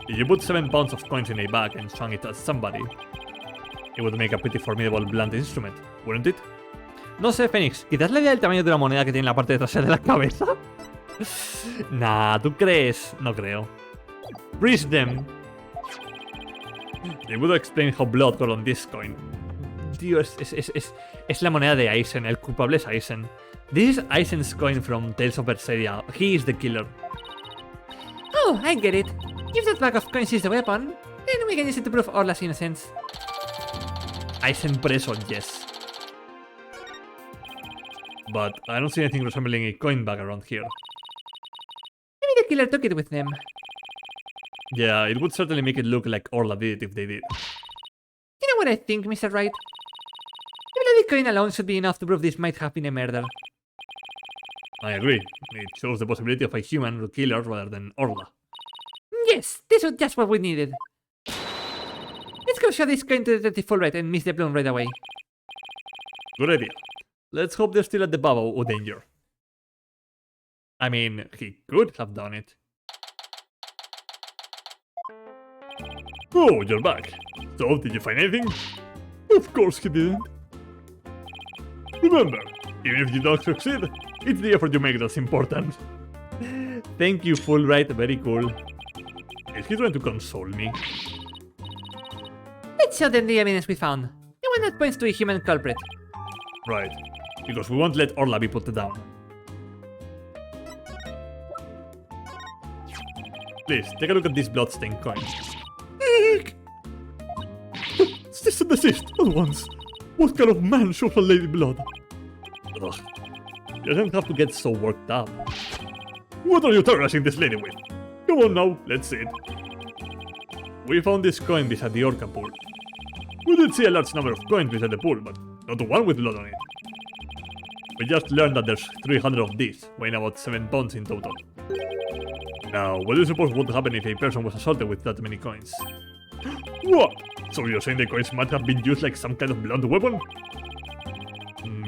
If you put 7 pounds of coins in a bag and swung it at somebody, it would make a pretty formidable blunt instrument, wouldn't it? No sé, Phoenix, quizás le dé el tamaño de la moneda que tiene en la parte trasera de la cabeza. Nah, ¿tú crees? No creo. Freeze them. It would explain how blood got on this coin. Tío, es la moneda de Aizen, el culpable es Aizen. This is Aizen's coin from Tales of Berseria. He is the killer. Oh, I get it. If that bag of coins is the weapon, then we can use it to prove Orla's innocence. Eisen preso, yes. But I don't see anything resembling a coin bag around here. Maybe the killer took it with them. Yeah, it would certainly make it look like Orla did it if they did. You know what I think, Mr. Wright? The bloody coin alone should be enough to prove this might have been a murder. I agree. It shows the possibility of a human killer rather than Orla. Yes, this was just what we needed. Let's go show this coin to Detective Fulbright and Miss DePlum right away. Good idea. Let's hope they're still at the Baba or danger. I mean, he could have done it. Oh, you're back. So, did you find anything? Of course he didn't. Remember, even if you don't succeed, it's the effort you make that's important. Thank you, Fulbright. Very cool. Is he trying to console me? Let's show them the evidence we found. The one that points to a human culprit. Right. Because we won't let Orla be put down. Please, take a look at this bloodstained coin. Cease and desist at once. What kind of man shows a lady blood? Ugh. You don't have to get so worked up. What are you terrorizing this lady with? Come on now, let's see it. We found this coin beside the Orca pool. We did see a large number of coins beside the pool, but not one with blood on it. We just learned that there's 300 of these, weighing about 7 pounds in total. Now, what do you suppose would happen if a person was assaulted with that many coins? What? So you're saying the coins might have been used like some kind of blunt weapon?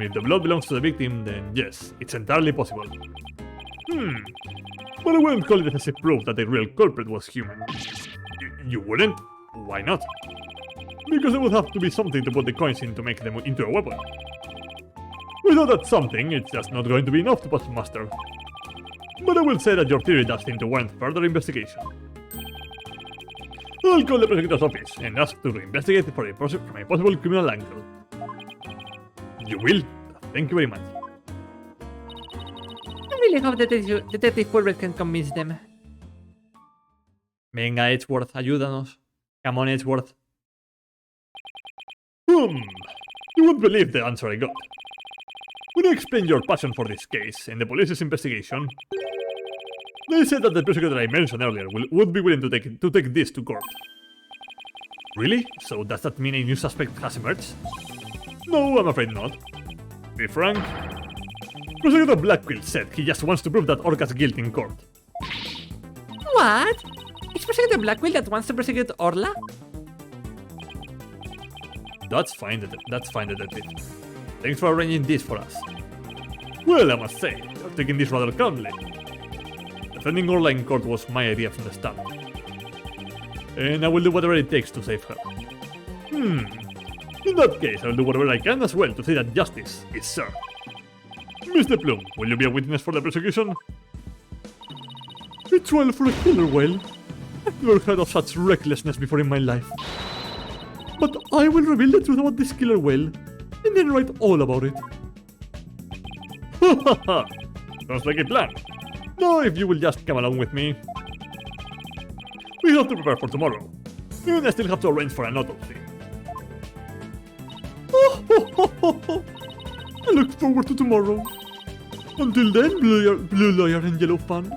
If the blood belongs to the victim, then yes, it's entirely possible. But I wouldn't call it as a proof that the real culprit was human. You wouldn't? Why not? Because there would have to be something to put the coins in to make them into a weapon. Without that something, it's just not going to be enough to pass muster. But I will say that your theory does seem to warrant further investigation. I'll call the prosecutor's office and ask to investigate from a possible criminal angle. You will? Thank you very much. I really hope that Detective Fulbright can convince them. Venga, Edgeworth, ayúdanos. Come on, Edgeworth. You won't believe the answer I got. When I explained your passion for this case and the police's investigation, they said that the prosecutor I mentioned earlier would be willing to take this to court. Really? So does that mean a new suspect has emerged? No, I'm afraid not. To be frank, Prosecutor Blackquill said he just wants to prove that Orca's guilt in court. What? It's Prosecutor Blackquill that wants to prosecute Orla? That's fine, Detective. Thanks for arranging this for us. Well, I must say, you're taking this rather calmly. Defending Orla in court was my idea from the start. And I will do whatever it takes to save her. In that case, I'll do whatever I can as well to say that justice is served. Mr. Plum, will you be a witness for the prosecution? A trial for a killer whale? I've never heard of such recklessness before in my life. But I will reveal the truth about this killer whale, and then write all about it. Ha ha ha! Sounds like a plan. Now, if you will just come along with me. We have to prepare for tomorrow, and I still have to arrange for an autopsy. I look forward to tomorrow. Until then, blue lawyer and yellow fan.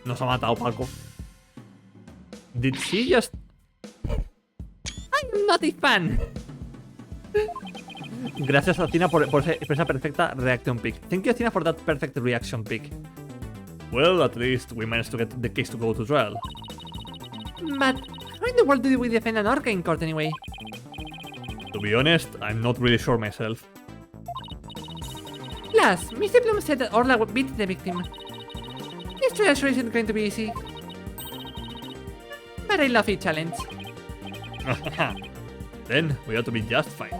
Nos ha matado Paco. Did she just... I'm not a fan. Gracias a Tina por esa perfecta reaction pick. Thank you, Tina, for that perfect reaction pick. Well, at least we managed to get the case to go to trial. But how in the world do we defend an Orca in court anyway? To be honest, I'm not really sure myself. Plus, Mr. Plum said that Orla would beat the victim. This trial sure isn't going to be easy. But I love a challenge. Then we ought to be just fine.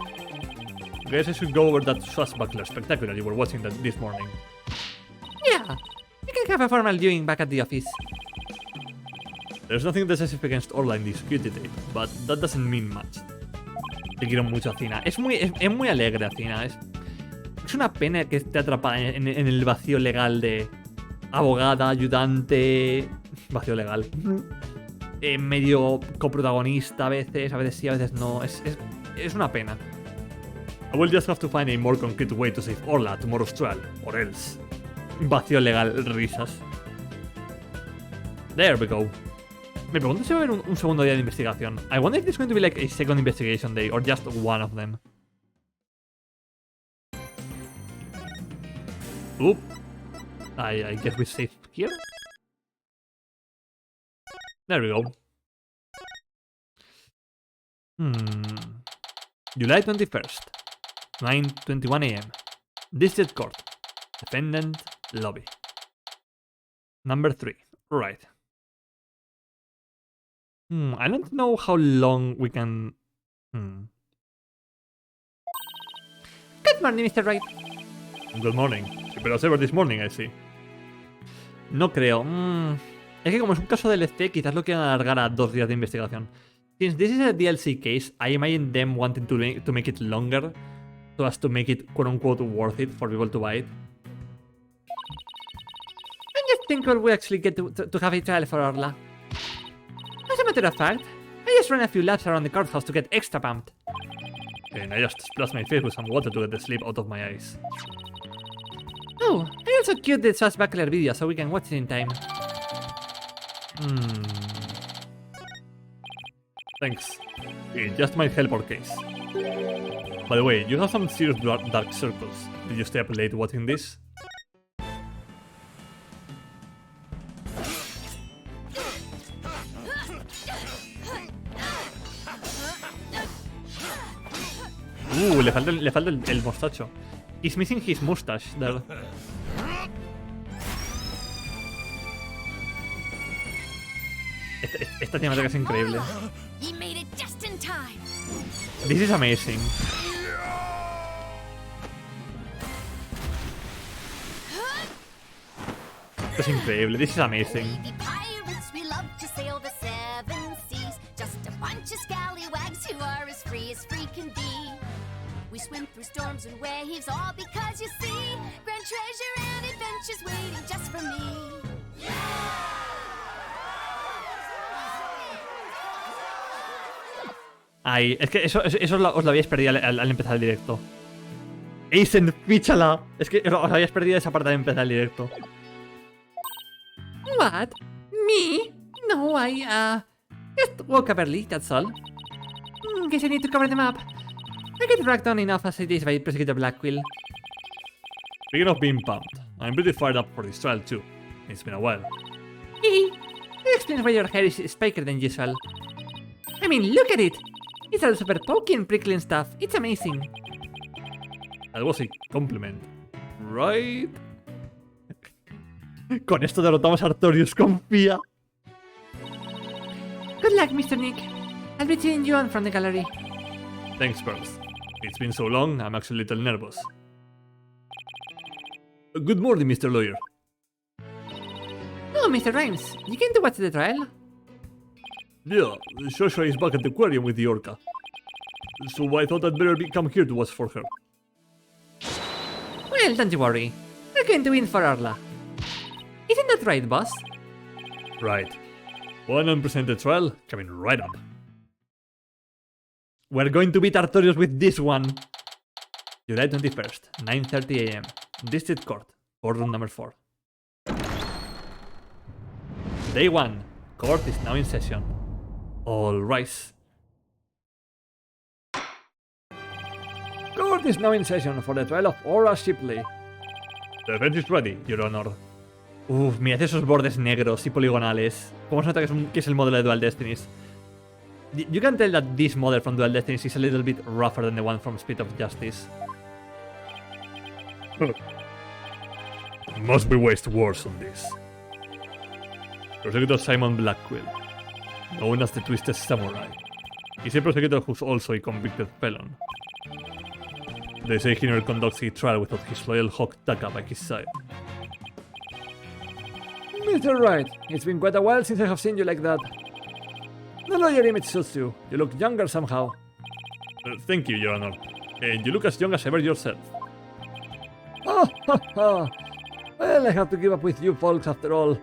Guess I should go over that swashbuckler spectacular you were watching this morning. Yeah, we can have a formal viewing back at the office. There's nothing decisive against Orla in this security tape, but that doesn't mean much. Te quiero mucho, Cina. Es muy alegre, Cina. Es una pena que esté atrapada en el vacío legal de abogada, ayudante, vacío legal, medio coprotagonista a veces sí, a veces no. Es una pena. I will just have to find a more concrete way to save Orla tomorrow's trial, or else. Vacío legal, risas. There we go. Me pregunto si va a haber un segundo día de investigación. I wonder if there's going to be like a second investigation day or just one of them. Oop. I guess we save here. There we go. July 21st, 9:21 AM. District Court. Defendant Lobby. Number 3. Right. I don't know how long we can... Good morning, Mr. Wright. Good morning. Pero ever this morning, I see. No creo. Es que como es un caso de DLC, quizás lo quieran alargar a 2 días de investigación. Since this is a DLC case, I imagine them wanting to make it longer, so as to make it quote-unquote worth it for people to buy it. I just think we actually get to have a trial for Orla. As a matter of fact, I just ran a few laps around the courthouse to get extra pumped. And I just splashed my face with some water to get the sleep out of my eyes. Oh, I also queued the Swashbuckler video so we can watch it in time. Thanks. It just might help our case. By the way, you have some serious dark circles. Did you stay up late watching this? Le falta el mostacho. He's missing his mustache there. Esta cinemática es increíble. He made it just in time. This is amazing. Esto es increíble. This is amazing. We be pirates, we love to sail the 7 seas. Just a bunch of scallywags who are as free can be. We swim through storms and waves, all because you see grand treasure and adventures waiting just for me. Ay, es que eso os lo habíais perdido al empezar el directo. Aizen, fíchala. Es que os habíais perdido esa parte al empezar el directo. What? Me? No, I, just woke up early, that's all. Guess I need to cover them up. I get ragged on enough as it is by Prosecutor Blackquill. Speaking of being pumped, I'm pretty fired up for this trial too. It's been a while. Hehe. That explains why your hair is spiker than usual. I mean, look at it! It's all super pokey and prickly and stuff. It's amazing. That was a compliment. Right? Con esto derrotamos a Artorius, confía. Good luck, Mr. Nick. I'll be cheering you on from the gallery. Thanks, Pearls. It's been so long, I'm actually a little nervous. Good morning, Mr. Lawyer. Oh, Mr. Rhymes, you came to watch the trial? Yeah, Shosha is back at the aquarium with the orca. So I thought I'd better come here to watch for her. Well, don't you worry. We're going to win for Orla. Isn't that right, boss? Right. One unpresented trial coming right up. We're going to beat Artorius with this one. July 21st, 9:30 AM. District Court, courtroom number 4. Day 1. Court is now in session. All rise. Court is now in session for the trial of Aura Shipley. The defense is ready, Your Honor. Uf, mirad esos bordes negros y poligonales. ¿Cómo se nota que es el modelo de Dual Destinies? You can tell that this model from Dual Destinies is a little bit rougher than the one from Speed of Justice. Must be waste words on this. Prosecutor Simon Blackquill, known as the Twisted Samurai. He's a prosecutor who's also a convicted felon. They say he never conducts a trial without his loyal Hawk Taka by his side. Mr. Wright, it's been quite a while since I have seen you like that. The lawyer image suits you. You look younger somehow. Thank you, Your Honor. And you look as young as ever yourself. Oh, ha, ha. Well, I have to give up with you folks after all.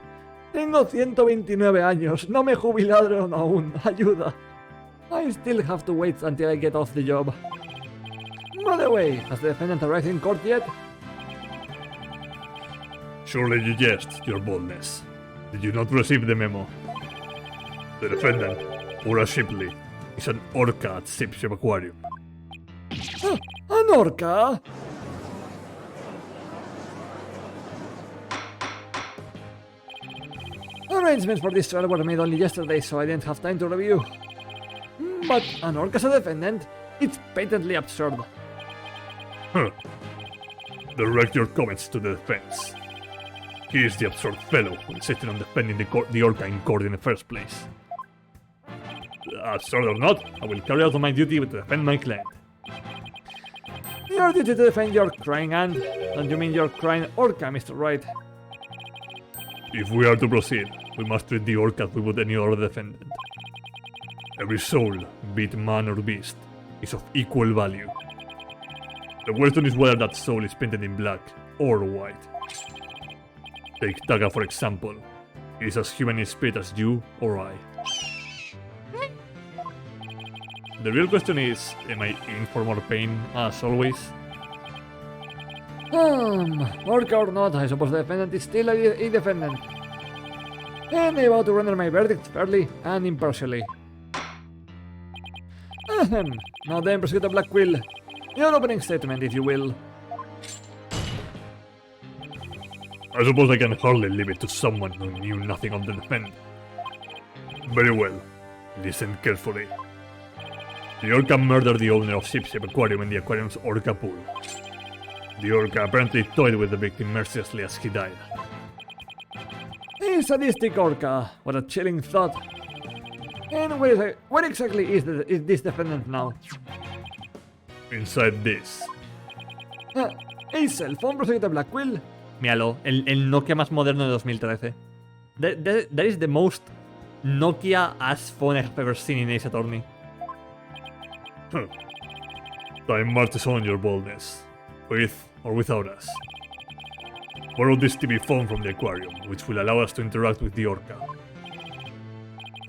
Tengo 129 años, no me jubilaron aún, ayuda. I still have to wait until I get off the job. By the way, has the defendant arrived in court yet? Surely you jest, your boldness. Did you not receive the memo? The defendant, Ura Shipley, is an orca at Ship Aquarium. An orca? Arrangements for this trial were made only yesterday, so I didn't have time to review. But an orca's a defendant? It's patently absurd. Huh. Direct your comments to the defense. He is the absurd fellow who insisted on defending the orca in court in the first place. Absurd or not, I will carry out my duty to defend my client. Your duty to defend your crying aunt? Don't you mean your crying orca, Mr. Wright? If we are to proceed, we must treat the orca as we would any other defendant. Every soul, be it man or beast, is of equal value. The question is whether that soul is painted in black or white. Take Taga for example. He is as human in spirit as you or I. The real question is, am I in for more pain, as always? Orca or not, I suppose the defendant is still a defendant. And I'm about to render my verdict fairly and impartially. Ahem. Now then, Prosecutor Blackquill, your opening statement, if you will. I suppose I can hardly leave it to someone who knew nothing of the defendant. Very well. Listen carefully. The orca murdered the owner of Ship Aquarium in the aquarium's orca pool. The orca apparently toyed with the victim mercilessly as he died. A sadistic orca. What a chilling thought. And where exactly is this defendant now? Inside this. A cell phone, Prosecutor Blackquill. Míralo, el Nokia más moderno de 2013. That is the most Nokia-ass phone I've ever seen in Ace Attorney. Huh. Time marches on, your boldness. With or without us. Borrow this TV phone from the aquarium, which will allow us to interact with the orca.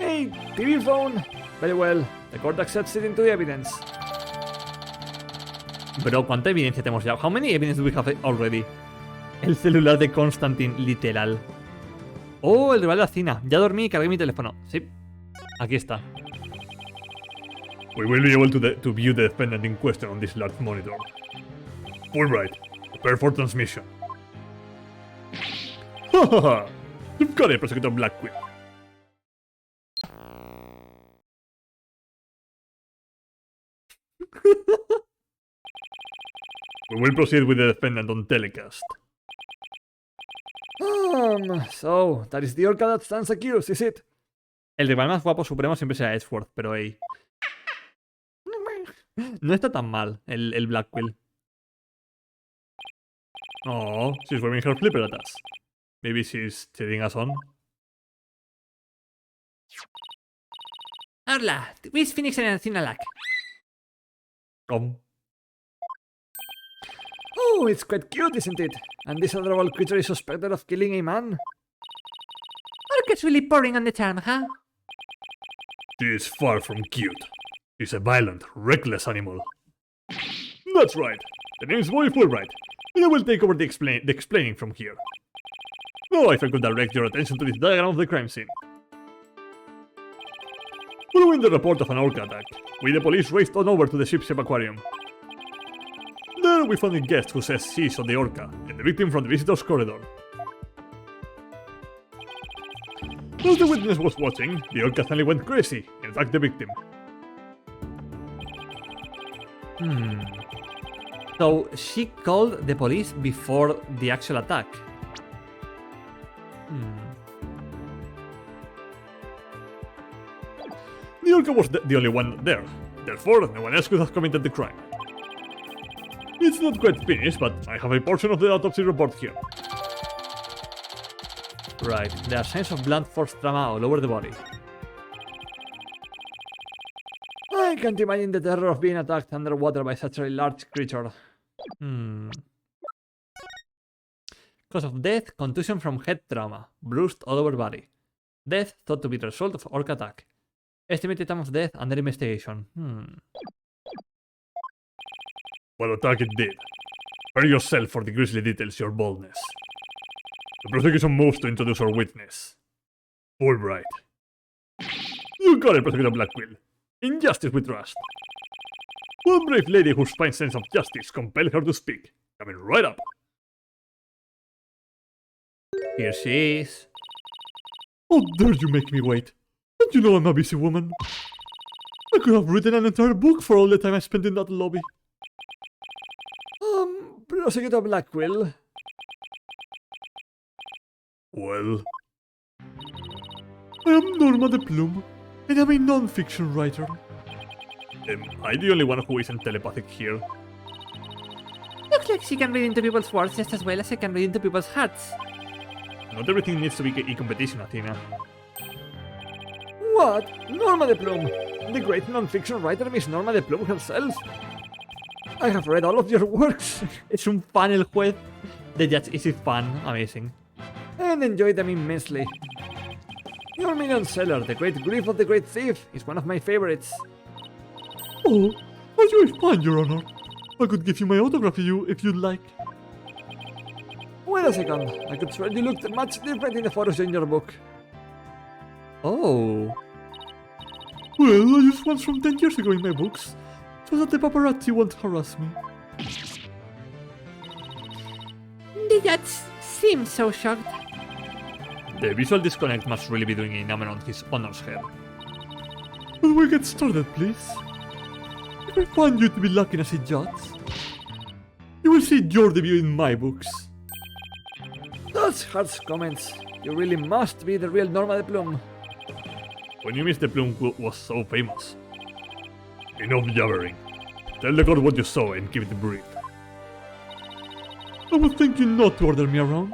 A TV phone? Very well. The court accepts it into the evidence. Bro, ¿cuánta evidencia tenemos ya? How many evidence do we have already? El celular de Constantine, literal. Oh, el rival de la cina. Ya dormí y cargué mi teléfono. Sí. Aquí está. We will be able to view the defendant in question on this large monitor. Fulbright, prepare for transmission. Ha ha ha! You've got it, Prosecutor Blackquill. We will proceed with the defendant on telecast. So, that is the orca that stands accused, is it? El rival más guapo supremo siempre será Edgeworth, pero hey. No está tan mal el Blackquill. Oh, she's waving her flipper at us. Maybe she's cheering us on. Hola, Wiz Phoenix en el Cinalac. Come. Oh, it's quite cute, isn't it? And this adorable creature is suspected of killing a man? Orca's really pouring on the charm, huh? She is far from cute. She's a violent, reckless animal. That's right. The name's Boy Fulbright, and I will take over the explaining from here. Now if I could direct your attention to this diagram of the crime scene. Following the report of an orca attack, we the police raced on over to the ship's aquarium. There we found a guest who says she saw the orca, and the victim from the visitor's corridor. As the witness was watching, the orca suddenly went crazy and attacked the victim. So she called the police before the actual attack. The orca was the only one there, therefore no one else could have committed the crime. It's not quite finished, but I have a portion of the autopsy report here. Right, there are signs of blunt force trauma all over the body. I can't imagine the terror of being attacked underwater by such a large creature. Cause of death, contusion from head trauma. Bruised all over body. Death thought to be the result of orc attack. Estimated time of death under investigation. What attack it did. Prepare yourself for the grisly details, your boldness. The prosecution moves to introduce our witness. Fulbright. You got it, Prosecutor Blackquill. Injustice we trust. One brave lady whose fine sense of justice compelled her to speak. Coming right up. Here she is. How dare you make me wait? Don't you know I'm a busy woman? I could have written an entire book for all the time I spent in that lobby. Prosecutor Blackquill. Well... I am Norma de Plume, and I'm a non-fiction writer. Am I the only one who isn't telepathic here? Looks like she can read into people's words just as well as she can read into people's hearts. Not everything needs to be a competition, Athena. What? Norma de Plume? The great non-fiction writer Miss Norma de Plume herself? I have read all of your works. Es un fan el juez. The judge is a fan. Amazing. And enjoyed them immensely. Your Million Seller, The Great Grief of the Great Thief, is one of my favorites. Oh, are you a fan, Your Honor? I could give you my autograph if you'd like. Wait a second. I could swear you looked much different in the photos in your book. Oh. Well, I used ones from 10 years ago in my books, so that the paparazzi won't harass me. The judge seems so shocked. The visual disconnect must really be doing a number on his honor's head. Will we get started, please? If I find you to be lacking as a judge, you will see your debut in my books. That's harsh comments. You really must be the real Norma de Plume. When you missed the Plume was so famous. Enough jabbering. Tell the court what you saw and keep it brief. I would thank you not to order me around.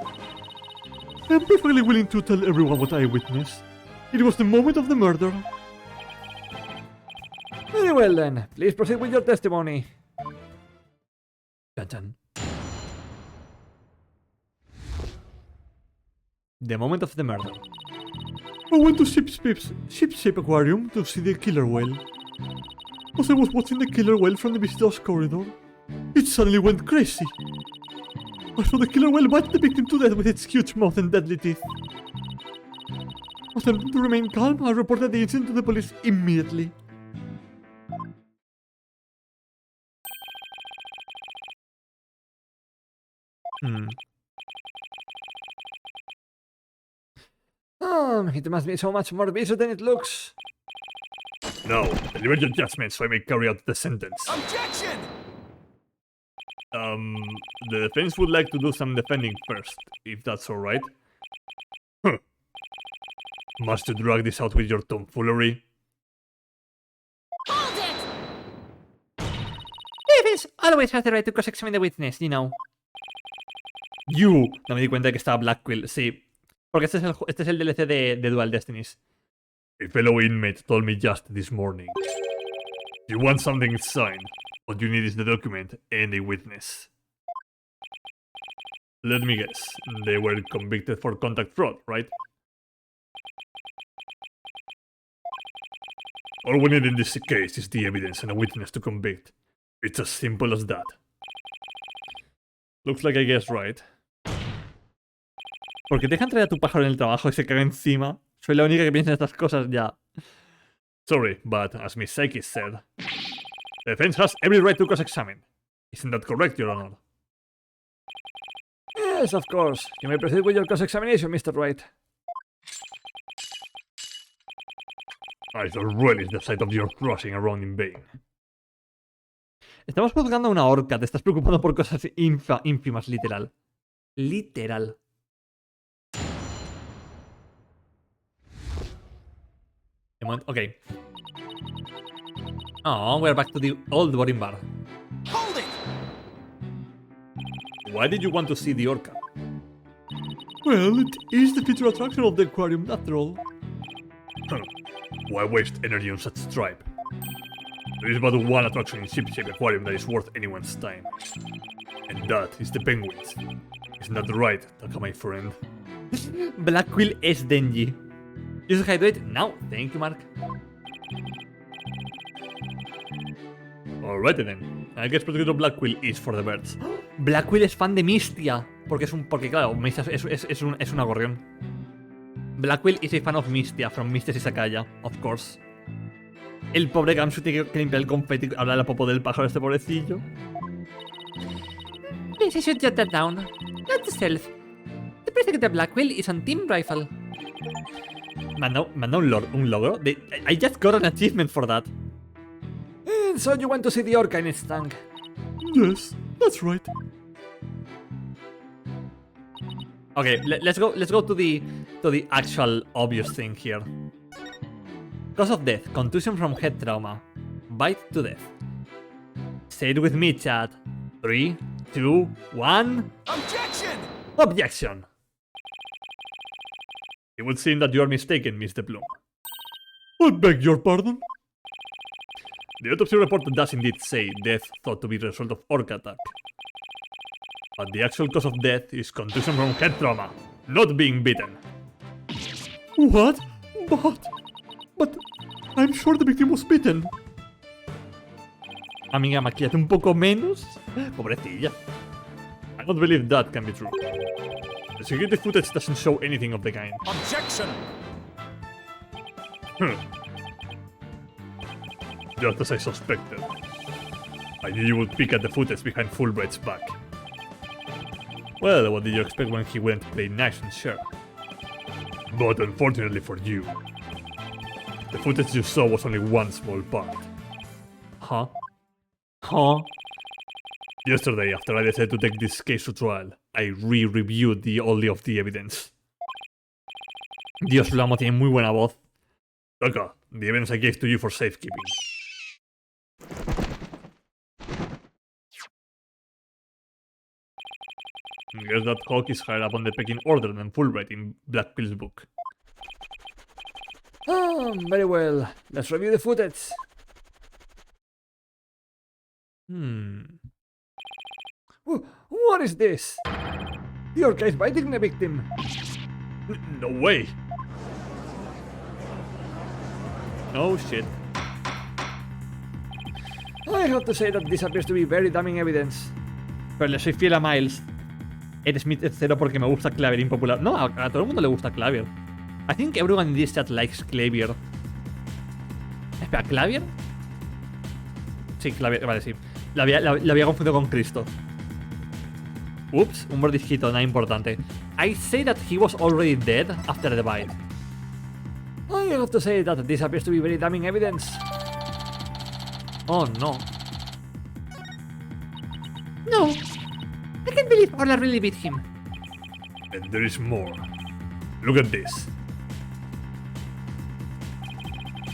I am perfectly willing to tell everyone what I witnessed. It was the moment of the murder. Very well then, please proceed with your testimony. Dun-dun. The moment of the murder. I went to Ship Aquarium to see the killer whale. As I was watching the killer whale from the visitor's corridor, it suddenly went crazy. I saw the killer whale bite the victim to death with its huge mouth and deadly teeth. Attempting to remain calm, I reported the incident to the police immediately. It must be so much more visual than it looks. Now, deliver your judgment so I may carry out the sentence. Objection! The defense would like to do some defending first, if that's alright. Huh. Must you drag this out with your tomfoolery? Hold it! Defense always has the right to cross-examine the witness, you know. You. No me di cuenta que estaba Blackquill. Sí. Porque este es el DLC de Dual Destinies. A fellow inmate told me just this morning. You want something signed. What you need is the document and a witness. Let me guess. They were convicted for contract fraud, right? All we need in this case is the evidence and a witness to convict. It's as simple as that. Looks like I guessed right. ¿Por qué te dejan traer a tu pájaro en el trabajo y se caga encima? Soy la única que piensa en estas cosas ya. Sorry, but as Miss Psyche said, the defense has every right to cross-examine. Isn't that correct, Your Honor? Yes, of course. You may proceed with your cross-examination, Mr. Wright. I shall relish the sight of your thrashing around in vain. Estamos juzgando a una orca. Te estás preocupando por cosas ínfimas, literal. Literal. Okay. Oh, we're back to the old boring bar. Hold it! Why did you want to see the orca? Well, it is the feature attraction of the aquarium, after all. Why waste energy on such tripe? There is but one attraction in Ship Aquarium that is worth anyone's time. And that is the penguins. Is Isn't that right, Taka, my friend? Black Quill es Denji. Use hydrate now. Thank you, Mark. Alrighty then. I guess Protector Black Quill is for the birds. Black Quill es fan de Mistia. Porque claro, Mistia es una gorrión. Black Quill is a fan of Mistia, from Mistia Sakaya, of course. El pobre Gamsu tiene que limpiar el confeti y hablar la popo del pájaro, este pobrecillo. Please, I should jot that down. Not the stealth. The Protector Black Quill is on Team Rifle. Manda un logro. I just got an achievement for that. And so you want to see the orca in its tank. Yes, that's right. Okay, let's go to the actual obvious thing here. Cause of death, contusion from head trauma, bite to death. Say it with me, chat. 3, 2, 1. Objection! Objection. It would seem that you are mistaken, Mr. Plum. I beg your pardon? The autopsy report does indeed say death thought to be the result of orc attack. But the actual cause of death is contusion from head trauma, not being bitten. What? But I'm sure the victim was bitten. Amiga, maquillate un poco menos. Pobrecilla. I don't believe that can be true. The security footage doesn't show anything of the kind. Objection! Just as I suspected. I knew you would pick at the footage behind Fulbright's back. Well, what did you expect when he went to play nice and sure? But unfortunately for you, the footage you saw was only one small part. Huh? Yesterday, after I decided to take this case to trial, I re-reviewed all of the evidence. Dios, lo amo, tiene muy buena voz. Taka, the evidence I gave to you for safekeeping. Guess that Hawk is higher up on the pecking order than Fulbright in Black Quill's book. Very well. Let's review the footage. What is this? The orca is biting the victim. No way! Oh shit. I have to say that this appears to be very damning evidence. Pero le soy fiel a Miles. Eres mi tercero porque me gusta Clavier impopular. No, a todo el mundo le gusta Clavier. I think everyone in this chat likes Clavier. Espera, ¿Clavier? Sí, Clavier, vale, sí. La había confundido con Cristo. Ups, un mordisquito, nada importante. I say that he was already dead after the bite. I have to say that this appears to be very damning evidence. Oh no. No. I can't believe Orla really beat him. And there is more. Look at this.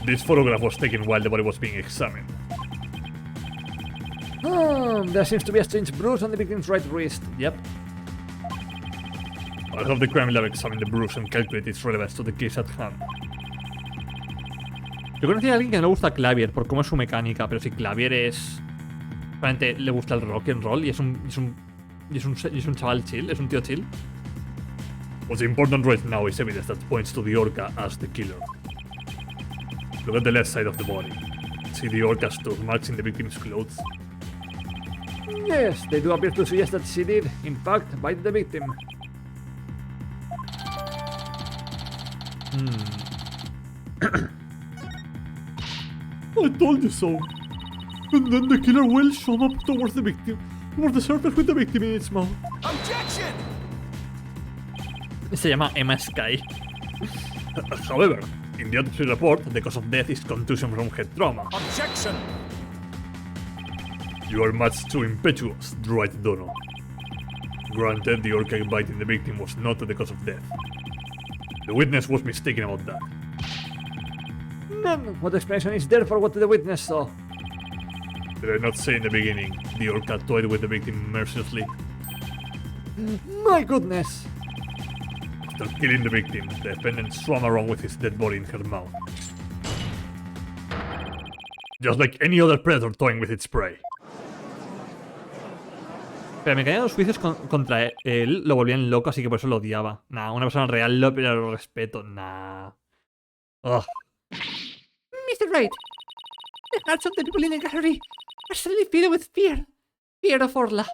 This photograph was taken while the body was being examined. There seems to be a strange bruise on the victim's right wrist. Yep. I'll have the crime lab examine the bruise and calculate its relevance to the case at hand. Yo conocí a alguien que no le gusta Clavier por cómo es su mecánica, pero si Clavier es... Realmente le gusta el rock and roll y es un chaval chill, es un tío chill. What's important right now is evidence that points to the orca as the killer. Look at the left side of the body. See the orca's tooth marks in the victim's clothes? Yes, they do appear to suggest that she did, in fact, bite the victim. I told you so. And then the killer whale shot up towards the victim, towards the surface with the victim in its mouth. Objection! Se llama Emma Sky. However, in the autopsy report, the cause of death is contusion from head trauma. Objection! You are much too impetuous, Droid Dono. Granted, the orca biting the victim was not the cause of death. The witness was mistaken about that. Then, what explanation is there for what the witness saw? Did I not say in the beginning, the orca toyed with the victim mercilessly? My goodness! After killing the victim, the defendant swam around with his dead body in her mouth. Just like any other predator toying with its prey. Pero me caían los juicios contra él, lo volvían loco, así que por eso lo odiaba. Nah, una persona real pero lo respeto. Nah. Ugh. Mr. Wright, the hearts of the people in the gallery are suddenly filled with fear. Fear of Orla.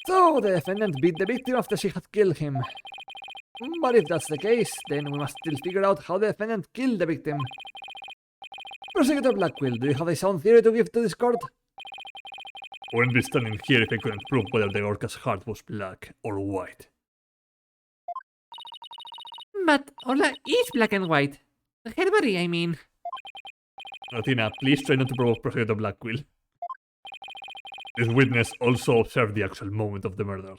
So, the defendant beat the victim after she had killed him. But if that's the case, then we must still figure out how the defendant killed the victim. Prosecutor Blackquill, do you have a sound theory to give to this court? I wouldn't be standing here if I couldn't prove whether the orca's heart was black or white. But Orla is black and white. Her body, I mean. Athena, please try not to provoke Prosecutor Blackquill. This witness also observed the actual moment of the murder.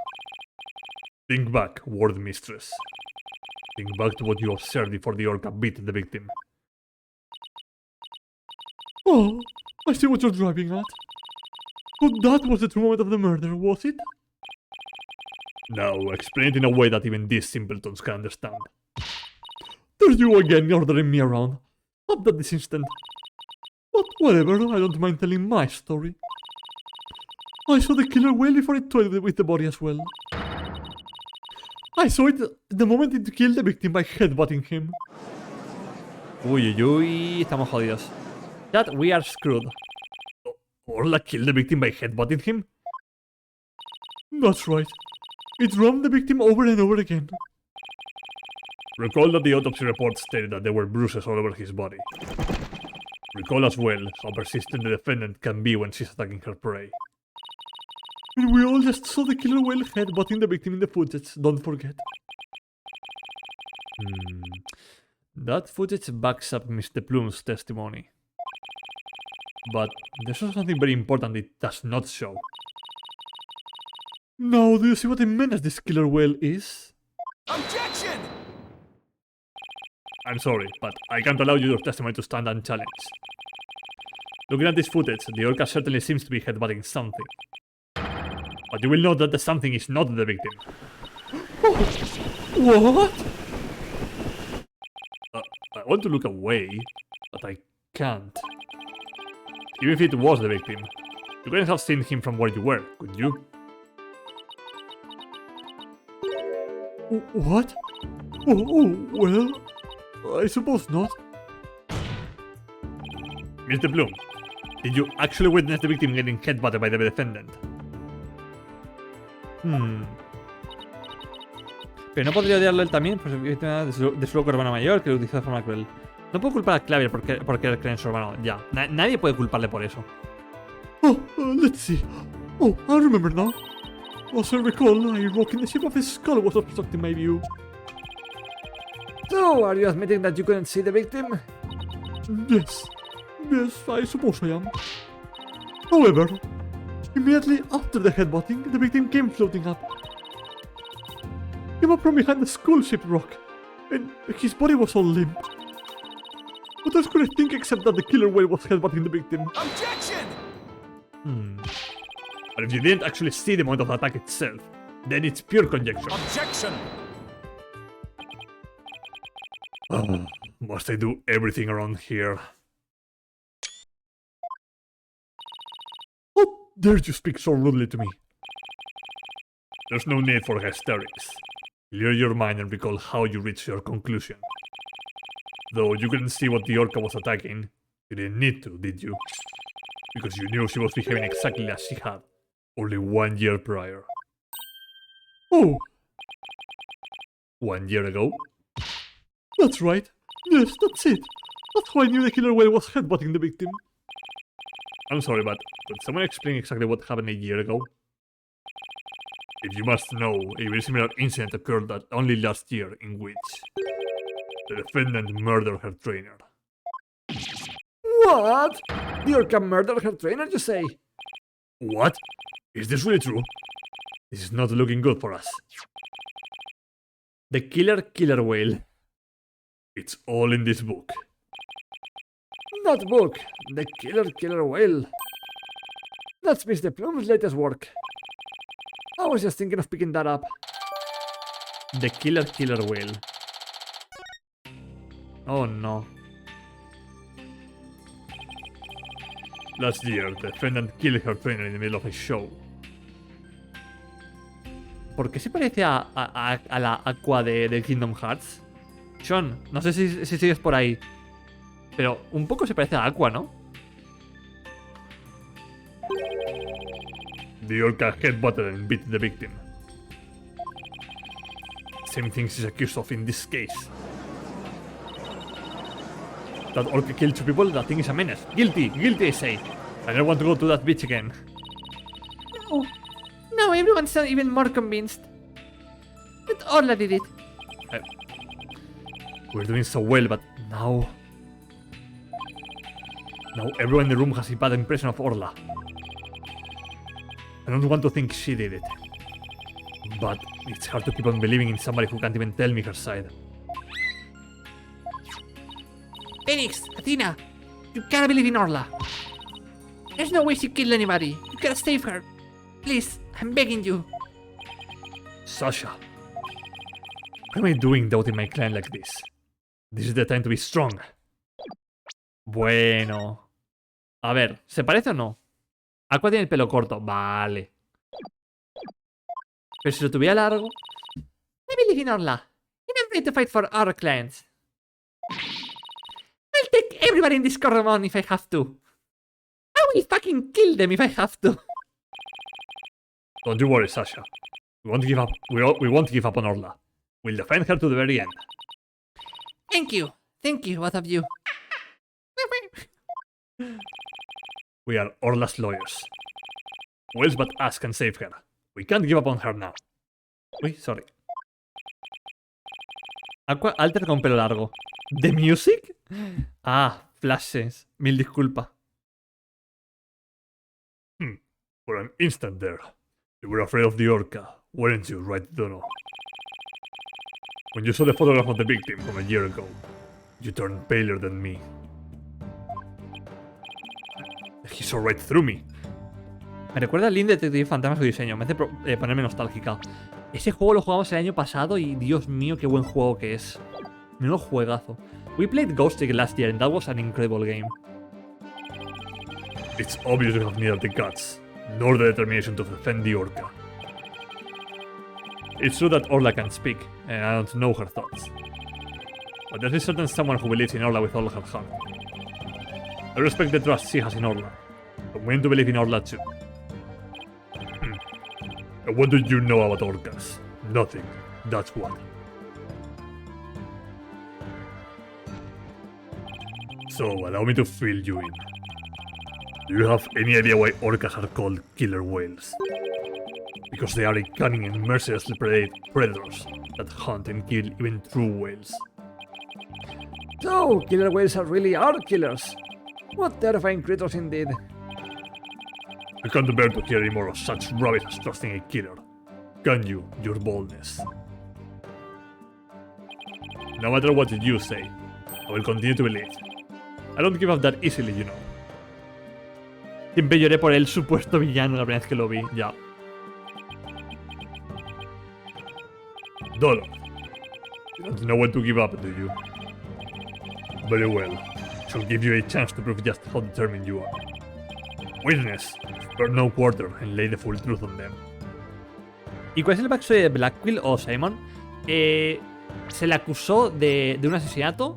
Think back, ward mistress. Think back to what you observed before the orca beat the victim. Oh, I see what you're driving at. But that was the true moment of the murder, was it? Now, explain it in a way that even these simpletons can understand. There's you again ordering me around. Stop that this instant. But whatever, I don't mind telling my story. I saw the killer whale before it toyed with the body as well. I saw it the moment it killed the victim by headbutting him. Uy, uy, uy, estamos jodidos. That we are screwed. Orla killed the victim by headbutting him? That's right. It rammed the victim over and over again. Recall that the autopsy report stated that there were bruises all over his body. Recall as well how persistent the defendant can be when she's attacking her prey. And we all just saw the killer whale headbutting the victim in the footage, don't forget. That footage backs up Mr. Plume's testimony. But there's also something very important it does not show. Now, do you see what a menace this killer whale is? Objection! I'm sorry, but I can't allow your testimony to stand unchallenged. Looking at this footage, the orca certainly seems to be headbutting something. But you will note that the something is not the victim. What? I want to look away, but I can't. Even if it was the victim, you couldn't have seen him from where you were, could you? What? Well, I suppose not. Mr. Bloom, did you actually witness the victim getting headbutted by the defendant? Pero no podría odiarlo él también, pues víctima de su loco hermano mayor que lo utilizó de forma cruel. No puedo culpar a Clavier por querer creer en su hermano, ya. Nadie puede culparle por eso. Let's see. Oh, I remember now. As I recall, a rock in the shape of his skull was obstructing my view. So, are you admitting that you couldn't see the victim? Yes, I suppose I am. However, immediately after the headbutting, the victim came floating up. Came up from behind the skull-shaped rock, and his body was all limp. What else could I think except that the killer whale was headbutting the victim? Objection! But if you didn't actually see the moment of the attack itself, then it's pure conjecture. Objection! Must I do everything around here? How dare you speak so rudely to me? There's no need for hysterics. Clear your mind and recall how you reached your conclusion. Though you couldn't see what the orca was attacking, you didn't need to, did you? Because you knew she was behaving exactly as she had, only 1 year prior. Oh, 1 year ago? that's right. Yes, that's it. That's how I knew the killer whale was headbutting the victim. I'm sorry, but could someone explain exactly what happened a year ago? If you must know, a very similar incident occurred that only last year in which the defendant murdered her trainer. What? The orca murdered her trainer, you say? What? Is this really true? This is not looking good for us. The killer whale. It's all in this book. That book, The Killer Whale. That's Mr. Plume's latest work. I was just thinking of picking that up. The Killer Whale. Oh no. Last year, the defendant killed her trainer in the middle of a show. ¿Por qué se parece a la Aqua de Kingdom Hearts? Sean, no sé si sigues por ahí, pero un poco se parece a Aqua, ¿no? The orca headbutted and beat the victim. Same thing she's accused of in this case. That orca killed 2 people, that thing is a menace. Guilty, guilty I say. I don't want to go to that beach again. No. Now everyone's even more convinced. That Orla did it. We're doing so well, but now everyone in the room has a bad impression of Orla. I don't want to think she did it, but it's hard to keep on believing in somebody who can't even tell me her side. Phoenix, Athena, you gotta believe in Orla. There's no way she killed anybody. You gotta save her. Please, I'm begging you. Sasha, what am I doing doubting my clan like this? This is the time to be strong. Bueno. A ver, ¿se parece o no? Aqua tiene el pelo corto, vale. Pero si lo tuviera largo... I believe in Orla. And I'm ready to fight for our clans. I'll take everybody in this corner on if I have to. I will fucking kill them if I have to. Don't you worry, Sasha. We won't give up. We won't give up on Orla. We'll defend her to the very end. Thank you. Thank you, both of you. We are Orla's lawyers. Who else but us can save her? We can't give up on her now. Uy, sorry. Aqua alter con pelo largo. ¿The music? Ah, flashes. Mil disculpas. For an instant there, you were afraid of the orca, weren't you, right, Dono? When you saw the photograph of the victim from a year ago, you turned paler than me. He saw right through me. Me recuerda al Link Detective Fantasma su diseño. Me hace ponerme nostálgica. Ese juego lo jugamos el año pasado y Dios mío, qué buen juego que es. Menudo juegazo. We played Ghost Trick last year and that was an incredible game. It's obvious you have neither the guts, nor the determination to defend the orca. It's true that Orla can speak, and I don't know her thoughts. But there's a certain someone who believes in Orla with all her heart. I respect the trust she has in Orla. I'm willing to believe in Orla too. And what do you know about orcas? Nothing. That's what. So, allow me to fill you in. Do you have any idea why orcas are called killer whales? Because they are a cunning and merciless predators that hunt and kill even true whales. So, killer whales really are killers. What terrifying creatures indeed. I can't bear to hear any more of such rubbish as trusting a killer. Can you, your boldness? No matter what you say, I will continue to believe. I don't give up that easily, you know. Siempre lloré por el supuesto villano la primera vez que lo vi, ya. Dollar. You don't know when to give up, do you? Very well. Shall give you a chance to prove just how determined you are. Witness, spare no quarter and lay the full truth on them. ¿Y cuál es el backstory de Blackwell o Simon? Se le acusó de un asesinato.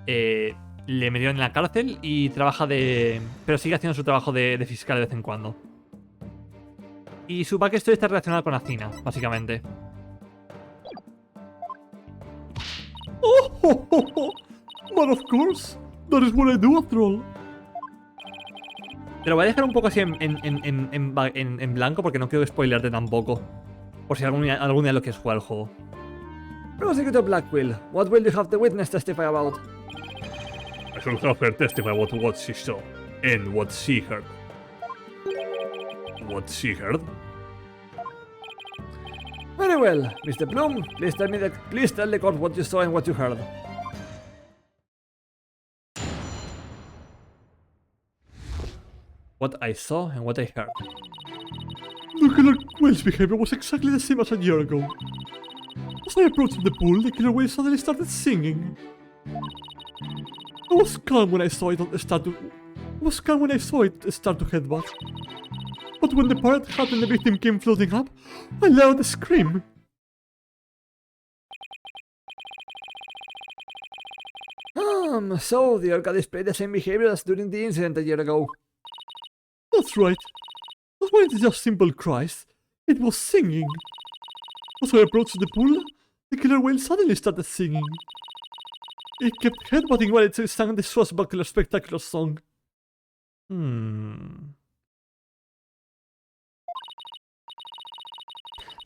Le metieron en la cárcel y trabaja de... Pero sigue haciendo su trabajo de fiscal de vez en cuando. Y su backstory está relacionado con Athena, básicamente. Oh, but of course, that is what I do after all. Te lo voy a dejar un poco así en blanco porque no quiero spoilearte tampoco. Por si algún día lo quieres jugar el juego. Prosecutor Blackwell, what will you have the witness testify about? I shall have her testify about what she saw and what she heard. What she heard? Very well, Mr. Bloom, please tell the court what you saw and what you heard. What I saw and what I heard. The killer whale's behavior was exactly the same as a year ago. As I approached the pool, the killer whale suddenly started singing. I was calm when I saw it start to was calm when I saw it start to headbutt. But when the parrot hat and the victim came floating up, I let out a scream. So the orca displayed the same behavior as during the incident a year ago. That's right. It wasn't just simple cries, it was singing. As I approached the pool, the killer whale suddenly started singing. It kept headbutting while it sang the swashbuckler spectacular song. De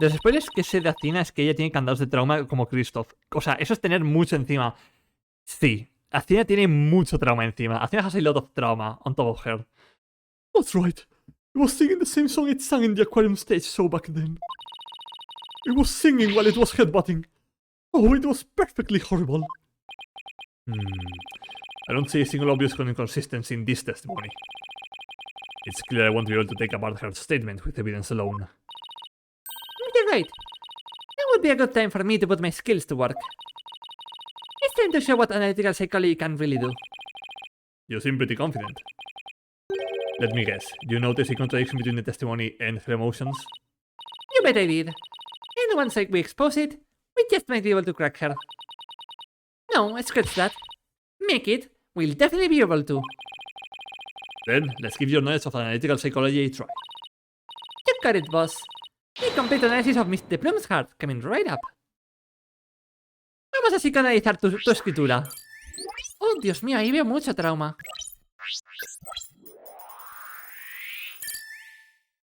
los spoilers que sé de Athena es que ella tiene candados de trauma como Christoph. O sea, eso es tener mucho encima. Sí, Athena tiene mucho trauma encima. Athena has a lot of trauma on top of her. That's right. It was singing the same song it sang in the aquarium stage show back then. It was singing while it was headbutting. Oh, it was perfectly horrible. I don't see a single obvious inconsistency in this testimony. It's clear I won't be able to take apart her statement with evidence alone. You're right. Now would be a good time for me to put my skills to work. It's time to show what analytical psychology can really do. You seem pretty confident. Let me guess, you notice a contradiction between the testimony and her emotions? You bet I did. And once we expose it, we just might be able to crack her. No, scratch that. Make it, we'll definitely be able to. Then, let's give your knowledge of analytical psychology a try. You got it, boss. A complete analysis of Mr. Plum's heart coming right up. Vamos a psicoanalizar tu escritura. Oh, Dios mío, ahí veo mucho trauma.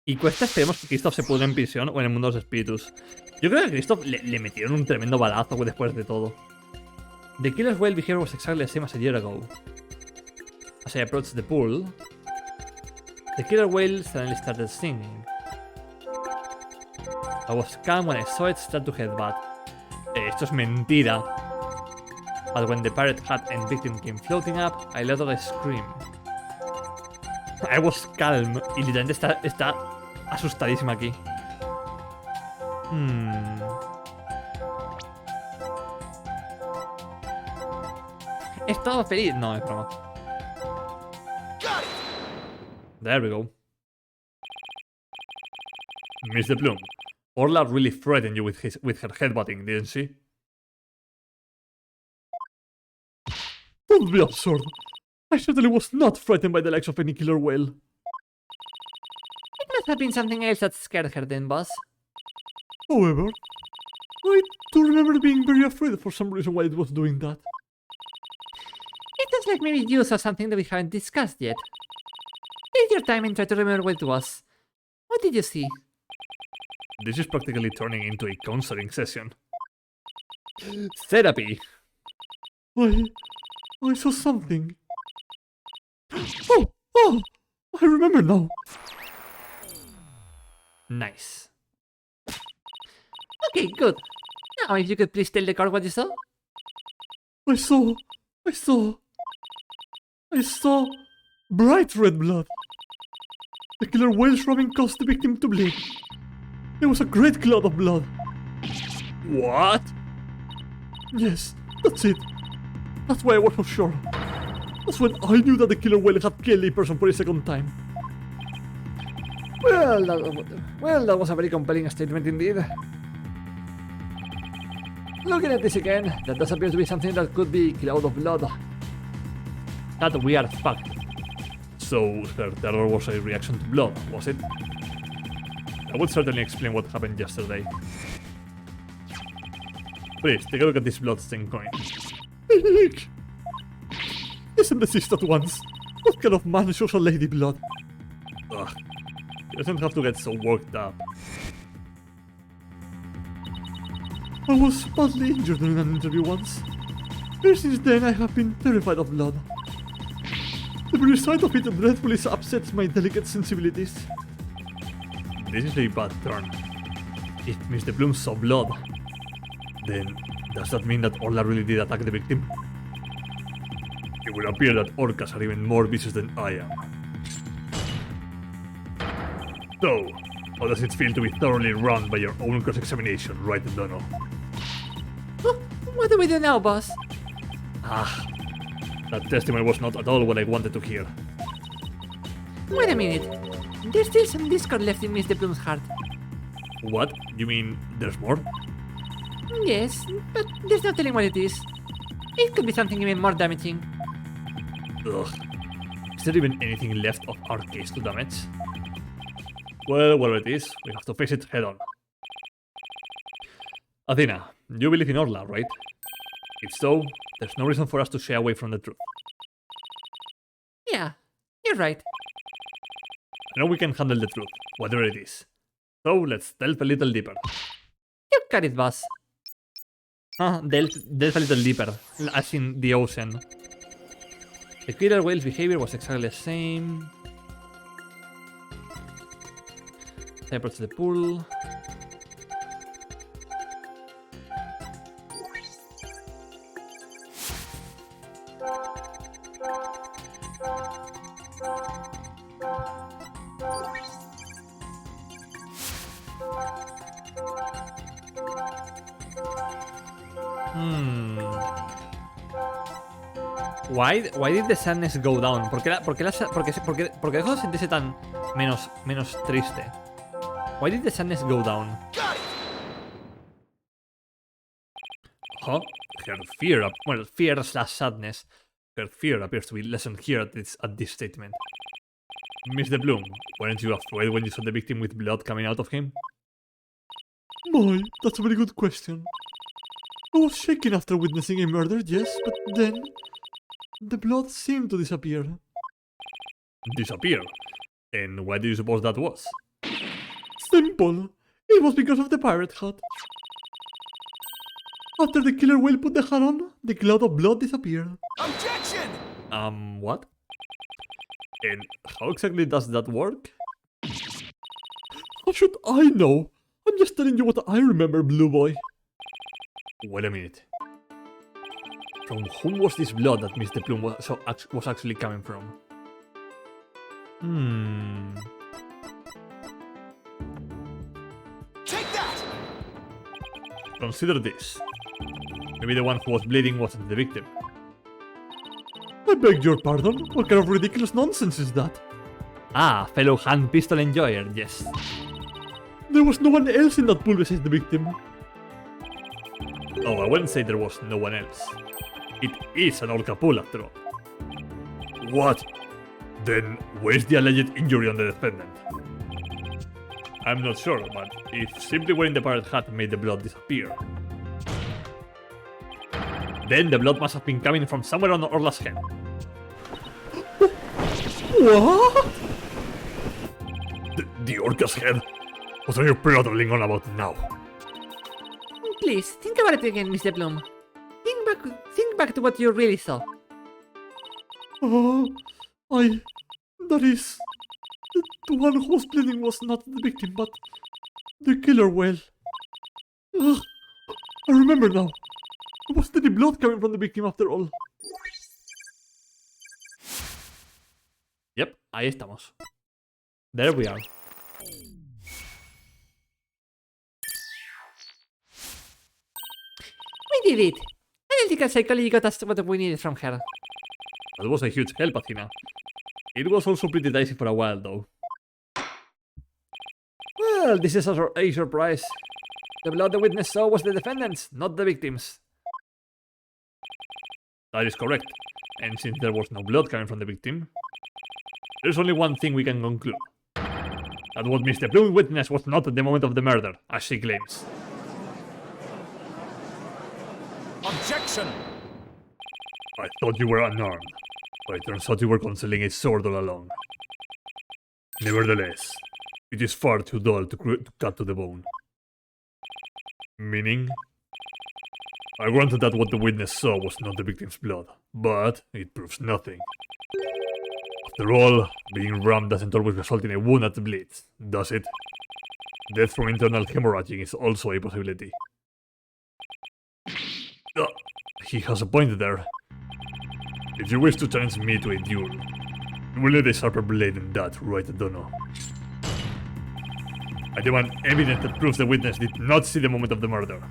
Y cuesta, esperemos que Christoph se pudra en prisión o en el mundo de los espíritus. Yo creo que a Christoph le metieron un tremendo balazo después de todo. The killer's whale behavior was exactly the same as a year ago. As I approached the pool, the killer whale suddenly started singing. I was calm when I saw it start to headbutt. Esto es mentira. But when the parrot hat and victim came floating up, I let out a scream. I was calm. Y literalmente está asustadísima aquí. ¿Es todo feliz? No, es broma. There we go. Mr. Plum, Orla really frightened you with her headbutting, didn't she? Don't be absurd. I certainly was not frightened by the likes of any killer whale. It must have been something else that scared her then, boss. However, I do remember being very afraid for some reason while it was doing that. It sounds like maybe you saw something that we haven't discussed yet. Take your time and try to remember what it was. What did you see? This is practically turning into a counseling session. Therapy. I saw something. Oh! I remember now. Nice. Okay, good. Now, if you could please tell the court what you saw? I saw bright red blood. The killer whale's rubbing caused the victim to bleed. There was a great cloud of blood. What? Yes, that's it. That's why I was so sure. That's when I knew that the killer whale had killed a person for a second time. Well, that was a very compelling statement indeed. Looking at this again, that does appear to be something that could be cloud of blood. That weird fact. So, her terror was a reaction to blood, was it? That would certainly explain what happened yesterday. Please, take a look at this blood-stained coin. Eek! Isn't this at once? What kind of man shows a lady blood? Ugh. You doesn't have to get so worked up. I was badly injured during an interview once. Ever since then, I have been terrified of blood. The very sight of it dreadfully upsets my delicate sensibilities. This is a bad turn. If Mr. Bloom saw blood, then does that mean that Orla really did attack the victim? It would appear that orcas are even more vicious than I am. So, how does it feel to be thoroughly run by your own cross-examination, right, Dono? What do we do now, boss? That testimony was not at all what I wanted to hear. Wait a minute. There's still some discord left in Miss de Plume's heart. What? You mean there's more? Yes, but there's no telling what it is. It could be something even more damaging. Ugh. Is there even anything left of our case to damage? Well, whatever it is, we have to face it head on. Athena, you believe in Orla, right? If so, there's no reason for us to shy away from the truth. Yeah, you're right. I know we can handle the truth, whatever it is. So let's delve a little deeper. You got it, boss. Delve a little deeper, as in the ocean. The killer whale's behavior was exactly the same. I approach the pool. Why did the sadness go down? ¿Por qué dejó de sentirse tan menos triste? Why did the sadness go down? Huh? Her fear, Fear/sadness. her fear appears to be lessened here at this statement. Miss de Bloom, weren't you afraid when you saw the victim with blood coming out of him? My, that's a very good question. I was shaken after witnessing a murder, yes, but then the blood seemed to disappear. Disappear? And why do you suppose that was? Simple. It was because of the pirate hat. After the killer whale put the hat on, the cloud of blood disappeared. Objection! What? And how exactly does that work? How should I know? I'm just telling you what I remember, Blue Boy. Wait a minute. From whom was this blood that Miss de Plume was actually coming from? Take that! Consider this. Maybe the one who was bleeding wasn't the victim. I beg your pardon? What kind of ridiculous nonsense is that? Fellow hand pistol enjoyer, yes. There was no one else in that pool besides the victim. Oh, I wouldn't say there was no one else. It is an orca pool after all. What? Then where's the alleged injury on the defendant? I'm not sure, but if simply wearing the pirate hat made the blood disappear, then the blood must have been coming from somewhere on Orla's head. What? The orca's head? What are you prattling on about now? Please, think about it again, Mr. Bloom. Think back to what you really saw. That is... The one who was bleeding was not the victim, but the killer whale. Ugh, I remember now. It was the blood coming from the victim after all. Yep, ahí estamos. There we are. We did it! Analytical psychology got us what we needed from her. That was a huge help, Athena. It was also pretty dicey for a while, though. Well, this is a surprise. The blood the witness saw was the defendant's, not the victim's. That is correct. And since there was no blood coming from the victim, there's only one thing we can conclude. That what Mr. Bloom witnessed was not at the moment of the murder, as she claims. Objection! I thought you were unarmed, but it turns out you were concealing a sword all along. Nevertheless, it is far too dull to cut to the bone. Meaning? I granted that what the witness saw was not the victim's blood, but it proves nothing. After all, being rammed doesn't always result in a wound that bleeds, does it? Death from internal hemorrhaging is also a possibility. He has a point there. If you wish to challenge me to a duel, you will need a sharper blade than that, right, Dono? I demand evidence that proves the witness did not see the moment of the murder.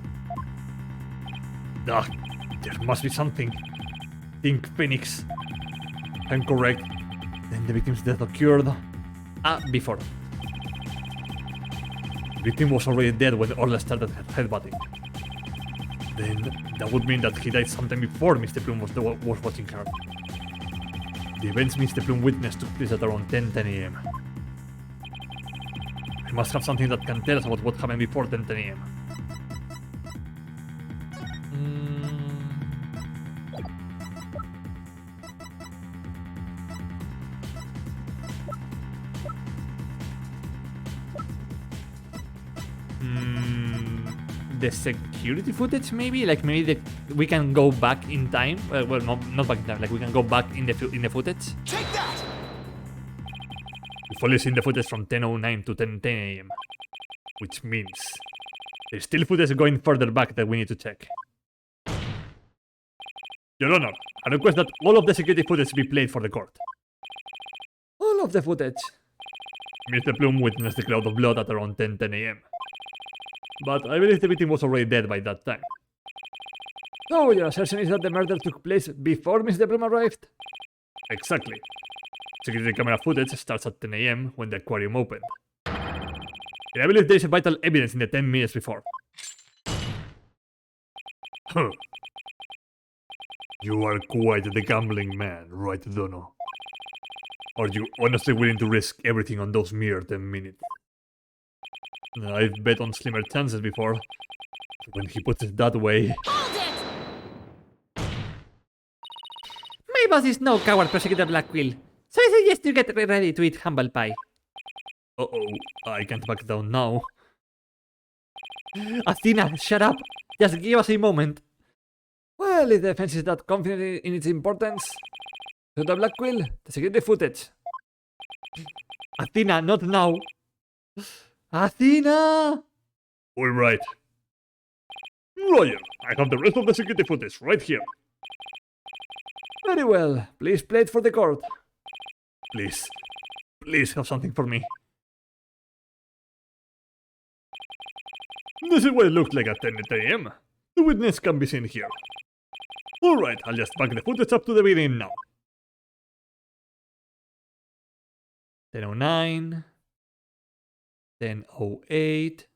There must be something. Think, Phoenix. If I'm correct, then the victim's death occurred before. The victim was already dead when Orla started headbutting. Then that would mean that he died sometime before Mr. Plum was watching her. The events Mr. Plum witnessed took place at around 10 a.m. I must have something that can tell us about what happened before 10 a.m. The security footage, maybe? Like maybe we can go back in time. Well, not back in time. Like we can go back in the footage. Take that! We've only seen the footage from 10:09 to 10 a.m. Which means there's still footage going further back that we need to check. Your Honor, I request that all of the security footage be played for the court. All of the footage. Mr. Plum witnessed the cloud of blood at around 10 a.m. But I believe the victim was already dead by that time. So your assertion is that the murder took place before Mr. Plum arrived? Exactly. Security camera footage starts at 10 a.m. when the aquarium opened. And I believe there is vital evidence in the 10 minutes before. Huh. You are quite the gambling man, right, Dono? Are you honestly willing to risk everything on those mere 10 minutes? I've bet on slimmer chances before. When he puts it that way... Hold it! My boss is no coward, Prosecutor Blackquill. So I suggest you get ready to eat humble pie. Uh-oh, I can't back down now. Athena, shut up! Just give us a moment. Well, if the defense is that confident in its importance... To the Blackquill, the security footage. Athena, not now. Athena! Alright. Lawyer, I have the rest of the security footage right here. Very well. Please play it for the court. Please have something for me. This is what it looked like at 10 a.m. The witness can be seen here. Alright, I'll just back the footage up to the beginning now. 10:09. 10:08.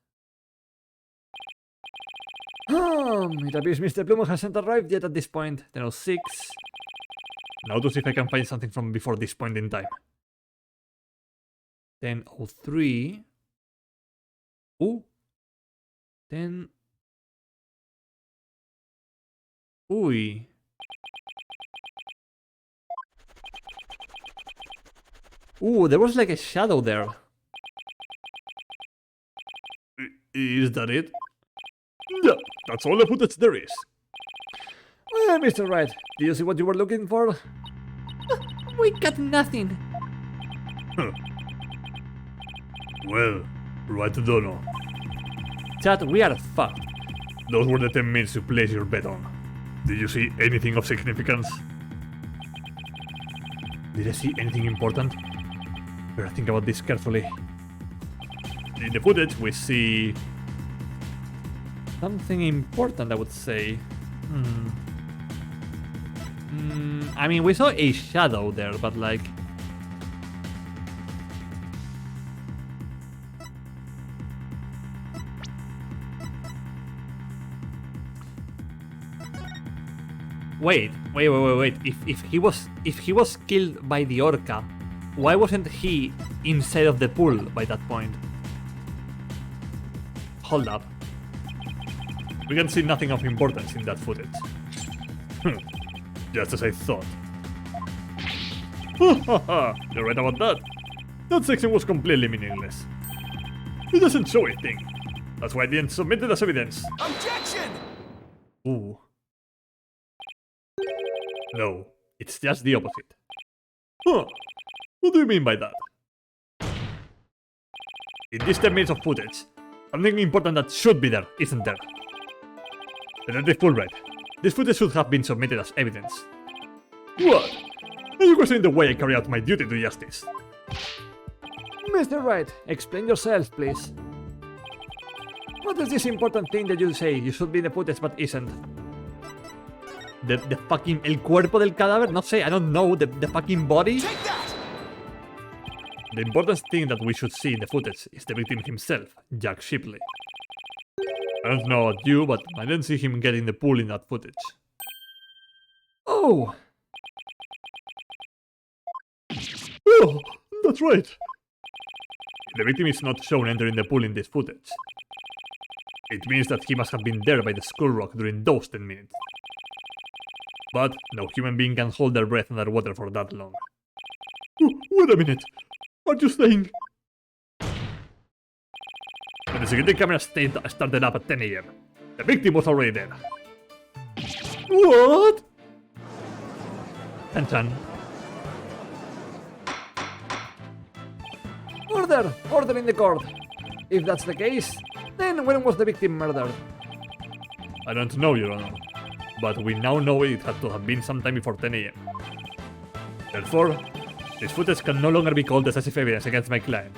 It appears Mr. Plum hasn't arrived yet at this point. 10:06. Now to see if I can find something from before this point in time. 10:03. Ooh. 10. Ooh. Ooh, there was like a shadow there. Is that it? Yeah, that's all the footage there is. Well, Mr. Wright, do you see what you were looking for? We got nothing. Huh. Well, right Dono. Chat, we are fucked. Those were the 10 minutes you placed your bet on. Did you see anything of significance? Did I see anything important? Better think about this carefully. In the footage, we see... something important, I would say. I mean, we saw a shadow there, but like... Wait. If he was killed by the orca, why wasn't he inside of the pool by that point? Hold up. We can see nothing of importance in that footage. Just as I thought. You're right about that. That section was completely meaningless. It doesn't show a thing. That's why I didn't submit it as evidence. Objection! Ooh. No, it's just the opposite. Huh. What do you mean by that? In these 10 minutes of footage, something important that should be there isn't there. Detective Fulbright, this footage should have been submitted as evidence. What? Are you questioning the way I carry out my duty to justice? Mr. Wright, explain yourself, please. What is this important thing that you say you should be in the footage but isn't? The fucking... El cuerpo del cadáver? No sé, I don't know. The fucking body? Take that! The important thing that we should see in the footage is the victim himself, Jack Shipley. I don't know about you, but I didn't see him get in the pool in that footage. Oh! Oh, that's right. The victim is not shown entering the pool in this footage. It means that he must have been there by the skull rock during those 10 minutes. But no human being can hold their breath underwater for that long. Wait a minute. Are you saying... When the security camera started up at 10 AM, the victim was already there. What? Chan. Order! Order in the court! If that's the case, then when was the victim murdered? I don't know, Your Honor, but we now know it had to have been sometime before 10 AM. Therefore, this footage can no longer be called decisive evidence against my client.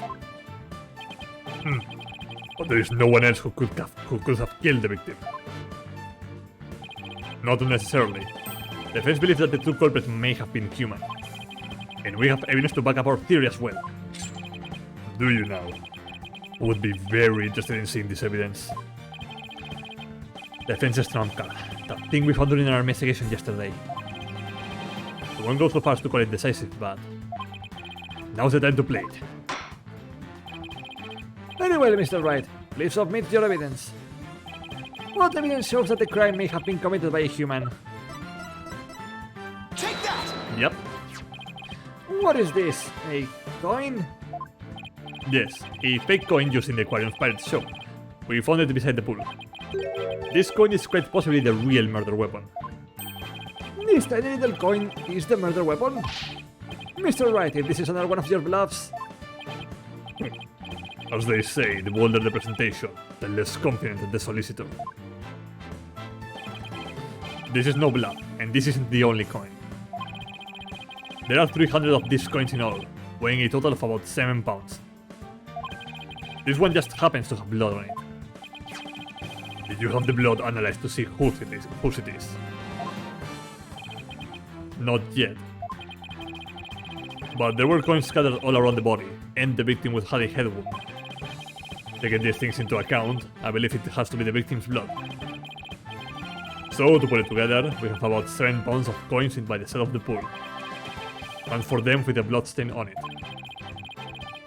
But there is no one else who could have killed the victim. Not necessarily. The defense believes that the two culprits may have been human. And we have evidence to back up our theory as well. Do you now? I would be very interested in seeing this evidence. Defense's trump card. That thing we found during our investigation yesterday. I won't go so far as to call it decisive, but... now's the time to play it. Very well, Mr. Wright. Please submit your evidence. What evidence shows that the crime may have been committed by a human? Take that! Yep. What is this? A coin? Yes, a fake coin used in the Aquarium's Pirate Show. We found it beside the pool. This coin is quite possibly the real murder weapon. This tiny little coin is the murder weapon? Mr. Wright, if this is another one of your bluffs... As they say, the bolder the presentation, the less confident the solicitor. This is no bluff, and this isn't the only coin. There are 300 of these coins in all, weighing a total of about 7 pounds. This one just happens to have blood on it. Did you have the blood analyzed to see whose it is? Not yet. But there were coins scattered all around the body, and the victim would have a head wound. Taking these things into account, I believe it has to be the victim's blood. So, to put it together, we have about 7 pounds of coins in by the side of the pool. And for them with a blood stain on it.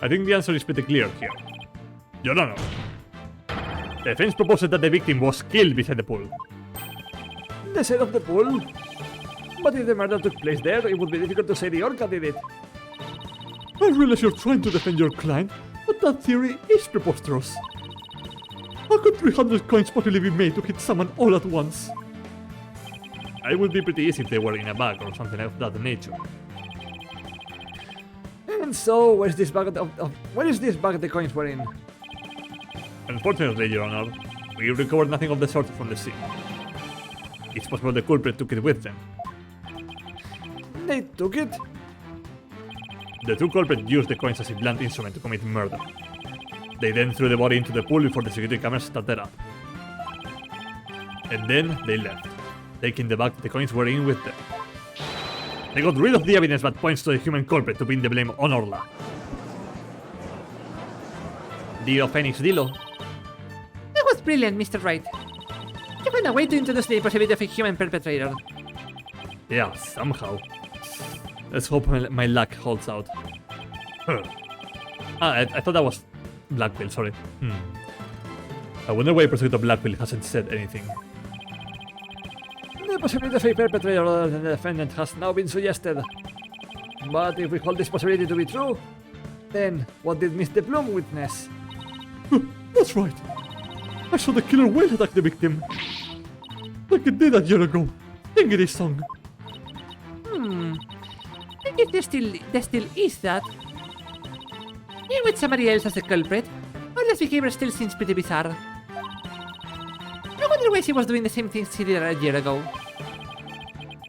I think the answer is pretty clear here. Your Honor, the defense proposes that the victim was killed beside the pool. The side of the pool? But if the murder took place there, it would be difficult to say the orca did it. I realize you're trying to defend your client, but that theory is preposterous. How could 300 coins possibly be made to hit someone all at once? It would be pretty easy if they were in a bag or something of that nature. And so, where is this bag the coins were in? Unfortunately, Your Honor, we recovered nothing of the sort from the scene. It's possible the culprit took it with them. They took it? The two culprits used the coins as a blunt instrument to commit murder. They then threw the body into the pool before the security cameras started up. And then they left, taking the bag the coins were in with them. They got rid of the evidence that points to the human culprit to pin the blame on Orla. Dilo, Phoenix, dilo. That was brilliant, Mr. Wright. You found a way to introduce the possibility of a human perpetrator. Yeah, somehow. Let's hope my luck holds out. I thought that was Blackpill, sorry. I wonder why Prosecutor Blackpill hasn't said anything. The possibility of a perpetrator other than the defendant has now been suggested. But if we hold this possibility to be true, then what did Mr. Bloom witness? That's right. I saw the killer whale attack the victim. Like it did a year ago. Sing it a song. I guess there still is that. Here with somebody else as a culprit, Orla's behavior still seems pretty bizarre. I wonder why she was doing the same things she did a year ago.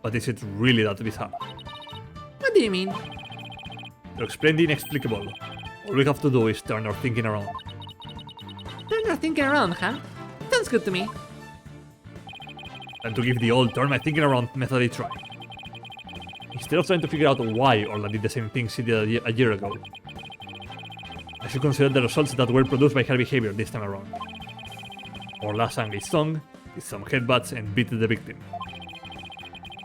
But is it really that bizarre? What do you mean? To explain the inexplicable, all we have to do is turn our thinking around. Turn our thinking around, huh? Sounds good to me. And to give the old turn my thinking around method a try. Instead of trying to figure out why Orla did the same things she did a year ago, I should consider the results that were produced by her behavior this time around. Orla sang a song, did some headbutts, and beat the victim.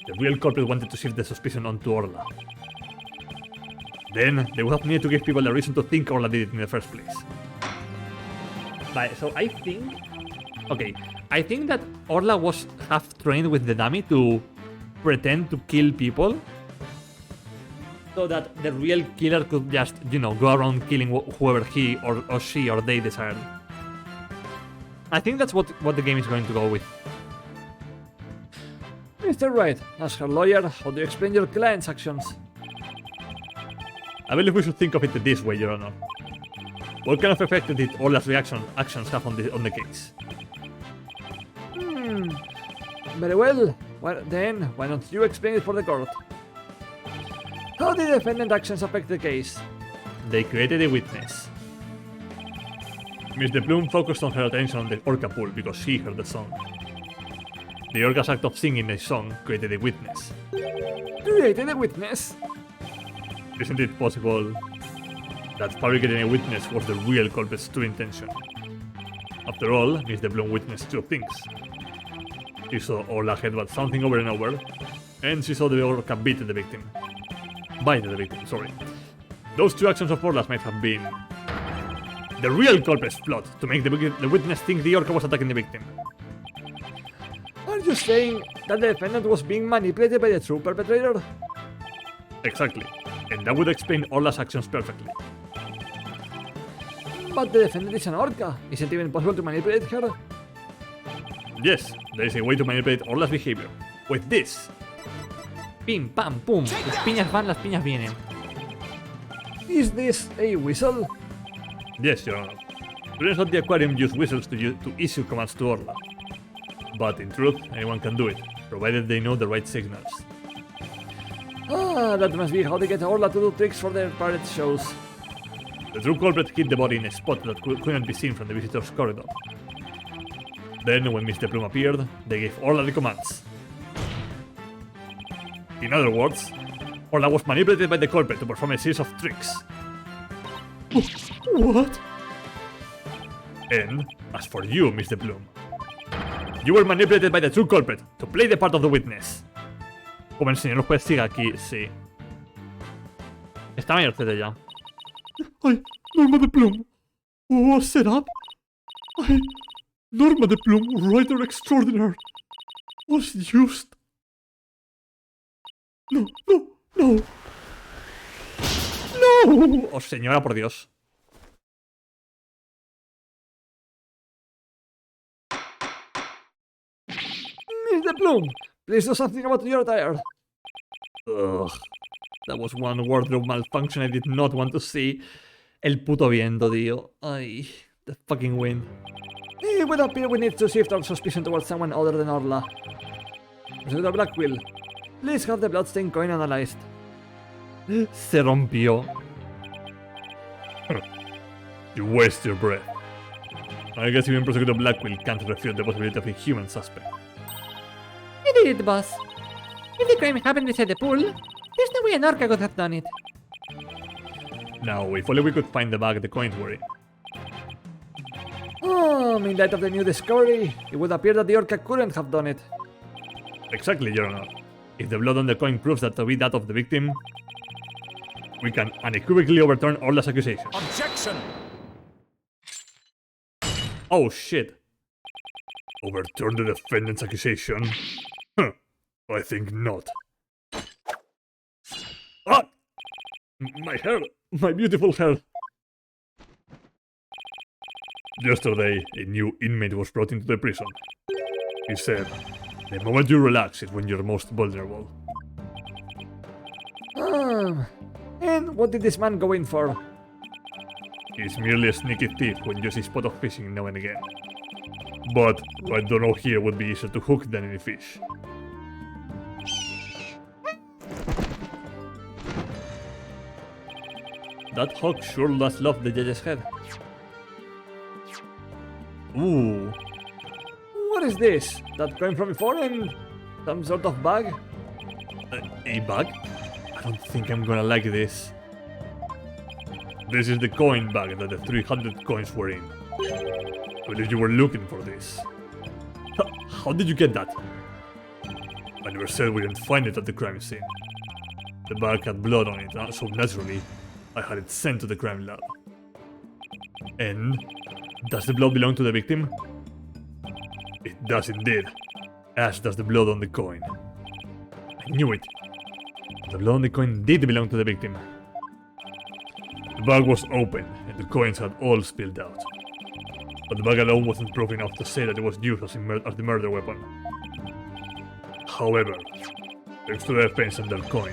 The real culprit wanted to shift the suspicion onto Orla. Then, they would have needed to give people a reason to think Orla did it in the first place. Right, so I think... Okay, I think that Orla was half trained with the dummy to pretend to kill people, so that the real killer could just, you know, go around killing whoever he or she or they desired. I think that's what the game is going to go with. Mr. Wright, as her lawyer, how do you explain your client's actions? I believe we should think of it this way, Your Honor. What kind of effect did Orla's actions have on the case? Very well. Well, then, why don't you explain it for the court? How did the defendant's actions affect the case? They created a witness. Miss De Plume focused on her attention on the orca pool because she heard the song. The orca's act of singing a song created a witness. Created a witness? Isn't it possible that fabricating a witness was the real culprit's true intention? After all, Miss De Plume witnessed two things. She saw Orla headbutt something over and over, and she saw the orca beat the victim. Bite the victim, sorry. Those two actions of Orla's might have been the real culprit's plot to make the witness think the orca was attacking the victim. Are you saying that the defendant was being manipulated by the true perpetrator? Exactly, and that would explain Orla's actions perfectly. But the defendant is an orca. Isn't it even possible to manipulate her? Yes, there is a way to manipulate Orla's behavior. With this. Pim, pam, pum. Las piñas van, las piñas vienen. Is this a whistle? Yes, Your Honor. Students at the aquarium use whistles to issue commands to Orla. But in truth, anyone can do it, provided they know the right signals. Ah, that must be how they get Orla to do tricks for their pirate shows. The true culprit hid the body in a spot that couldn't be seen from the visitor's corridor. Then, when Miss De Plume appeared, they gave Orla the commands. In other words, Orla was manipulated by the culprit to perform a series of tricks. What? And, as for you, Miss De Plume, you were manipulated by the true culprit to play the part of the witness. Como el señor juez sigue aquí, sí. Está mayorcete ya. Norma De Plume was set up. Norma De Plume, writer extraordinaire, was used. No. Oh, señora, por Dios. Miss De Plume, please do something about your tire. Ugh. That was one wardrobe malfunction I did not want to see. El puto viento, tío. Ay, the fucking wind. It would appear we need to shift our suspicion towards someone other than Orla. Prosecutor Blackwell, please have the bloodstain coin analyzed. Se rompió. You waste your breath. I guess even Prosecutor Blackwell can't refute the possibility of a human suspect. You did it, boss. If the crime happened inside the pool, there's no way an orca could have done it. Now, if only we could find the bag the coins were in. In light of the new discovery, it would appear that the orca couldn't have done it. Exactly, Your Honor. If the blood on the coin proves that to be that of the victim, we can unequivocally overturn Orla's accusation. Objection! Oh shit. Overturn the defendant's accusation? Huh. I think not. Ah! My hair! My beautiful hair! Yesterday, a new inmate was brought into the prison. He said, the moment you relax is when you're most vulnerable. And what did this man go in for? He's merely a sneaky thief who enjoys a spot of fishing now and again. But I don't know here would be easier to hook than any fish. That hawk sure does love the judge's head. Ooh. What is this? That coin from before and some sort of bag? A bag? I don't think I'm gonna like this. This is the coin bag that the 300 coins were in. I believe you were looking for this. How did you get that? I never said we didn't find it at the crime scene. The bag had blood on it, so naturally, I had it sent to the crime lab. And does the blood belong to the victim? It does indeed, as does the blood on the coin. I knew it. The blood on the coin did belong to the victim. The bag was open, and the coins had all spilled out. But the bag alone wasn't proof enough to say that it was used as the murder weapon. However, thanks to the evidence and that coin,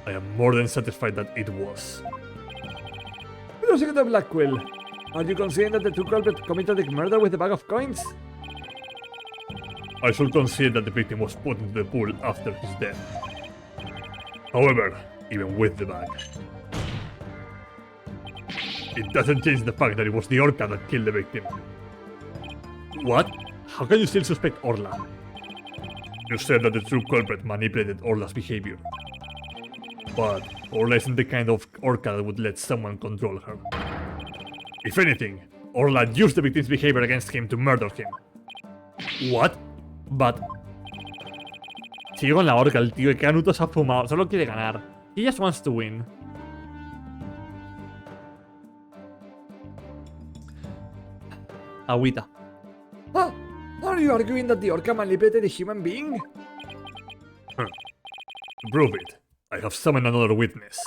I am more than satisfied that it was. Prosecutor Blackwell, are you conceding that the two culprits committed the murder with the bag of coins? I should concede that the victim was put into the pool after his death. However, even with the bag, it doesn't change the fact that it was the Orca that killed the victim. What? How can you still suspect Orla? You said that the true culprit manipulated Orla's behavior. But Orla isn't the kind of Orca that would let someone control her. If anything, Orla used the victim's behavior against him to murder him. What? But... Sigue con la Orca, el tío, que Canuto se ha fumado, solo quiere ganar. He just wants to win. Agüita. Ah, are you arguing that the Orca manipulated a human being? To prove it, I have summoned another witness.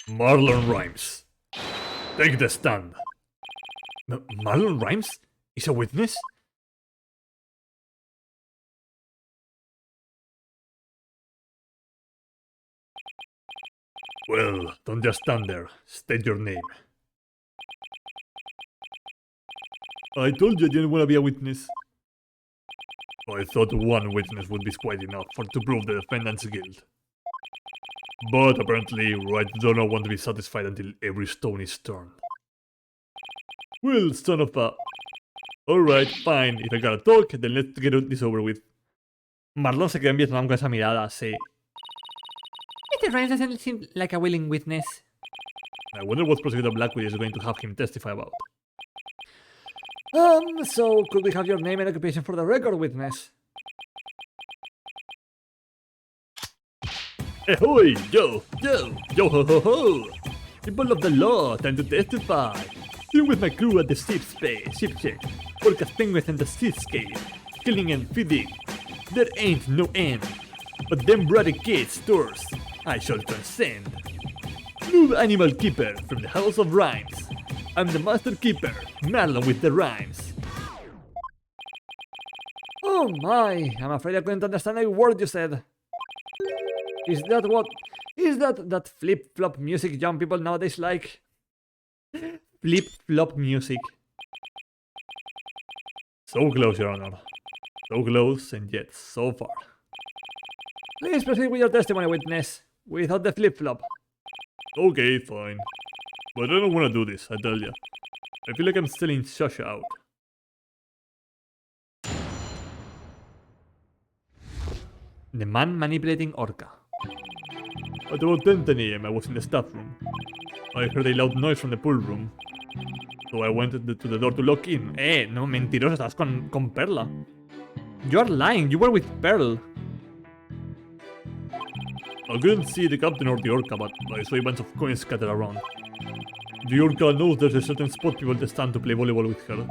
Marlon Rhymes. Take the stand. Marlon Rhymes? Is a witness? Well, don't just stand there. State your name. I told you I didn't want to be a witness. I thought one witness would be quite enough to prove the defendant's guilt. But apparently, Wright does not want to be satisfied until every stone is turned. Well, son of a... Alright, fine. If I gotta talk, then let's get this over with. Marlon se quedó en Vietnam con esa mirada, sí. Mr. Rhymes doesn't seem like a willing witness. I wonder what Prosecutor Blackwood is going to have him testify about. So could we have your name and occupation for the record, witness? Ahoy, yo, ho ho ho! People of the law, time to testify. Here with my crew at the ship check. Orcas, penguins, and the seascape. Killing and feeding. There ain't no end. But them bloody kids, tours, I shall transcend. New animal keeper from the house of rhymes. I'm the master keeper, Marlon with the rhymes. Oh my, I'm afraid I couldn't understand a word you said. Is that what... Is that flip-flop music young people nowadays like? Flip-flop music. So close, Your Honor. So close and yet so far. Please proceed with your testimony, witness. Without the flip-flop. Okay, fine. But I don't want to do this, I tell ya. I feel like I'm selling Shasha out. The man manipulating Orca. At about 10 AM, I was in the staff room. I heard a loud noise from the pool room. So I went to the door to lock in. No, mentiroso, estás con Perla. You are lying, you were with Pearl. I couldn't see the captain or the Orca, but I saw a bunch of coins scattered around. The Orca knows there's a certain spot people to stand to play volleyball with her.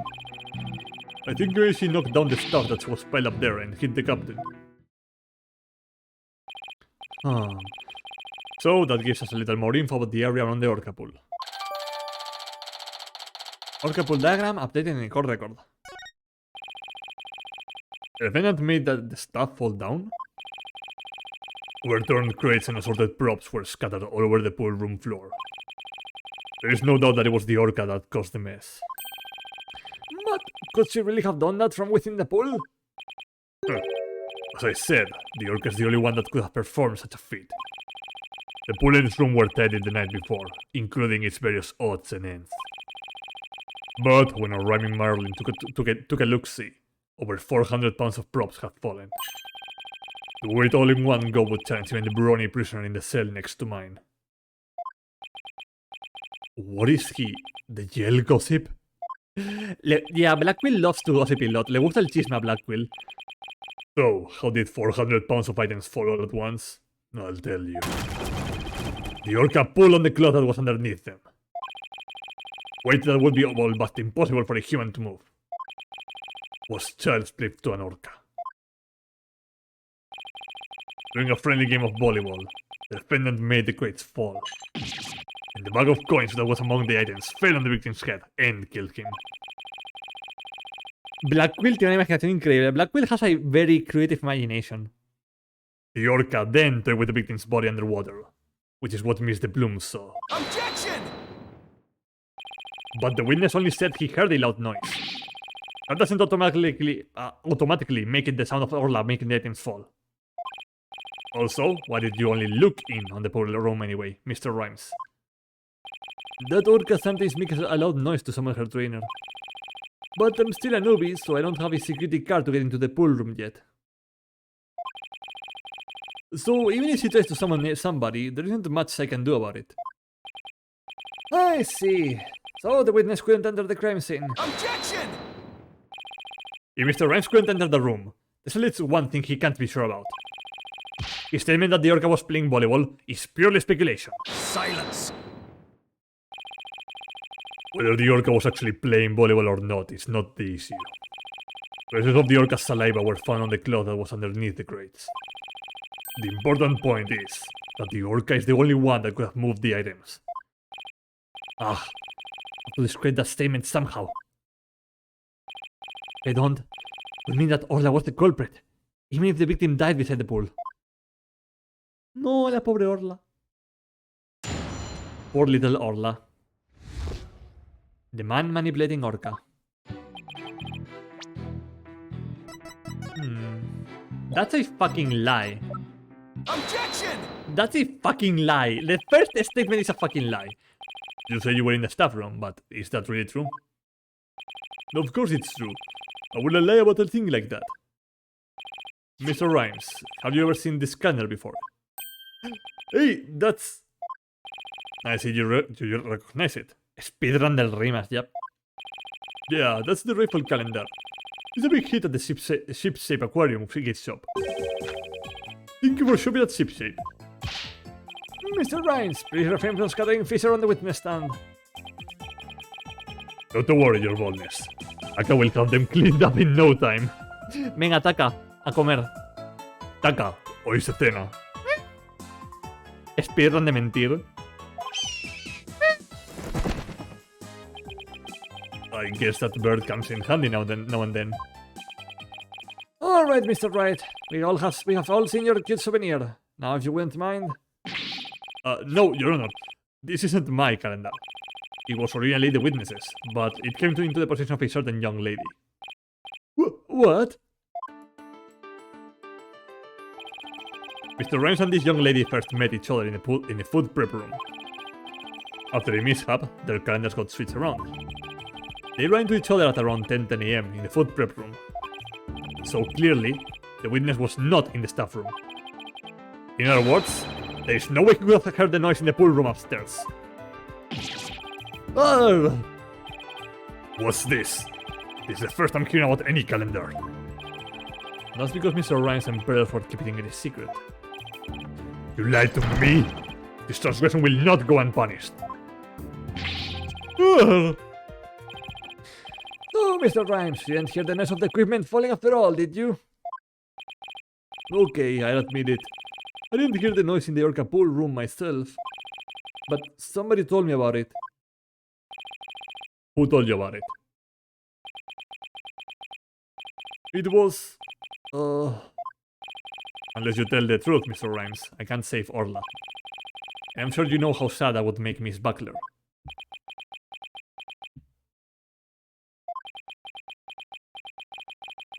I think she knocked down the stuff that was piled up there and hit the captain. So that gives us a little more info about the area around the Orca pool. Orca pool diagram updated in the court record. The defendant made the stuff fall down? Overturned crates and assorted props were scattered all over the pool room floor. There is no doubt that it was the Orca that caused the mess. But could she really have done that from within the pool? As I said, the Orca is the only one that could have performed such a feat. The pool and its room were tidied the night before, including its various odds and ends. But when arriving Marlin took a look-see, over 400 pounds of props had fallen. To wear it all in one go would challenge even the brawny prisoner in the cell next to mine. What is he? The Yell gossip? Yeah, Blackquill loves to gossip a lot. Le gusta el chisme a Blackquill. So, how did 400 pounds of items fall all at once? I'll tell you. The orca pulled on the cloth that was underneath them. Weight that would be all but impossible for a human to move. Was child's play to an orca. During a friendly game of volleyball, the defendant made the crates fall. And the bag of coins that was among the items fell on the victim's head and killed him. Blackquill tiene una imaginación increíble. Blackquill has a very creative imagination. The orca then toyed with the victim's body underwater, which is what Miss de Plume saw. Objection! But the witness only said he heard a loud noise. That doesn't automatically make it the sound of Orla making the items fall. Also, why did you only look in on the poor room anyway, Mr. Rhymes? That orca sometimes makes a loud noise to summon her trainer. But I'm still a newbie, so I don't have a security card to get into the pool room yet. So even if she tries to summon somebody, there isn't much I can do about it. I see. So the witness couldn't enter the crime scene. Objection! If Mr. Rhymes couldn't enter the room, there's at least one thing he can't be sure about. His statement that the orca was playing volleyball is purely speculation. Silence! Whether the orca was actually playing volleyball or not is not the issue. Traces of the orca's saliva were found on the cloth that was underneath the crates. The important point is that the orca is the only one that could have moved the items. I have to discredit that statement somehow. If I don't, it would mean that Orla was the culprit, even if the victim died beside the pool. No, la pobre Orla. Poor little Orla. The man manipulating orca. That's a fucking lie. Objection! That's a fucking lie. The first statement is a fucking lie. You say you were in the staff room, but is that really true? Of course it's true. I wouldn't lie about a thing like that. Mr. Rhymes, have you ever seen this scanner before? Hey, that's... I see you recognize it. Speedrun del Rimas, yep. Yeah, that's the rifle calendar. It's a big hit at the Ship-Shape Aquarium Frigate Shop. Thank you for shopping at Ship-Shape. Mr. Rhymes, please refrain from scattering fish around the witness stand. Not to worry, your boldness. Taka will have them cleaned up in no time. Venga, Taka, a comer. Taka, hoy se cena. Speedrun de mentir. I guess that bird comes in handy now and then. All right, Mr. Wright. We have all seen your cute souvenir. Now, if you wouldn't mind. No, Your Honor. This isn't my calendar. It was originally the witness's, but it came into the possession of a certain young lady. What? Mr. Rhymes and this young lady first met each other in the food prep room. After a mishap, their calendars got switched around. They ran into each other at around 10 AM in the food prep room. So clearly, the witness was not in the staff room. In other words, there is no way he could have heard the noise in the pool room upstairs. Oh! What's this? This is the first I'm hearing about any calendar. That's because Mr. Rhymes and Pearlford keeping it a secret. You lied to me? This transgression will not go unpunished. Oh, Mr. Rhymes, you didn't hear the noise of the equipment falling after all, did you? Okay, I'll admit it. I didn't hear the noise in the orca pool room myself. But somebody told me about it. Who told you about it? It was... Unless you tell the truth, Mr. Rhymes, I can't save Orla. I'm sure you know how sad that would make Miss Buckler.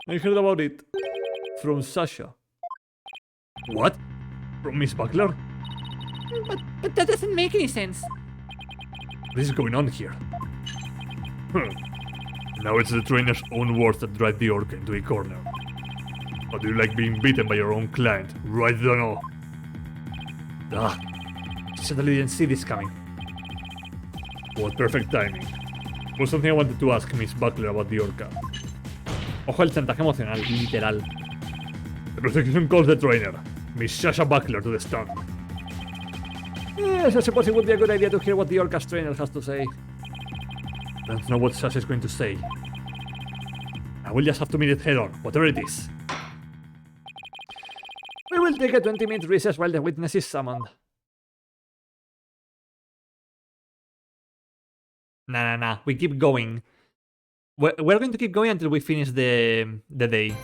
I heard about it from Sasha. What? From Miss Buckler? But that doesn't make any sense. What is going on here? Now it's the trainer's own words that drive the orca into a corner. How do you like being beaten by your own client? Right, Dono? Certainly didn't see this coming. What perfect timing. Was something I wanted to ask Miss Buckler about the orca. Ojo el chantaje emocional, literal. The prosecution calls the trainer, Miss Sasha Buckler, to the stand. Yes, I suppose it would be a good idea to hear what the Orca's trainer has to say. Don't know what Sasha is going to say. I will just have to meet it head on, whatever it is. We will take a 20-minute recess while the witness is summoned. Nah. We keep going. We're going to keep going until we finish the day.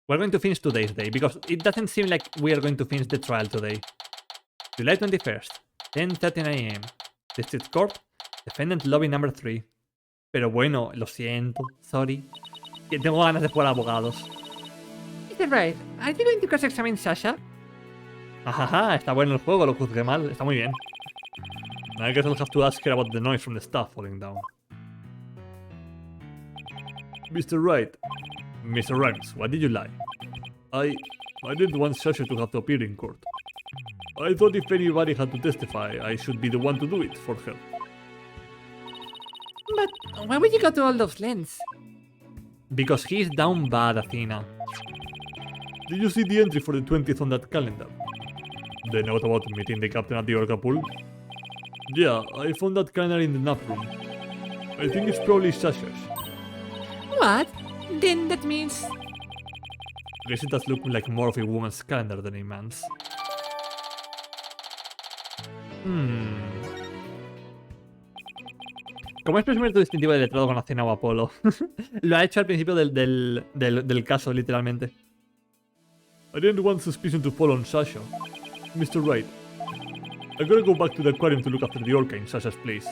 We're going to finish today's day, because it doesn't seem like we are going to finish the trial today. July 21st, 10:39 AM. District Court, Defendant Lobby number 3. Pero bueno, lo siento, sorry. Que tengo ganas de jugar a abogados. Mr. Wright, are you going to cross-examine Sasha? Ajaja, está bueno el juego, lo juzgué mal, está muy bien. I guess I'll have to ask her about the noise from the staff falling down. Mr. Wright. Mr. Rhymes, why did you lie? I didn't want Sasha to have to appear in court. I thought if anybody had to testify, I should be the one to do it for her. But why would you go to all those lengths? Because he's down bad, Athena. Did you see the entry for the 20th on that calendar? The note about meeting the captain at the Orca pool? Yeah, I found that calendar in the nap room. I think it's probably Sasha's. What? Then that means... I guess it does look like more of a woman's calendar than a man's. ¿Cómo es presumir tu distintivo de letrado con Athena o Apolo? Lo ha hecho al principio del caso, literalmente. I didn't want suspicion to fall on Sasha. Mr. Wright, I gotta go back to the aquarium to look after the orca in Sasha's place.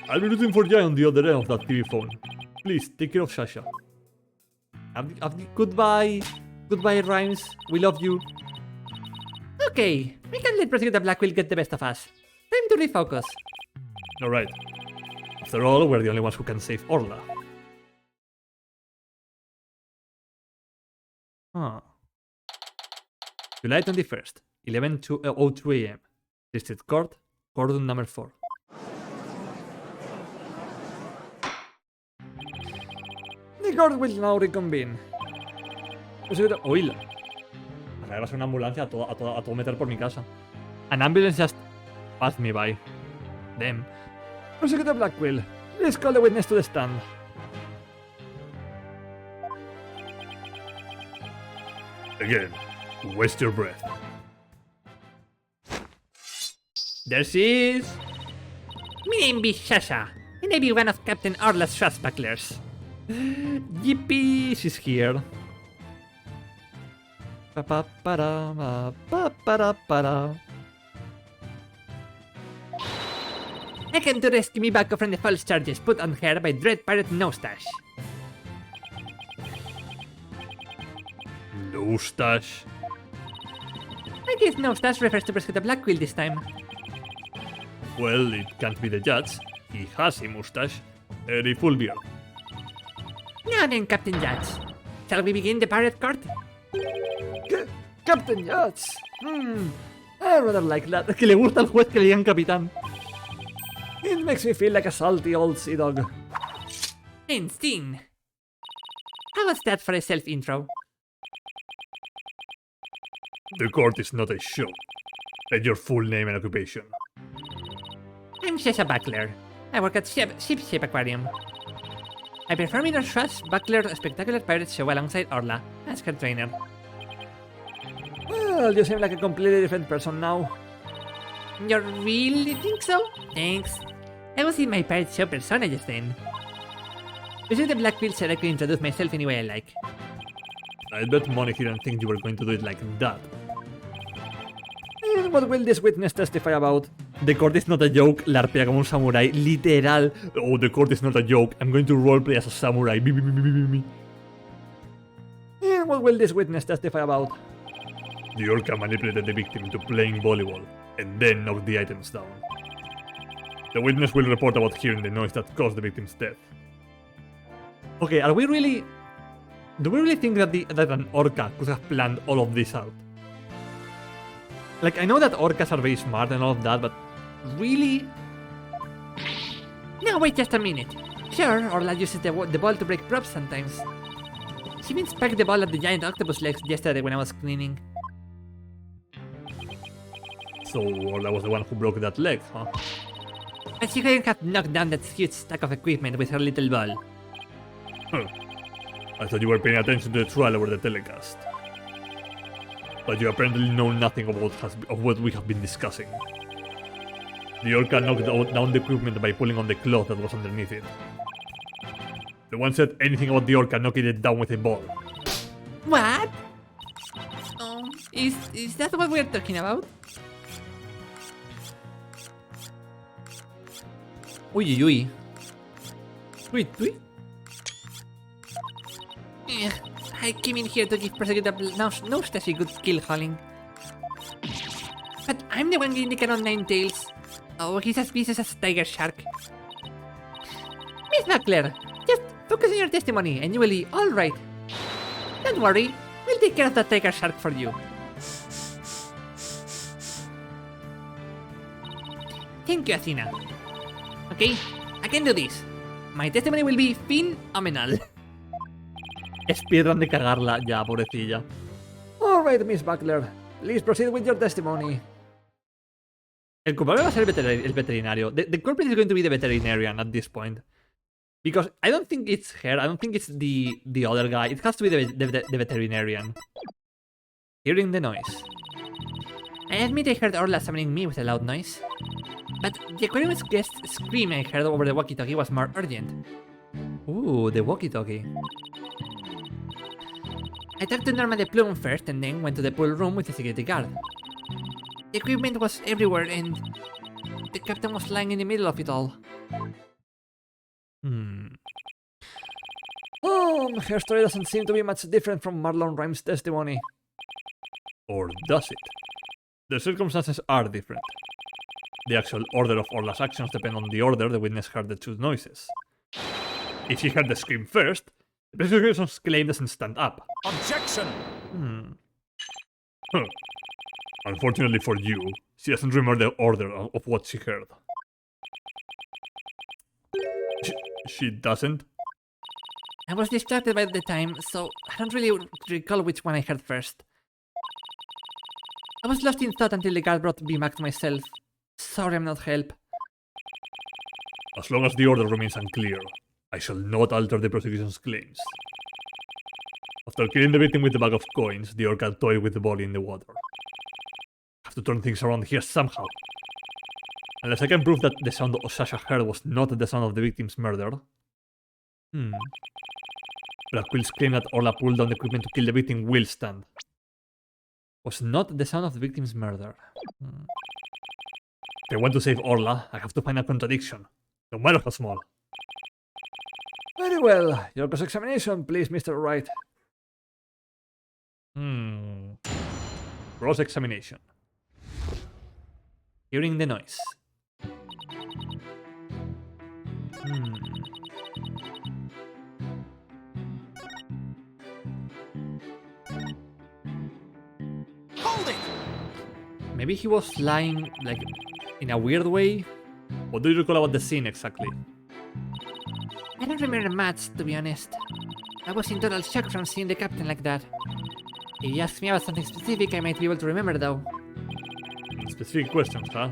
I'll be rooting for Jai on the other end of that TV phone. Please, take care of Sasha. Goodbye. Goodbye, Rhymes. We love you. Okay, we can't let Prosecutor Blackwell get the best of us. Time to refocus. Alright. After all, we're the only ones who can save Orla. Huh. July 21st, 11:02 AM. District Court, Courtroom number 4. The court will now reconvene. Oíla. Acá va a ser una ambulancia a todo meter por mi casa. An ambulance just passed me by. Damn. Prosecutor Blackwell, please call the witness to the stand. Again, waste your breath. There she is. My name is Sasha, and I be one of Captain Orla's swashbucklers. Yippee, she's here. Pa-pa-para-pa-pa-para-para. I came to rescue me back from the false charges put on her by Dread Pirate Nostache. Nostache? I guess Nostache refers to Prosecutor Blackwell this time. Well, it can't be the judge. He has a mustache and a full beard. Now then, Captain Judge. Shall we begin the pirate court? Captain Judge. I rather like that. Que le gusta al juez que le digan capitán. It makes me feel like a salty old sea dog. And scene. How was that for a self-intro? The court is not a show. And your full name and occupation. I'm Sasha Buckler. I work at Ship Shape Aquarium. I perform in our Buckler Spectacular Pirate Show alongside Orla as her trainer. Well, you seem like a completely different person now. You really think so? Thanks. I was in my pirate show persona just then. President Blackwell said I could introduce myself any way I like. I bet money he didn't think you were going to do it like that. What will this witness testify about? The court is not a joke, larpea como un samurai, literal. Oh, the court is not a joke. I'm going to roleplay as a samurai. What will this witness testify about? The orca manipulated the victim into playing volleyball, and then knocked the items down. The witness will report about hearing the noise that caused the victim's death. Okay, are we really... Do we really think that an orca could have planned all of this out? Like, I know that orcas are very smart and all of that, but really? Now wait just a minute. Sure, Orla uses the ball to break props sometimes. She even spiked the ball at the giant octopus legs yesterday when I was cleaning. So Orla was the one who broke that leg, huh? But she couldn't have knocked down that huge stack of equipment with her little ball. Huh. I thought you were paying attention to the trial over the telecast. But you apparently know nothing of what we have been discussing. The orca knocked down the equipment by pulling on the cloth that was underneath it. No one said anything about the orca knocking it down with a ball. What? Is that what we're talking about? Uy, uy, uy. Tweet, tweet. Ugh, I came in here to give Prosecutor Nostasy good skill hauling. But I'm the one getting the canon 9 tails. Oh, he's as vicious as Tiger Shark. Miss Buckler, just focus on your testimony and you will be alright. Don't worry, we'll take care of the Tiger Shark for you. Thank you, Athena. Okay, I can do this. My testimony will be phenomenal. Speedrun de cagarla ya, pobrecilla. Alright, Miss Buckler. Please proceed with your testimony. El culpable va a ser el veterinario. The culprit is going to be the veterinarian at this point. Because I don't think it's her, I don't think it's the other guy. It has to be the veterinarian. Hearing the noise. I admit I heard Orla summoning me with a loud noise. But the aquarium's guest scream I heard over the walkie-talkie was more urgent. Ooh, the walkie-talkie. I talked to Norma the Plume first and then went to the pool room with the security guard. The equipment was everywhere and the captain was lying in the middle of it all. Her story doesn't seem to be much different from Marlon Rhymes' testimony. Or does it? The circumstances are different. The actual order of Orla's actions depend on the order the witness heard the two noises. If she heard the scream first, the prosecution's claim doesn't stand up. Objection! Huh. Unfortunately for you, she doesn't remember the order of what she heard. She doesn't? I was distracted by the time, so I don't really recall which one I heard first. I was lost in thought until the guard brought me back to myself. Sorry I'm not help. As long as the order remains unclear, I shall not alter the prosecution's claims. After killing the victim with the bag of coins, the orca toyed with the body in the water. I have to turn things around here somehow. Unless I can prove that the sound Sasha heard was not the sound of the victim's murder. Blackwell's claim that Orla pulled down the equipment to kill the victim will stand. Was not the sound of the victim's murder. If I want to save Orla, I have to find a contradiction, no matter how small. Very well. Your cross-examination, please, Mr. Wright. Cross-examination. Hearing the noise. Hold it! Maybe he was lying, like, in a weird way? What do you recall about the scene exactly? I don't remember much, to be honest. I was in total shock from seeing the captain like that. If you ask me about something specific, I might be able to remember though. Specific questions, huh?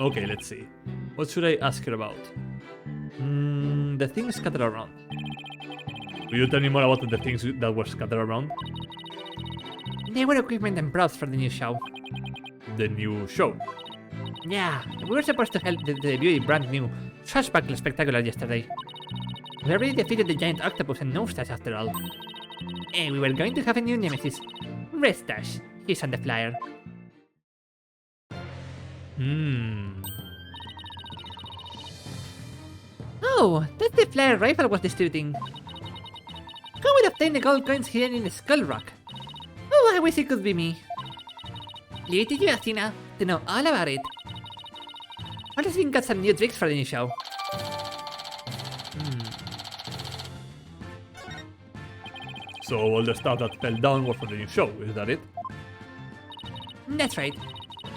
Okay, let's see. What should I ask her about? The things scattered around. Will you tell me more about the things that were scattered around? They were equipment and props for the new show. The new show. Yeah, we were supposed to help debut a brand new Swashbuckler Spectacular yesterday. We already defeated the giant octopus and Nostas after all. And we were going to have a new nemesis, Restash. He's on the flyer. Oh, that's the flyer rifle was distributing. Who would obtain the gold coins hidden in the Skull Rock? Oh, I wish it could be me. Leave it to you, Athena, to know all about it. What has been got some new tricks for the new show? So all the stuff that fell down was for the new show, is that it? That's right.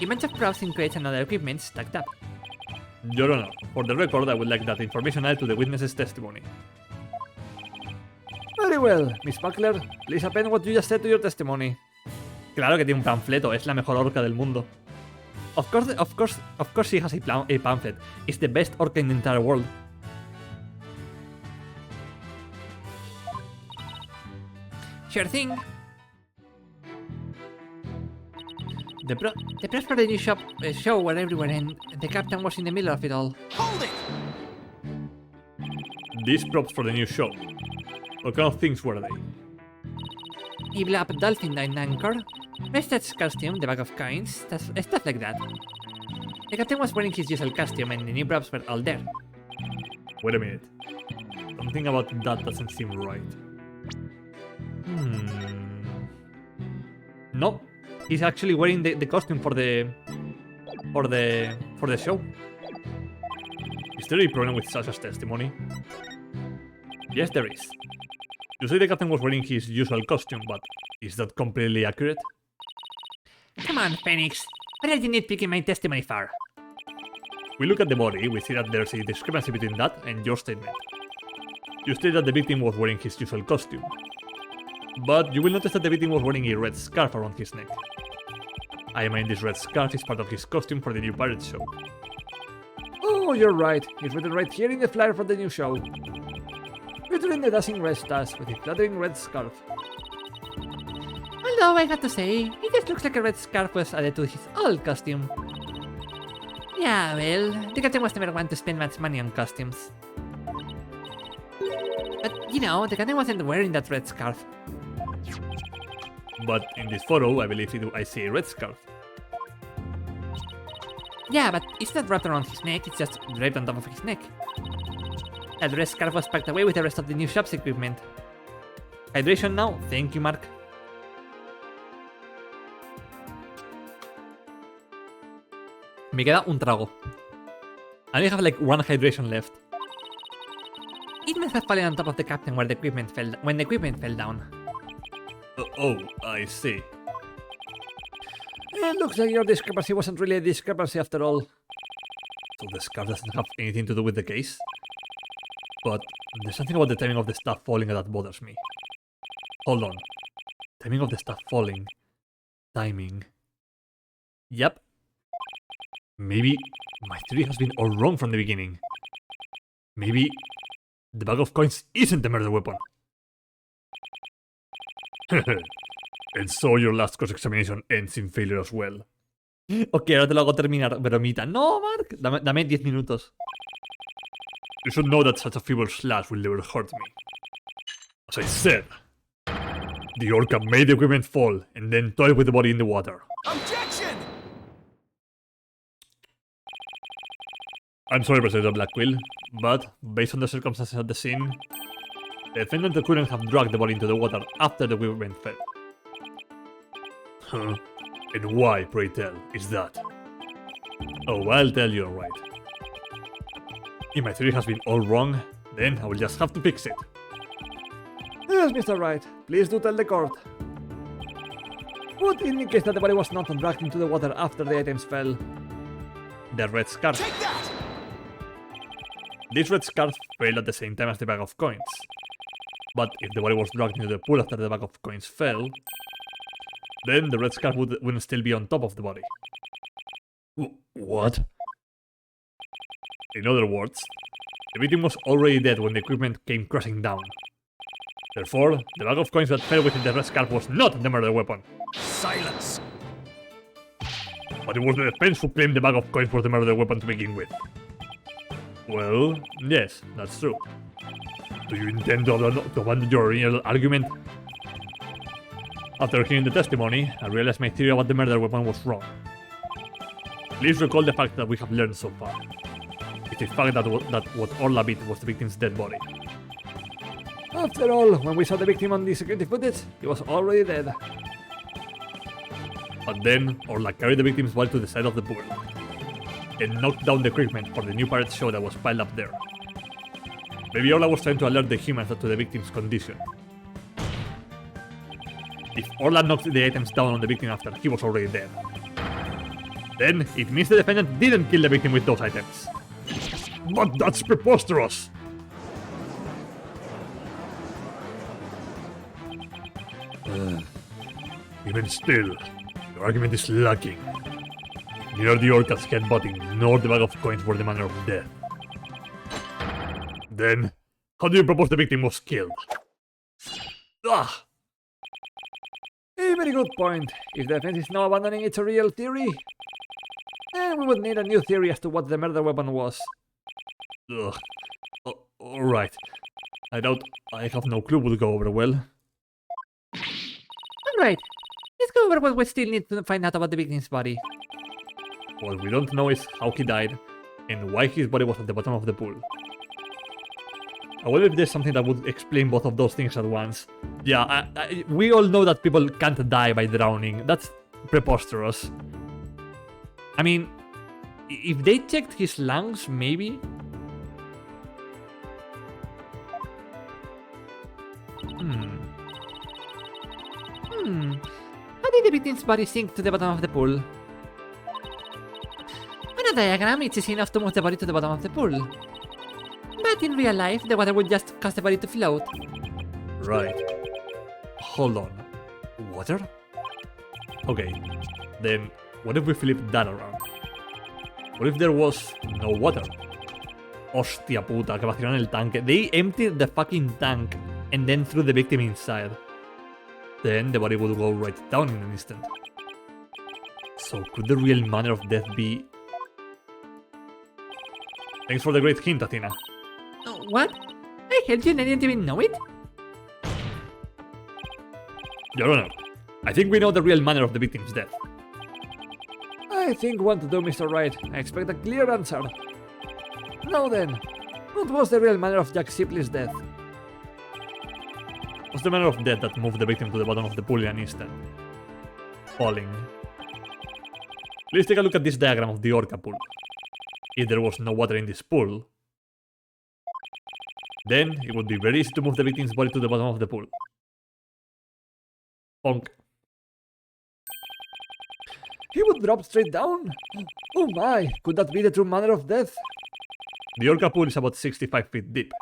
A bunch of browsing crates and other equipment stacked up. Your Honor, for the record, I would like that information added to the witness's testimony. Very well, Miss Buckler. Please append what you just said to your testimony. Claro que tiene un panfleto, es la mejor orca del mundo. Of course she has a pamphlet. It's the best orca in the entire world. Sure thing. The press for the new show were everywhere and the captain was in the middle of it all. Hold it! These props for the new show. What kind of things were they? A blew up dolphin in anchor, Prestat's costume, the bag of coins, stuff like that. The captain was wearing his usual costume and the new props were all there. Wait a minute. Something about that doesn't seem right. No, he's actually wearing the costume for the show. Is there a problem with Sasha's testimony? Yes, there is. You say the captain was wearing his usual costume, but is that completely accurate? Come on, Phoenix. What are you nitpicking my testimony for? We look at the body, we see that there's a discrepancy between that and your statement. You state that the victim was wearing his usual costume. But you will notice that the victim was wearing a red scarf around his neck. I imagine this red scarf is part of his costume for the new pirate show. Oh, you're right. It's written right here in the flyer for the new show. Featuring the dancing red stars with a fluttering red scarf. Although I have to say, it just looks like a red scarf was added to his old costume. Yeah, well, the captain was never one to spend much money on costumes. But, you know, the captain wasn't wearing that red scarf. But in this photo, I believe I see a red scarf. Yeah, but it's not wrapped around his neck, it's just draped on top of his neck. That red scarf was packed away with the rest of the new shop's equipment. Hydration now. Thank you, Mark. Me queda un trago. I only have like one hydration left. It must have fallen on top of the captain when the equipment fell down. Oh, I see. It looks like your discrepancy wasn't really a discrepancy after all. So the scarf doesn't have anything to do with the case? But there's something about the timing of the stuff falling that bothers me. Hold on. Timing of the stuff falling. Timing. Yep. Maybe my theory has been all wrong from the beginning. Maybe the bag of coins isn't the murder weapon. And so your last cross-examination ends in failure as well. Ok, ahora te lo hago terminar, bromita. No, Mark, dame 10 minutos. You should know that such a feeble slash will never hurt me. As I said, the orca made the equipment fall and then toyed with the body in the water. Objection! I'm sorry, President Blackquill, but based on the circumstances at the scene, the defendant couldn't have dragged the body into the water after the equipment fell. Huh? And why, pray tell, is that? Oh, I'll tell you, alright. If my theory has been all wrong, then I will just have to fix it. Yes, Mr. Wright. Please do tell the court. What indicates that the body was not dragged into the water after the items fell? The red scarf. Take that! This red scarf fell at the same time as the bag of coins. But if the body was dragged into the pool after the bag of coins fell, then the red scarf wouldn't still be on top of the body. What? In other words, the victim was already dead when the equipment came crashing down. Therefore, the bag of coins that fell within the red scarf was not the murder weapon. Silence! But it was the defense who claimed the bag of coins was the murder weapon to begin with. Well, yes, that's true. Do you intend to abandon your original argument? After hearing the testimony, I realized my theory about the murder weapon was wrong. Please recall the fact that we have learned so far. It's a fact that what Orla beat was the victim's dead body. After all, when we saw the victim on the security footage, he was already dead. But then, Orla carried the victim's body to the side of the pool and knocked down the equipment for the new pirate show that was piled up there. Maybe Orla was trying to alert the humans to the victim's condition. If Orla knocked the items down on the victim after he was already dead, Then it means the defendant didn't kill the victim with those items. But that's preposterous! Even still, your argument is lacking. Neither the Orca's headbutting nor the bag of coins were the manner of death. Then, how do you propose the victim was killed? Ah! A very good point. If the defense is now abandoning its real theory, then we would need a new theory as to what the murder weapon was. Ugh. Alright. I doubt I have no clue would go over well. Alright, let's go over what we still need to find out about the victim's body. What we don't know is how he died, and why his body was at the bottom of the pool. I wonder if there's something that would explain both of those things at once. Yeah, we all know that people can't die by drowning. That's preposterous. I mean, if they checked his lungs, maybe? How did the victim's body sink to the bottom of the pool? On a diagram, it's easy enough to move the body to the bottom of the pool. But in real life, the water would just cause the body to float. Right. Hold on. Water? Okay. Then, what if we flip that around? What if there was no water? Hostia puta, que vaciaron el tanque. They emptied the fucking tank and then threw the victim inside. Then the body would go right down in an instant. So could the real manner of death be... Thanks for the great hint, Athena. What? I heard you and I didn't even know it? Your Honor, I think we know the real manner of the victim's death. I think what to do, Mr. Wright. I expect a clear answer. Now then, what was the real manner of Jack Sibley's death? What's the manner of death that moved the victim to the bottom of the pool in an instant? Falling. Please take a look at this diagram of the Orca pool. If there was no water in this pool, then it would be very easy to move the victim's body to the bottom of the pool. Bonk. He would drop straight down? Oh my, could that be the true manner of death? The Orca pool is about 65 feet deep.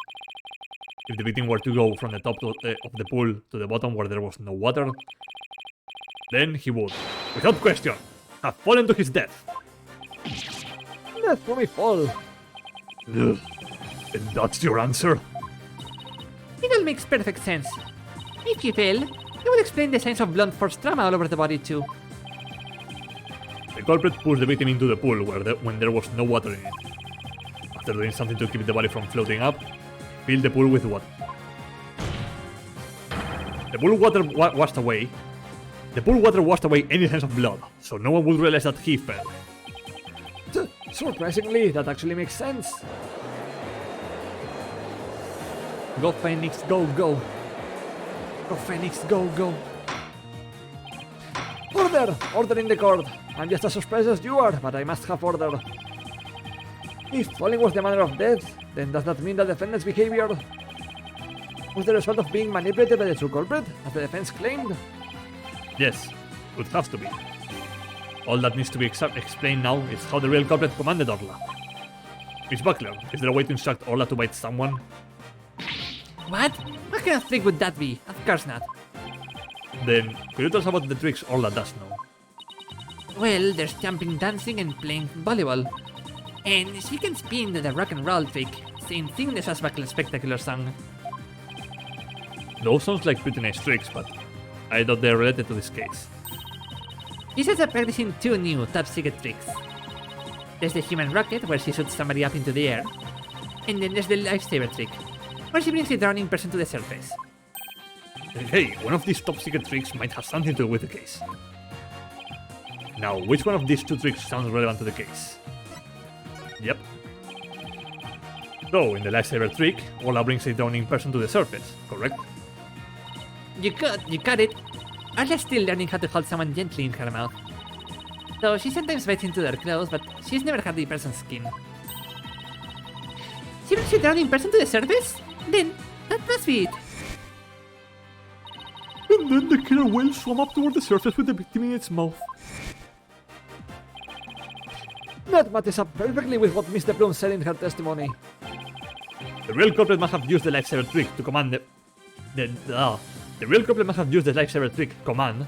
If the victim were to go from the top of the pool to the bottom where there was no water, then he would, without question, have fallen to his death. Death from a fall. Ugh. And that's your answer? It all makes perfect sense. If you fail, it would explain the signs of blunt force trauma all over the body too. The culprit pushed the victim into the pool when there was no water in it. After doing something to keep the body from floating up, filled the pool with water. The pool water washed away. The pool water washed away any sense of blood, so no one would realize that he fell. Surprisingly, that actually makes sense. Go Phoenix, go, go. Go Phoenix, go, go. Order! Order in the court. I'm just as surprised as you are, but I must have order. If falling was the manner of death, then does that mean the defendant's behavior was the result of being manipulated by the true culprit, as the defense claimed? Yes, would have to be. All that needs to be explained now is how the real culprit commanded Orla. Miss Buckler, is there a way to instruct Orla to bite someone? What? What kind of trick would that be? Of course not. Then, could you tell us about the tricks Orla does know? Well, there's jumping, dancing, and playing volleyball. And she can spin the rock and roll trick, same thing as Buckler's spectacular song. Those sounds like pretty nice tricks, but I doubt they're related to this case. She says they're practicing two new top secret tricks. There's the human rocket, where she shoots somebody up into the air. And then there's the lifesaver trick, where she brings a drowning person to the surface. Hey, one of these top secret tricks might have something to do with the case. Now, which one of these two tricks sounds relevant to the case? Yep. So, in the lifesaver trick, Orla brings a drowning person to the surface, correct? You got it. Orla's still learning how to hold someone gently in her mouth. So she sometimes bites into their clothes, but she's never had the person's skin. She brings a drowning person to the surface? Then, that must be it. And then the killer whale swam up toward the surface with the victim in its mouth. That matches up perfectly with what Miss De Bloom said in her testimony. The real culprit must have used the lifesaver trick to command the real culprit must have used the lifesaver trick command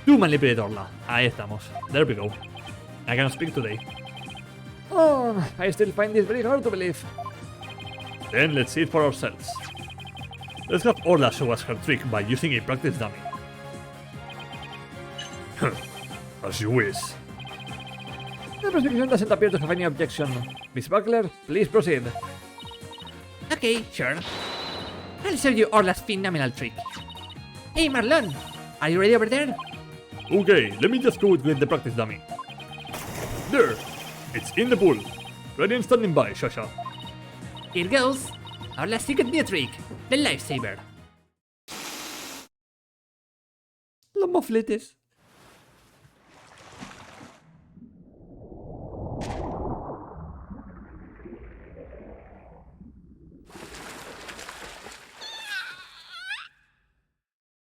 to manipulate Orla. Ahí estamos. There we go. I can speak today. Oh, I still find this very hard to believe. Then let's see it for ourselves. Let's have Orla show us her trick by using a practice dummy. As you wish. The prosecution doesn't appear to have any objection. Miss Buckler, please proceed. Okay, sure. I'll show you Orla's phenomenal trick. Hey Marlon, are you ready over there? Okay, let me just go with the practice dummy. There! It's in the pool. Ready and standing by, Shasha. Here goes. Orla's secret new trick, the lifesaver. Los mofletes.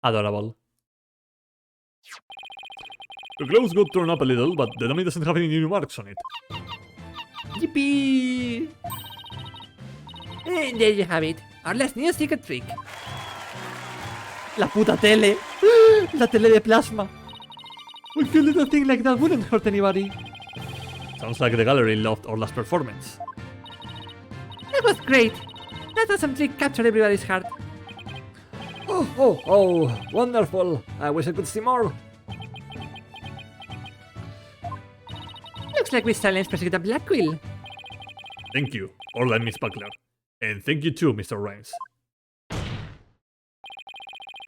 Adorable. The gloves got torn up a little, but the dummy doesn't have any new marks on it. Yippee! And there you have it, Orla's new secret trick. La puta tele. La tele de plasma. A cute little thing like that wouldn't hurt anybody. Sounds like the gallery loved Orla's performance. That was great. That awesome trick captured everybody's heart. Oh, wonderful. I wish I could see more. Looks like we silenced Prosecutor Blackquill. Thank you, Orla and Miss Buckler. And thank you too, Mr. Rhymes.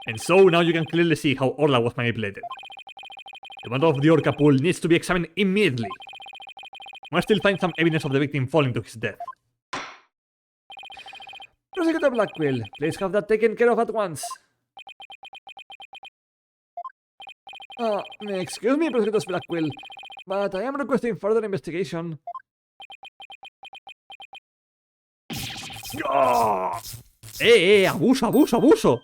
And so now you can clearly see how Orla was manipulated. The matter of the Orca pool needs to be examined immediately. We must still find some evidence of the victim falling to his death. Prosecutor Blackquill, please have that taken care of at once. Excuse me, Prosecutor Blackquill, but I am requesting further investigation. Abuso!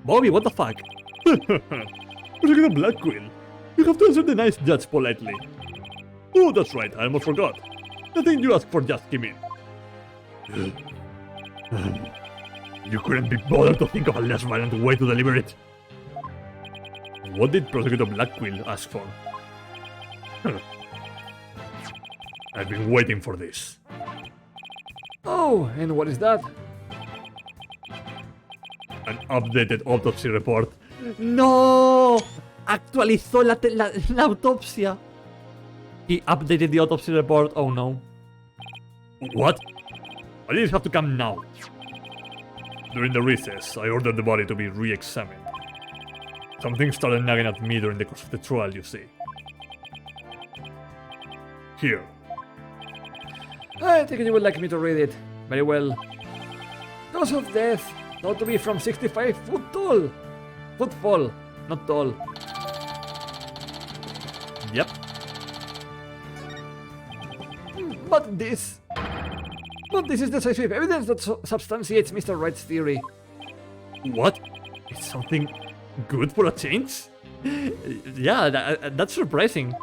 Bobby, what the fuck? Prosecutor Blackquill, you have to answer the nice judge politely. Oh, that's right, I almost forgot. The thing you asked for just came in. You couldn't be bothered to think of a less violent way to deliver it. What did Prosecutor Blackquill ask for? I've been waiting for this. Oh, and what is that? An updated autopsy report. No! Actualizó la autopsia. He updated the autopsy report, oh no. What? Why did it have to come now? During the recess, I ordered the body to be re-examined. Something started nagging at me during the course of the trial, you see. Here. I think you would like me to read it. Very well. Cause of death, thought to be from 65 foot tall. Footfall, not tall. Yep. But this is decisive evidence that substantiates Mr. Wright's theory. What? Is something good for a change? Yeah, that's surprising.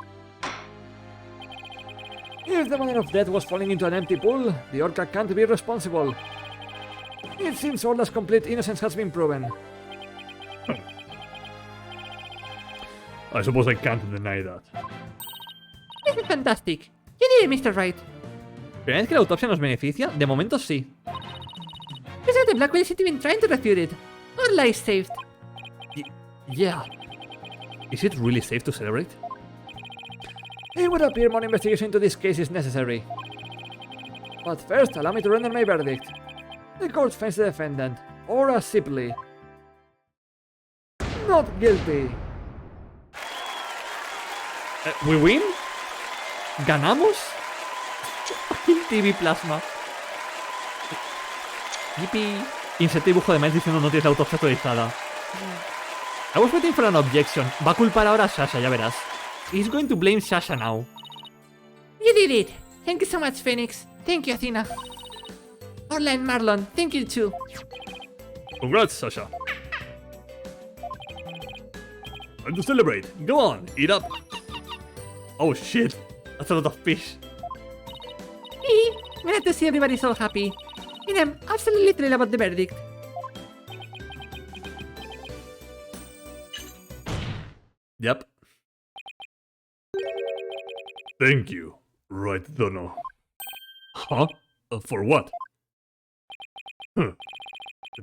If the manner of death was falling into an empty pool, the Orca can't be responsible. It seems Orla's complete innocence has been proven. I suppose I can't deny that. This is fantastic. You did it, Mr. Wright. ¿Creéis que la autopsia nos beneficia? De momento sí. President Blackwell isn't even trying to refute it. Orla is saved. Yeah. Is it really safe to celebrate? It would appear more investigation into this case is necessary. But first, allow me to render my verdict. The court finds the defendant, Ora Sipley, not guilty. We win? ¿Ganamos? Fucking TV Plasma. Yippee. Insert dibujo de Miles diciendo no tienes la autopsia actualizada. I was waiting for an objection. Va a culpar ahora a Sasha, ya verás. He's going to blame Sasha now. You did it. Thank you so much, Phoenix. Thank you, Athena. Orla and Marlon, thank you too. Congrats, Sasha. Time to celebrate. Go on, eat up. Oh shit, that's a lot of fish. Glad to see everybody so happy. And I'm absolutely thrilled about the verdict. Yep. Thank you, right, Dono? Huh? For what? The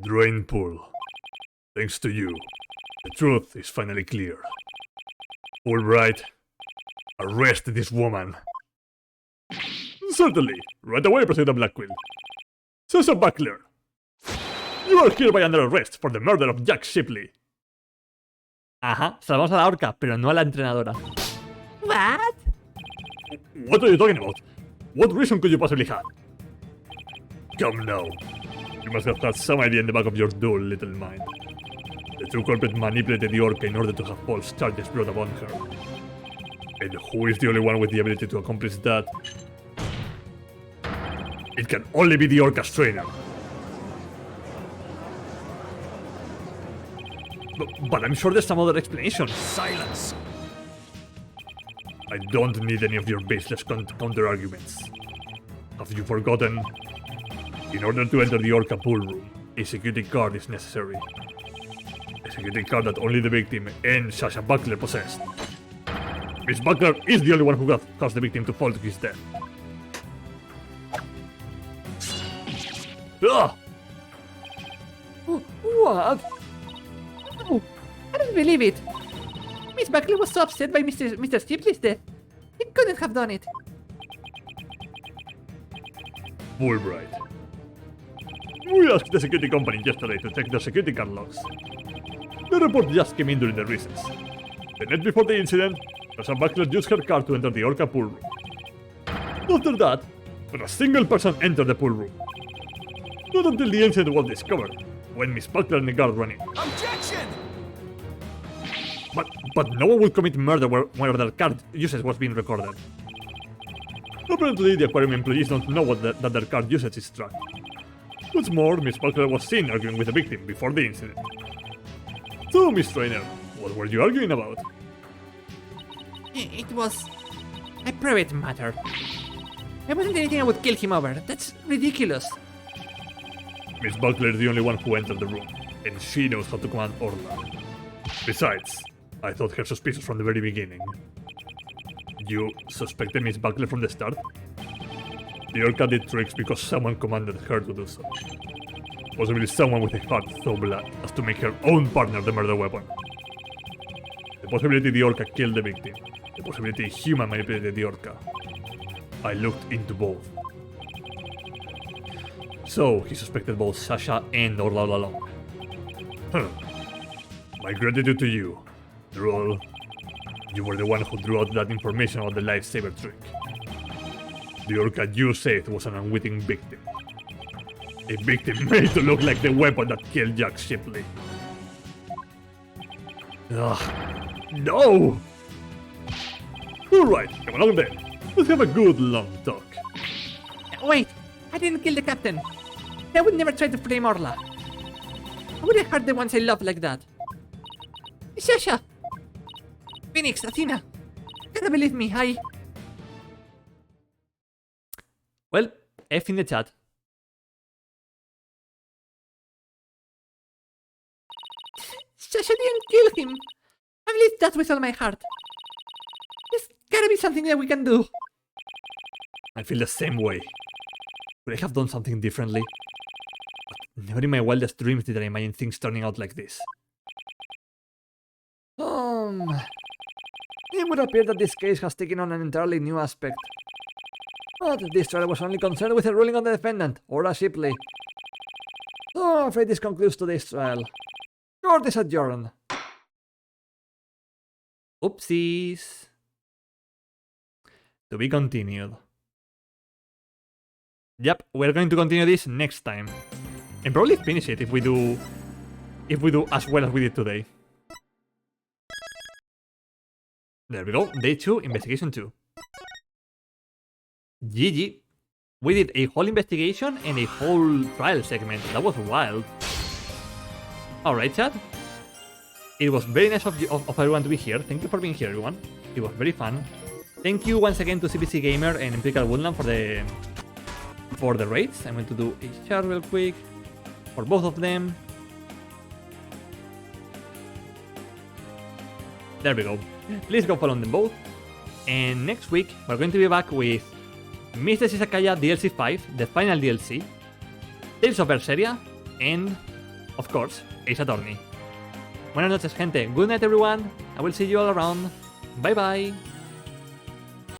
drain pool. Thanks to you, the truth is finally clear. All right, arrest this woman. Certainly. Right away, President Blackquill. Cesar Buckler, you are hereby under arrest for the murder of Jack Shipley. Ajá, salvamos a la orca, pero no a la entrenadora. What? What are you talking about? What reason could you possibly have? Come now. You must have had some idea in the back of your dull little mind. The true culprit manipulated the orca in order to have false charges brought upon her. And who is the only one with the ability to accomplish that? It can only be the orca's trainer. But I'm sure there's some other explanation. Silence! I don't need any of your baseless counter-arguments. Have you forgotten? In order to enter the orca pool room, a security card is necessary. A security card that only the victim and Sasha Buckler possessed. Miss Buckler is the only one who caused the victim to fall to his death. Ah! What? Oh, I don't believe it. Miss Buckley was so upset by Mr. Shipley's death. He couldn't have done it. Fulbright. We asked the security company yesterday to check their security card logs. The report just came in during the recess. The night before the incident, Sasha Buckler used her card to enter the orca pool room. After that, not a single person entered the pool room. Not until the incident was discovered, when Miss Buckler and the guard ran in. Objection! But no one would commit murder where their card usage was being recorded. Apparently, the aquarium employees don't know that their card usage is tracked. What's more, Miss Buckler was seen arguing with the victim before the incident. So, Miss Trainer, what were you arguing about? It was a private matter. There wasn't anything I would kill him over. That's ridiculous. Miss Buckler is the only one who entered the room, and she knows how to command Orla. Besides, I thought her suspicious from the very beginning. You suspected Miss Buckler from the start? The orca did tricks because someone commanded her to do so. Possibly someone with a heart so black as to make her own partner the murder weapon. The possibility the orca killed the victim. The possibility a human manipulated the orca. I looked into both. So, he suspected both Sasha and Orla all along. My gratitude to you, Droll. You were the one who drew out that information about the lifesaver trick. The orca you saved was an unwitting victim. A victim made to look like the weapon that killed Jack Shipley. Ugh, no! Alright, come along then. Let's have a good long talk. Wait, I didn't kill the captain. I would never try to frame Orla. I would have hurt the ones I love like that. Sasha! Phoenix, Athena! Gotta believe me, Well, F in the chat. Sasha didn't kill him! I believe that with all my heart. There's gotta be something that we can do. I feel the same way. Could I have done something differently? But never in my wildest dreams did I imagine things turning out like this. It would appear that this case has taken on an entirely new aspect. But this trial was only concerned with a ruling on the defendant, Orla Shipley. So I'm afraid this concludes today's trial. Court is adjourned. Oopsies. To be continued. Yep, we're going to continue this next time. And probably finish it if we do as well as we did today. There we go, day 2, investigation 2. GG. We did a whole investigation and a whole trial segment. That was wild. Alright, chat. It was very nice of everyone to be here. Thank you for being here, everyone. It was very fun. Thank you once again to CPC Gamer and Empirical Woodland for the raids. I'm going to do a share real quick for both of them. There we go. Please go follow them both. And next week, we're going to be back with Mr. Shisakaya DLC 5, the final DLC, Tales of Berseria, and, of course, Ace Attorney. Buenas noches, gente. Good night, everyone. I will see you all around. Bye bye.